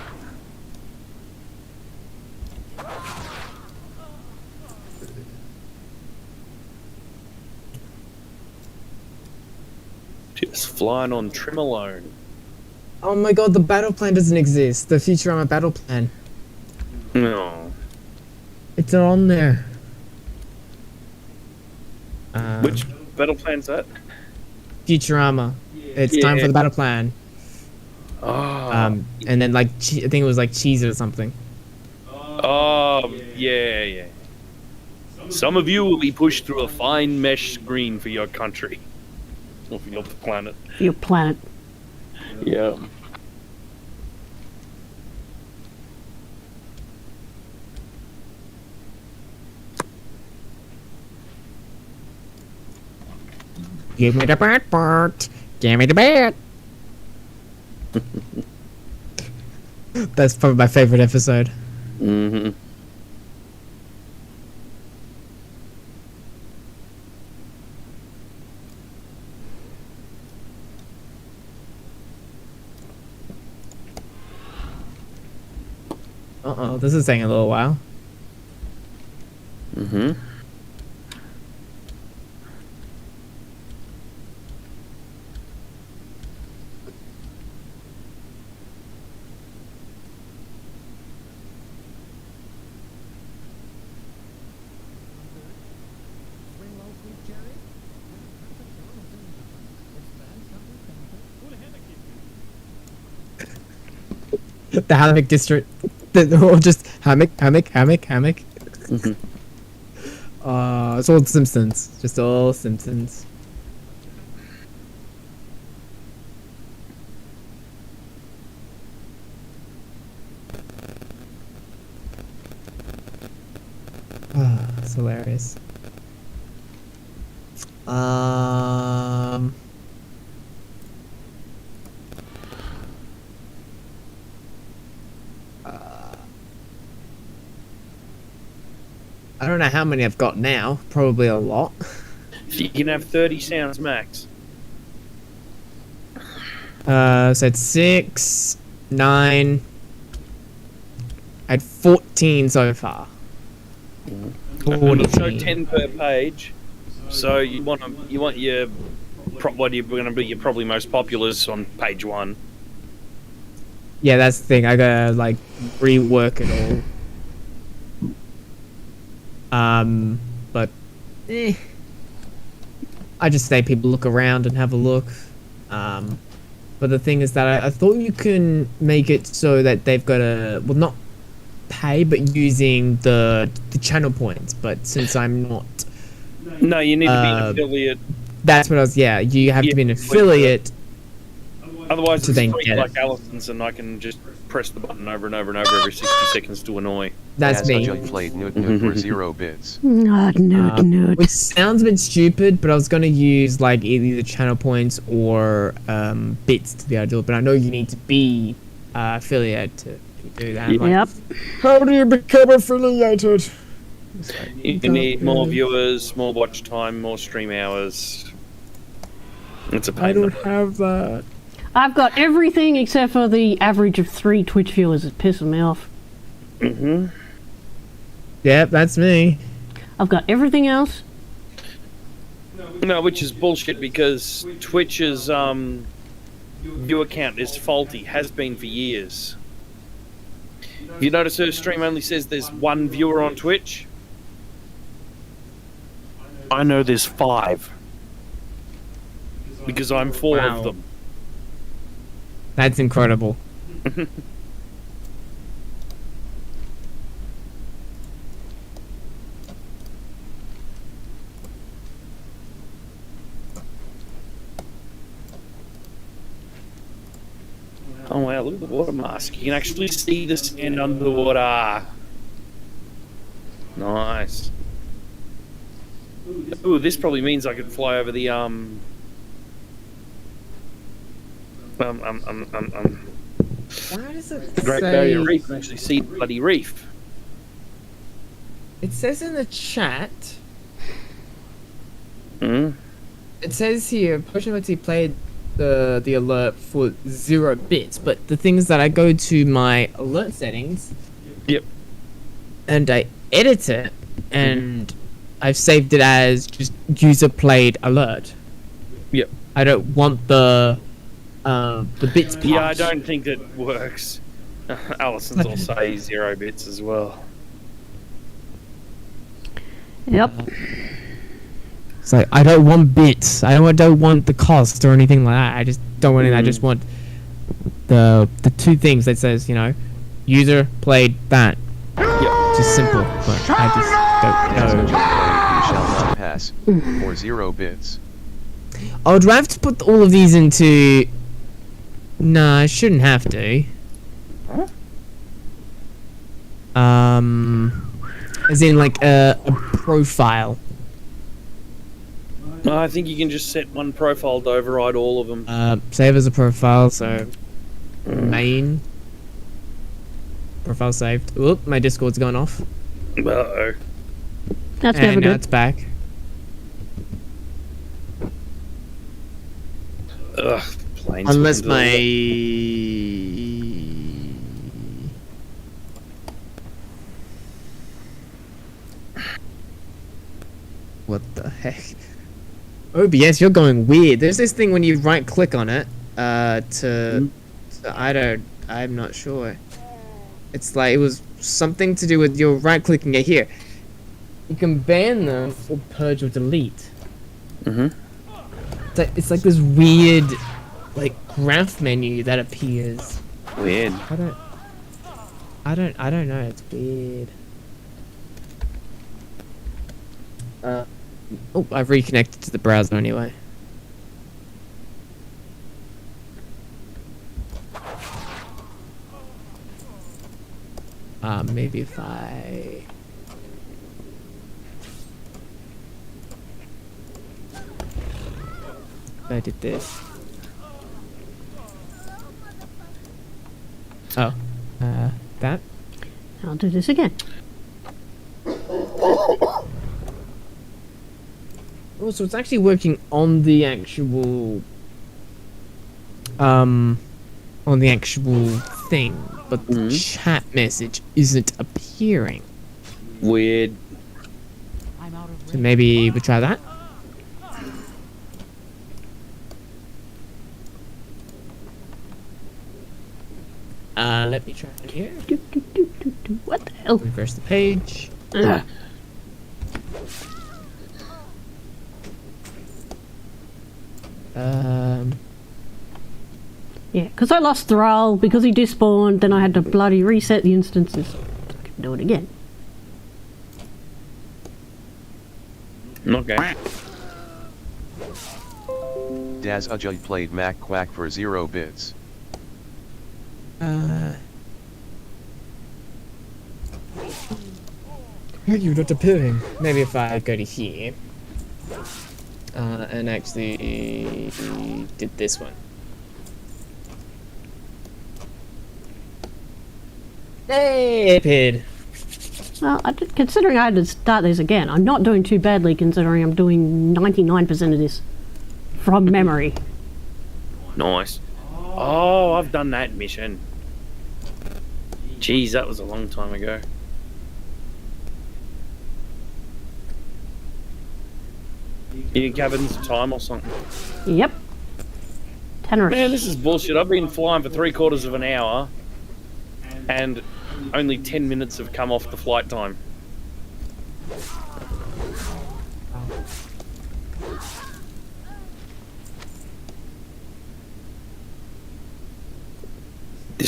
S5: Just flying on trim alone.
S4: Oh my god, the battle plan doesn't exist. The Futurama battle plan.
S5: No.
S4: It's not on there.
S5: Which battle plan's that?
S4: Futurama. It's time for the battle plan.
S5: Oh,
S4: And then like I think it was like cheese or something.
S5: yeah. Some of you will be pushed through a fine mesh screen for your country. Or for your planet.
S1: For your planet.
S5: Yeah.
S4: Give me the bird part. Give me the bird. That's probably my favorite episode.
S5: Mm-hmm.
S4: Uh-oh, this is taking a little while.
S5: Mm-hmm.
S4: The hammock district. Or just hammock.
S5: Mm-hmm.
S4: It's all Simpsons. Just all Simpsons. It's hilarious. I don't know how many I've got now. Probably a lot.
S5: You can have 30 sounds max.
S4: So it's 6, 9. I had 14 so far.
S5: And it'll show
S4: 14.
S5: 10 per page. So you want your what are going to be your probably most populars on page 1.
S4: Yeah, that's the thing. I gotta like rework it all. But I just say people look around and have a look. But the thing is that I thought you can make it so that they've got to, well, not pay, but using the channel points. But since I'm not,
S5: No, you need to be an affiliate.
S4: that's what I was. Yeah, you have to be an affiliate.
S5: Otherwise,
S4: to
S5: it's
S4: then
S5: free
S4: get
S5: like
S4: it.
S5: Allison's, and I can just press the button over and over and over every 60 seconds to annoy.
S4: That's
S3: As
S4: me.
S3: such, I played Newt for 0 bits.
S4: Which sounds a bit stupid, but I was gonna use like either channel points or bits to be able to do it. But I know you need to be affiliated to do that. I'm like,
S1: Yep.
S4: how do you become affiliated?
S5: You need more viewers, more watch time, more stream hours. It's a pain.
S4: I don't have that.
S1: I've got everything except for the average of 3 Twitch viewers. It's pissing me off.
S5: Mm-hmm.
S4: Yep, that's me.
S1: I've got everything else.
S5: No, which is bullshit because Twitch's viewer count is faulty, has been for years. You notice her stream only says there's 1 viewer on Twitch? I know there's 5. Because I'm 4
S4: Wow.
S5: of them.
S4: That's incredible.
S5: Oh wow, look at the water mask. You can actually see the sand under the water. Nice. Ooh, this probably means I could fly over the
S4: Why does it
S5: Great
S4: say?
S5: Barrier Reef and actually see the bloody reef.
S4: It says in the chat.
S5: Mm.
S4: It says here, Potionality played the alert for 0 bits, but the thing is that I go to my alert settings.
S5: Yep.
S4: And I edit it, and I've saved it as just user played alert.
S5: Yep.
S4: I don't want the bits part.
S5: Yeah, I don't think that works. Allison's will say 0 bits as well.
S1: Yep.
S4: It's like, I don't want bits. I don't want the cost or anything like that. I just don't want it. I just want the 2 things that says, you know, user played that.
S5: Yep.
S4: Just simple, but I just don't know.
S3: You shall not pass for 0 bits.
S4: Oh, do I have to put all of these into... Nah, I shouldn't have to. As in like a profile.
S5: I think you can just set one profile to override all of them.
S4: Save as a profile, so main profile saved. Oop, my Discord's gone off.
S5: Uh-oh.
S1: That's
S4: And
S1: never
S4: now
S1: good.
S4: it's back.
S5: Ugh, planes.
S4: Unless my... What the heck? OBS, you're going weird. There's this thing when you right click on it, I'm not sure. It's like, it was something to do with your right clicking it here. You can ban them or purge or delete.
S5: Mm-hmm.
S4: It's like this weird, like, graph menu that appears.
S5: Weird.
S4: I don't know, it's weird. Oh, I've reconnected to the browser anyway. Maybe if I did this. Oh, that.
S1: I'll do this again.
S4: Oh, so it's actually working on the actual thing, but the chat message isn't appearing.
S5: Weird.
S7: I'm out of
S4: So maybe we try that. Let me try it here.
S1: What the hell?
S4: Refresh the page.
S1: Yeah, because I lost Thrall because he despawned, then I had to bloody reset the instances. I can do it again.
S5: Okay.
S3: Daz Ujjay played Mac Quack for 0 bits.
S4: You're not appearing. Maybe if I go to here. And actually did this one. Hey, it appeared.
S1: Well, considering I had to start this again, I'm not doing too badly considering I'm doing 99% of this from memory.
S5: Nice. Oh, I've done that mission. Jeez, that was a long time ago. You cabin some time or something?
S1: Yep. Tenerife.
S5: Man, this is bullshit. I've been flying for 3/4 of an hour, and only 10 minutes have come off the flight time.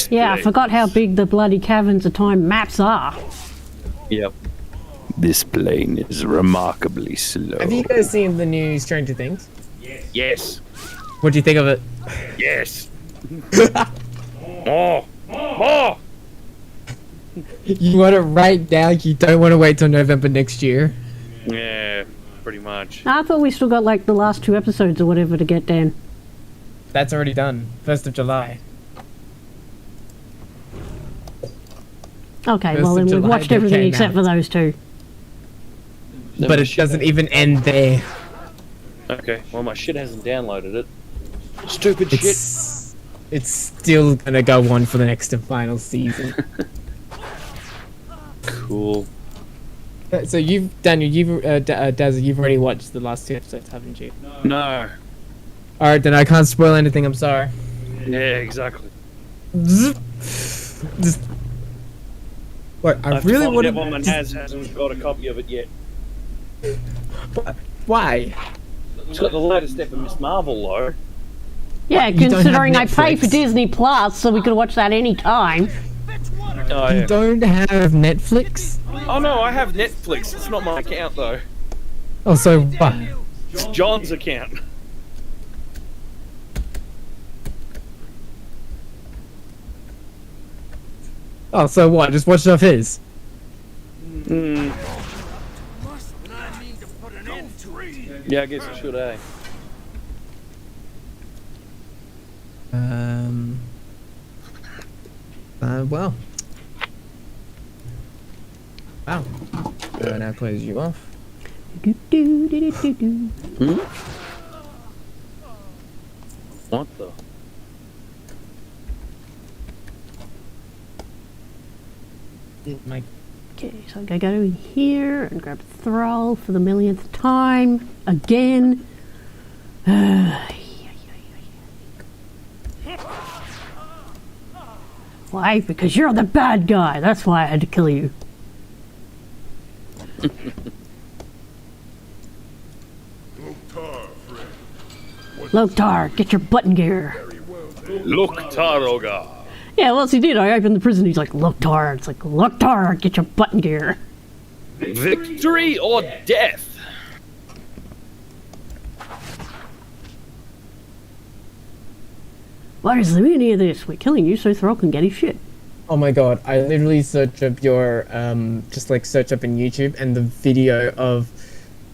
S1: Yeah, I forgot how big the bloody caverns of time maps are.
S5: Yep.
S11: This plane is remarkably slow.
S4: Have you guys seen the new Stranger Things?
S5: Yes.
S4: What do you think of it?
S5: Yes. More. More.
S4: You want it right now? You don't want to wait till November next year?
S5: Yeah, pretty much.
S1: I thought we still got like the last 2 episodes or whatever to get down.
S4: That's already done. 1st of July.
S1: Okay,
S4: First
S1: well
S4: of
S1: then we've
S4: July
S1: watched
S4: they
S1: everything
S4: came
S1: except
S4: out.
S1: for those 2.
S4: But it doesn't even end there.
S5: Okay, well my shit hasn't downloaded it. Stupid shit.
S4: It's still gonna go on for the next and final season.
S5: Cool.
S4: So Daniel, Dazza, you've already watched the last 2 episodes, haven't you?
S5: No.
S4: Alright, then I can't spoil anything, I'm sorry.
S5: Yeah, exactly.
S4: Just... Wait, I
S5: have
S4: really
S5: to
S4: want
S5: find out why my NAS hasn't got a copy of it yet.
S4: Why?
S5: It's got the latest step of Miss Marvel, though.
S1: Yeah,
S4: You don't have
S1: considering I pay for
S4: Netflix.
S1: Disney Plus, so we could watch that any time.
S5: Oh,
S4: You
S5: yeah.
S4: don't have Netflix?
S5: Oh no, I have Netflix. It's not my account, though.
S4: Oh, so what?
S5: It's John's account.
S4: Oh, so what? Just watch it off his?
S5: Hmm. Yeah, I guess I should, eh?
S4: Well. Wow. Now close you off.
S5: Hmm? What the?
S4: My
S1: Okay, so I gotta go in here and grab Thrall for the millionth time. Again. Why? Because you're the bad guy. That's why I had to kill you. Loktar, get your button gear.
S5: Look, Taroga.
S1: Yeah, once he did, I opened the prison. He's like, Loktar. It's like, Loktar, get your button gear.
S5: Victory or death?
S1: Why is there any of this? We're killing you so Thrall can get his shit.
S4: Oh my god, I literally searched up your, just like search up in YouTube and the video of,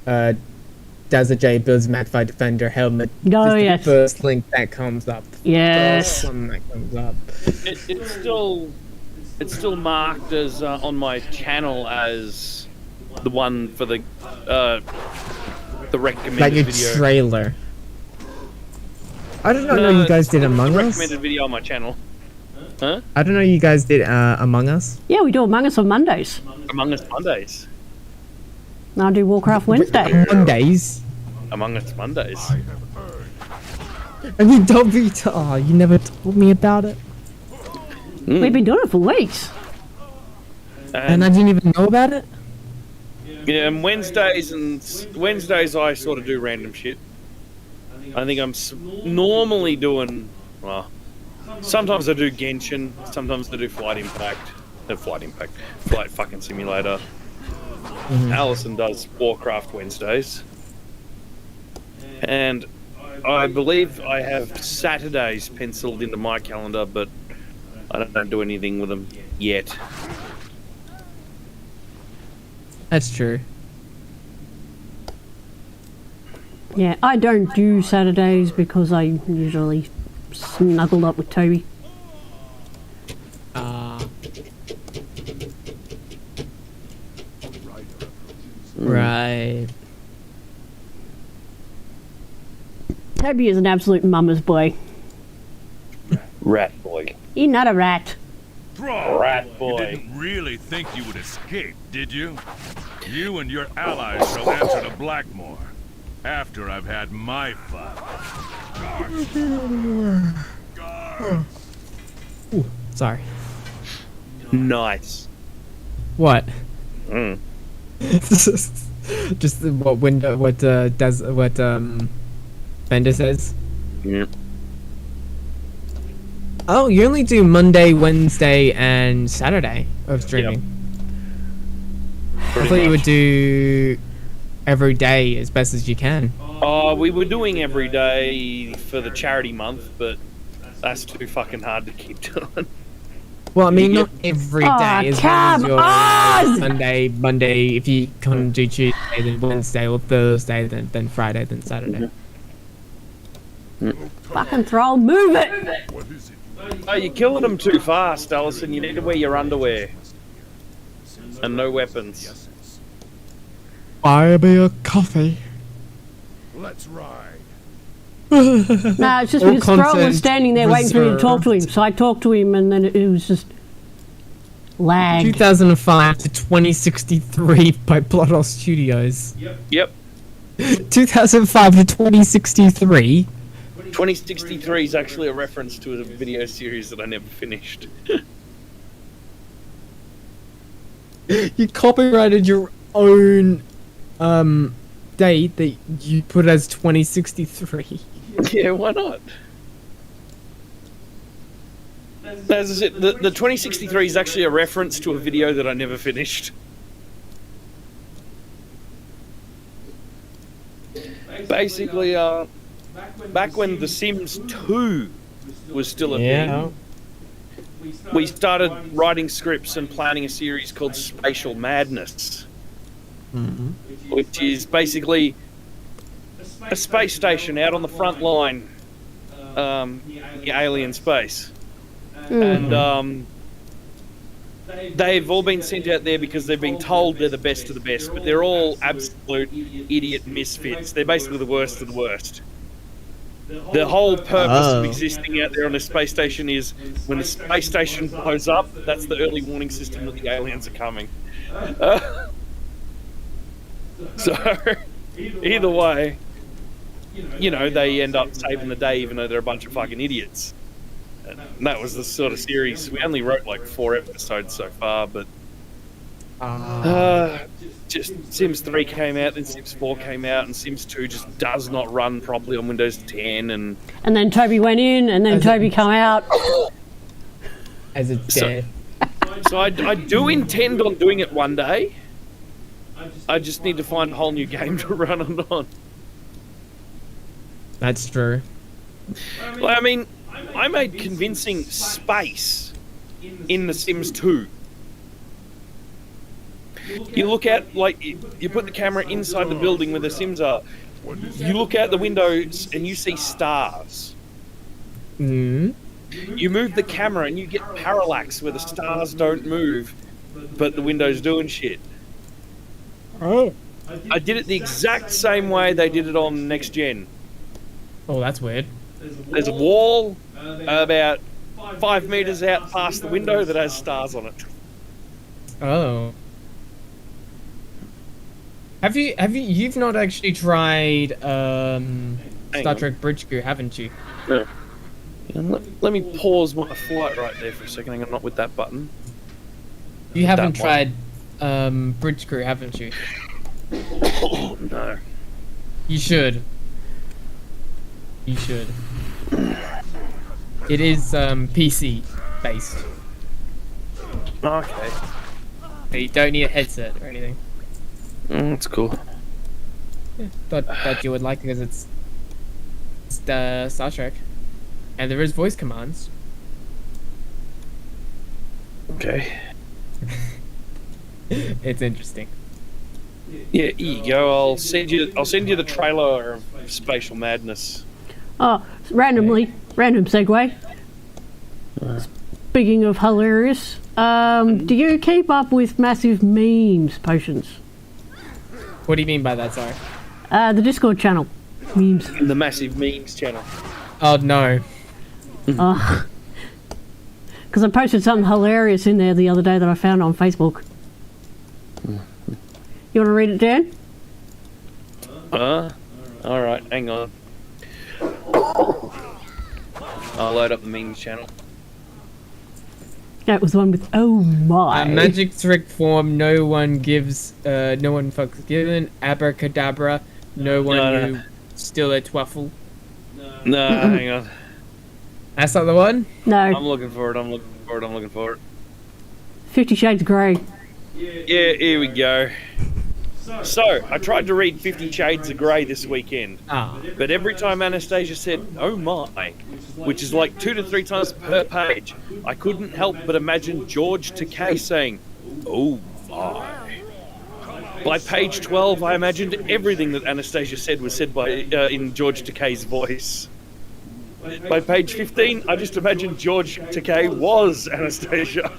S4: Dazza J builds Magpie Defender helmet.
S1: Oh,
S4: This is
S1: yes.
S4: the first link that comes up.
S1: Yes.
S4: First one that comes up.
S5: It's still marked as on my channel as the one for the recommended
S4: Like your
S5: video.
S4: trailer. I don't know you guys did Among Us.
S5: Recommended video on my channel. Huh?
S4: I don't know you guys did Among Us.
S1: Yeah, we do Among Us on Mondays.
S5: Among Us Mondays.
S1: And I do Warcraft Wednesday.
S4: Mondays.
S5: Among Us Mondays.
S4: And you told me to, oh, you never told me about it.
S1: We've been doing it for weeks.
S4: And I didn't even know about it?
S5: Yeah, and Wednesdays I sort of do random shit. I think I'm normally doing, well, Sometimes I do Genshin. Sometimes I do Flight fucking Simulator. Allison does Warcraft Wednesdays. And I believe I have Saturdays penciled into my calendar, but I don't do anything with them yet.
S4: That's true.
S1: Yeah, I don't do Saturdays because I usually snuggle up with Toby.
S4: Right.
S1: Toby is an absolute mama's boy.
S5: Rat boy.
S1: He's not a rat.
S8: Bro,
S5: Rat boy.
S8: You didn't really think you would escape, did you? You and your allies shall enter the Blackmoor after I've had my fun.
S4: Ooh, sorry.
S5: Nice.
S4: What?
S5: Mm.
S4: Just what Bender says.
S5: Yep.
S4: Oh, you only do Monday, Wednesday, and Saturday of streaming. I thought you would do every day as best as you can.
S5: We were doing every day for the charity month, but that's too fucking hard to keep doing.
S4: Well, I mean, not every day. As long as you're Monday. If you can't do Tuesday, then Wednesday, or Thursday, then Friday, then Saturday.
S1: Fucking throw, move it!
S8: What is it?
S5: Oh, you're killing them too fast, Allison. You need to wear your underwear. And no weapons.
S4: Buy me a coffee.
S8: Let's ride.
S1: No, it's just
S4: All
S1: because Thrall was
S4: content
S1: standing there waiting for me to talk to him.
S4: reserved.
S1: So I talked to him and then it was just lagged.
S4: 2005 to 2063 by Bloodhole Studios.
S5: Yep.
S4: 2005 to 2063.
S5: 2063 is actually a reference to a video series that I never finished.
S4: You copyrighted your own date that you put as 2063.
S5: Yeah, why not? As I said, the 2063 is actually a reference to a video that I never finished. Basically, back when The Sims 2 was still a thing, we started writing scripts and planning a series called Spatial Madness, which is basically a space station out on the front line, the alien space. And they've all been sent out there because they've been told they're the best of the best, but they're all absolute idiot misfits. They're basically the worst of the worst. The whole purpose of existing out there on the space station is when the space station blows up, that's the early warning system that the aliens are coming. So, either way, you know, they end up saving the day even though they're a bunch of fucking idiots. And that was the sort of series. We only wrote like 4 episodes so far, but just Sims 3 came out, then Sims 4 came out, and Sims 2 just does not run properly on Windows 10. And
S1: then Toby went in, and then Toby come out.
S4: As a dead.
S5: So I do intend on doing it one day. I just need to find a whole new game to run it on.
S4: That's true.
S5: Well, I mean, I made convincing space in The Sims 2. You look at, like, you put the camera inside the building where the Sims are. You look out the windows and you see stars.
S4: Mm.
S5: You move the camera and you get parallax where the stars don't move, but the windows doing shit.
S4: Oh.
S5: I did it the exact same way they did it on Next Gen.
S4: Oh, that's weird.
S5: There's a wall about 5 meters out past the window that has stars on it.
S4: Oh. You've not actually tried Star Trek Bridge Crew, haven't you?
S5: No. Let me pause my flight right there for a second. I'm not with that button.
S4: You haven't tried Bridge Crew, haven't you?
S5: Oh, no.
S4: You should. You should. It is PC based.
S12: Okay.
S4: So you don't need a headset or anything.
S12: That's cool.
S4: Yeah, thought you would like it because it's Star Trek, and there is voice commands.
S12: Okay.
S4: It's interesting.
S12: Yeah, here you go. I'll send you the trailer of Spatial Madness.
S1: Oh, random segue. Speaking of hilarious, do you keep up with massive memes, Potions?
S4: What do you mean by that? Sorry.
S1: The Discord channel. Memes.
S12: The Massive Memes channel.
S4: Oh no.
S1: Because I posted something hilarious in there the other day that I found on Facebook. You want to read it, Dan?
S12: Alright, hang on. I'll load up the memes channel.
S1: That was the one with oh my.
S4: Magic trick form. No one gives. No one fucks given. Abracadabra. No one who still a twaffle.
S12: No, hang on.
S4: That's not the one.
S1: No.
S12: I'm looking for it.
S1: 50 Shades of Grey.
S12: Yeah, here we go. So, I tried to read 50 Shades of Grey this weekend, but every time Anastasia said, oh my, which is like 2 to 3 times per page, I couldn't help but imagine George Takei saying, oh my. By page 12, I imagined everything that Anastasia said was said by in George Takei's voice. By page 15, I just imagined George Takei was Anastasia.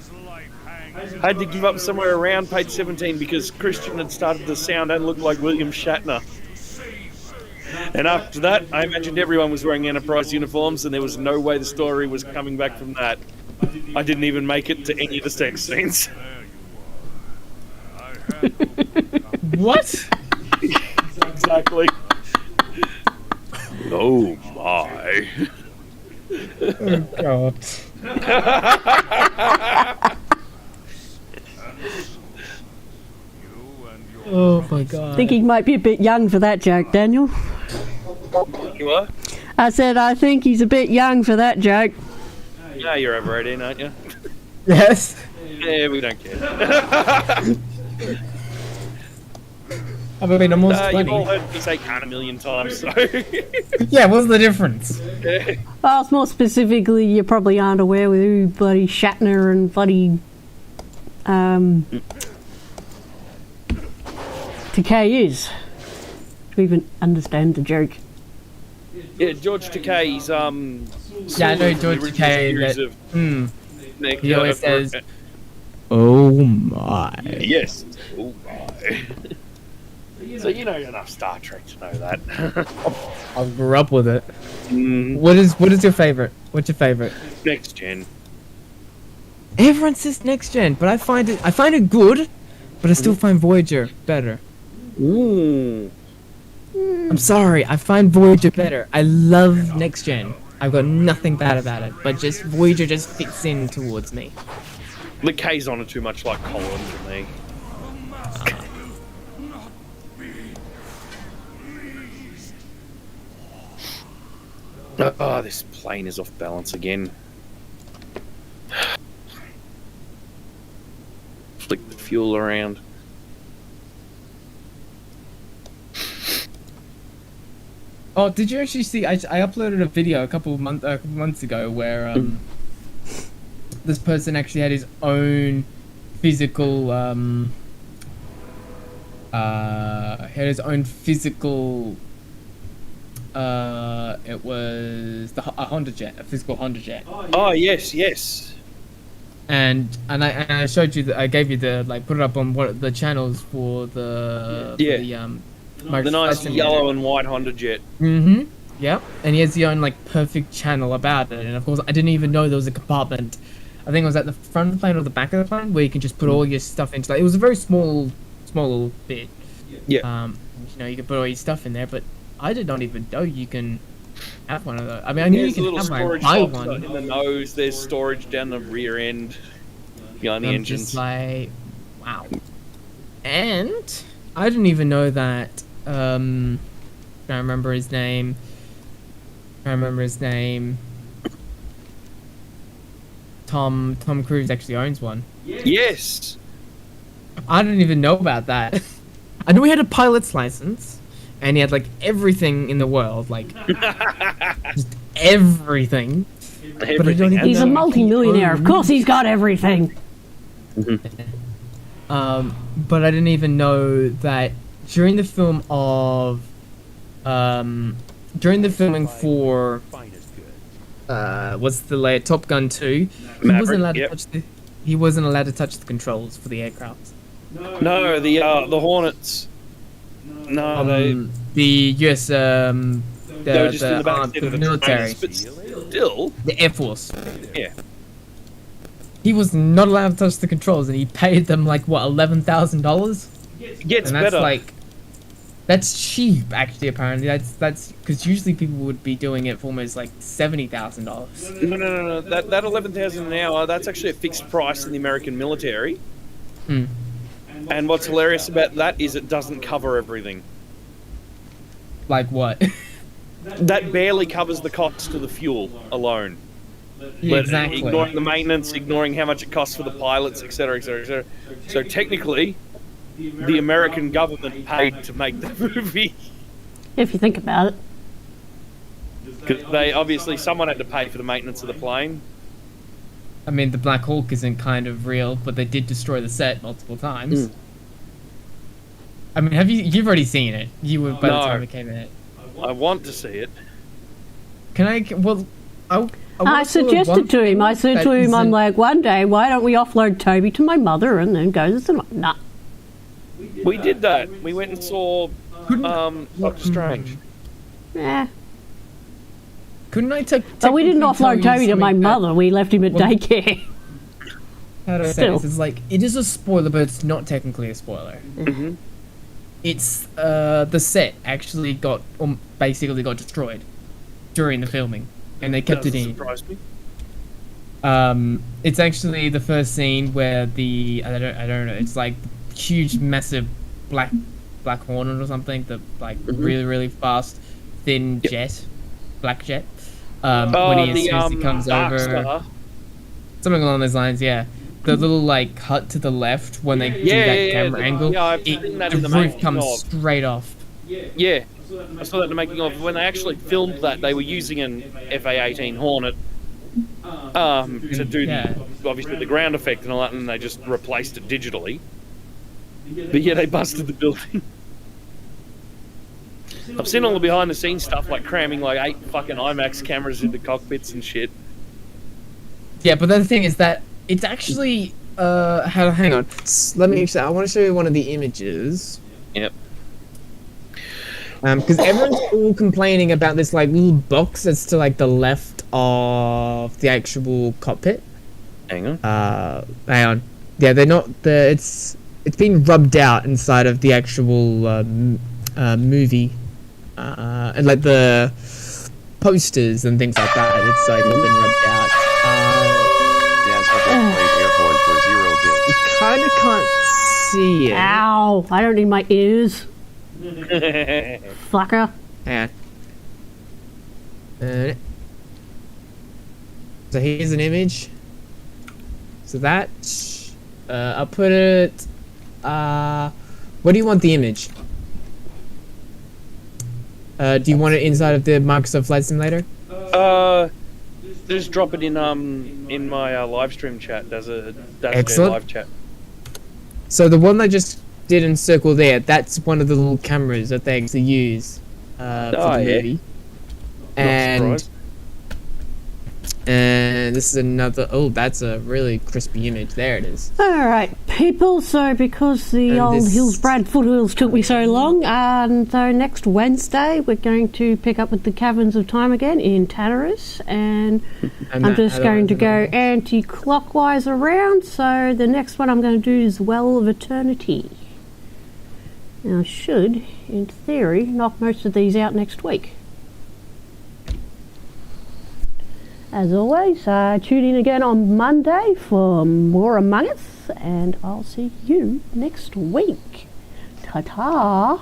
S12: I had to give up somewhere around page 17 because Christian had started to sound and look like William Shatner. And after that, I imagined everyone was wearing Enterprise uniforms and there was no way the story was coming back from that. I didn't even make it to any of the sex scenes.
S4: What?
S12: Exactly. Oh my.
S4: Oh god. Oh my god.
S1: I think he might be a bit young for that joke, Daniel.
S12: You what?
S1: I said I think he's a bit young for that joke.
S12: Yeah, you're over 18, aren't you?
S4: Yes.
S12: Yeah, we don't care.
S4: I mean, I'm almost 20.
S12: You've all heard me say cunt a million times, so...
S4: Yeah, what's the difference?
S1: Well, more specifically, you probably aren't aware with who bloody Shatner and bloody Takei is to even understand the joke.
S12: Yeah, George Takei's,
S4: Yeah, I know George Takei. He always says,
S11: Oh my.
S12: Yes. Oh my. So you know enough Star Trek to know that.
S4: I grew up with it. What is your favorite? What's your favorite?
S12: Next Gen.
S4: Everyone says Next Gen, but I find it good, but I still find Voyager better.
S12: Ooh.
S4: I'm sorry, I find Voyager better. I love Next Gen. I've got nothing bad about it, but just Voyager just fits in towards me.
S12: The K's on are too much like Colin to me. Oh, this plane is off balance again. Flick the fuel around.
S4: Oh, did you actually see? I uploaded a video a couple months ago where this person actually had his own physical it was a Honda jet, a physical Honda jet.
S12: Oh yes.
S4: And I showed you that I gave you the put it up on one of the channels for the
S12: the nice yellow and white Honda jet.
S4: Mm-hmm. Yep. And he has his own perfect channel about it. And of course, I didn't even know there was a compartment. I think it was at the front of the plane or the back of the plane where you can just put all your stuff into. It was a very small little bit.
S12: Yeah.
S4: You can put all your stuff in there, but I did not even know you can have one of those. I mean, I knew you can have one. Buy one.
S12: In the nose, there's storage down the rear end, behind the engines.
S4: Just like, wow. And I didn't even know that. I can't remember his name. Tom Cruise actually owns one.
S12: Yes.
S4: I didn't even know about that. I knew he had a pilot's license, and he had like everything in the world, like just everything. But I don't even
S1: He's a
S4: know if he
S1: multi-millionaire. Of
S4: owned-
S1: course he's got everything.
S4: But I didn't even know that during the film of, during the filming for, what's the layer, Top Gun 2, he wasn't allowed to touch the controls for the aircraft.
S12: No, the Hornets. No,
S4: The US,
S12: they were just in the back seat of the
S4: military,
S12: trains, but still,
S4: the Air Force.
S12: yeah.
S4: He was not allowed to touch the controls, and he paid them like what, $11,000?
S12: It gets
S4: And that's
S12: better.
S4: like, that's cheap actually. Apparently, that's because usually people would be doing it for almost like $70,000.
S12: No. That 11,000 an hour. That's actually a fixed price in the American military.
S4: Hmm.
S12: And what's hilarious about that is it doesn't cover everything.
S4: Like what?
S12: That barely covers the cost of the fuel alone.
S4: Yeah,
S12: But
S4: exactly.
S12: ignoring the maintenance, ignoring how much it costs for the pilots, etc., etc., etc. So technically, the American government paid to make the movie.
S1: If you think about it.
S12: Because they obviously someone had to pay for the maintenance of the plane.
S4: I mean, the Black Hawk isn't kind of real, but they did destroy the set multiple times. I mean, you've already seen it? You were by the
S12: No.
S4: time it came in.
S12: I want to see it.
S4: Can I? Well, I
S1: I suggested to him, I said to him, I'm like, one day, why don't we offload Toby to my mother and then go to the cinema? Nah.
S12: We did that. We went and saw Doctor Strange.
S1: Eh.
S4: Couldn't I take?
S1: But we didn't offload Toby to my
S4: something that-
S1: mother. We left him at
S4: Well,
S1: daycare.
S4: How do I say
S1: Still.
S4: this? It's like, it is a spoiler, but it's not technically a spoiler.
S12: Mm-hmm.
S4: It's the set actually basically got destroyed during the filming, and they kept it in.
S12: Surprised me.
S4: It's actually the first scene where I don't know. It's like huge, massive black hornet or something. The like really, really fast, thin jet, black jet. When he comes
S12: Dark
S4: over,
S12: Star.
S4: something along those lines. Yeah, the little like hut to the left when they do that camera angle.
S12: Yeah, I've seen that
S4: the
S12: in the
S4: roof
S12: making
S4: comes
S12: of.
S4: straight off.
S12: Yeah, I saw that in the making of. When they actually filmed that, they were using an FA-18 Hornet to do obviously the ground effect and all that, and they just replaced it digitally. But yeah, they busted the building. I've seen all the behind-the-scenes stuff, like cramming like 8 fucking IMAX cameras into cockpits and shit.
S4: Yeah, but the thing is that it's actually hang on. Let me. I want to show you one of the images.
S12: Yep.
S4: Because everyone's all complaining about this like little box that's to like the left of the actual cockpit.
S12: Hang on.
S4: Hang on. Yeah, they're not the. It's been rubbed out inside of the actual movie, and like the posters and things like that. It's like all been rubbed out.
S3: Daz has played air horn for 0 bits.
S4: You kind of can't see it.
S1: Ow, I don't need my ears. Fucker.
S4: Yeah. So here's an image. So that I'll put it. What do you want the image? Do you want it inside of the Microsoft Flight Simulator?
S12: Just drop it in my live stream chat. That's a
S4: Excellent.
S12: live chat.
S4: So the one I just did in circle there, that's one of the little cameras that they actually use for the movie. And this is another. Oh, that's a really crispy image. There it is.
S1: Alright, people, so because the
S4: And
S1: old
S4: this-
S1: Hillsbrad foothills took me so long, and so next Wednesday we're going to pick up with the Caverns of Time again in Tannerus, and I'm just going to go anti-clockwise around, so the next one I'm going to do is Well of Eternity. Now I should, in theory, knock most of these out next week. As always, tune in again on Monday for more Among Us, and I'll see you next week. Ta-ta!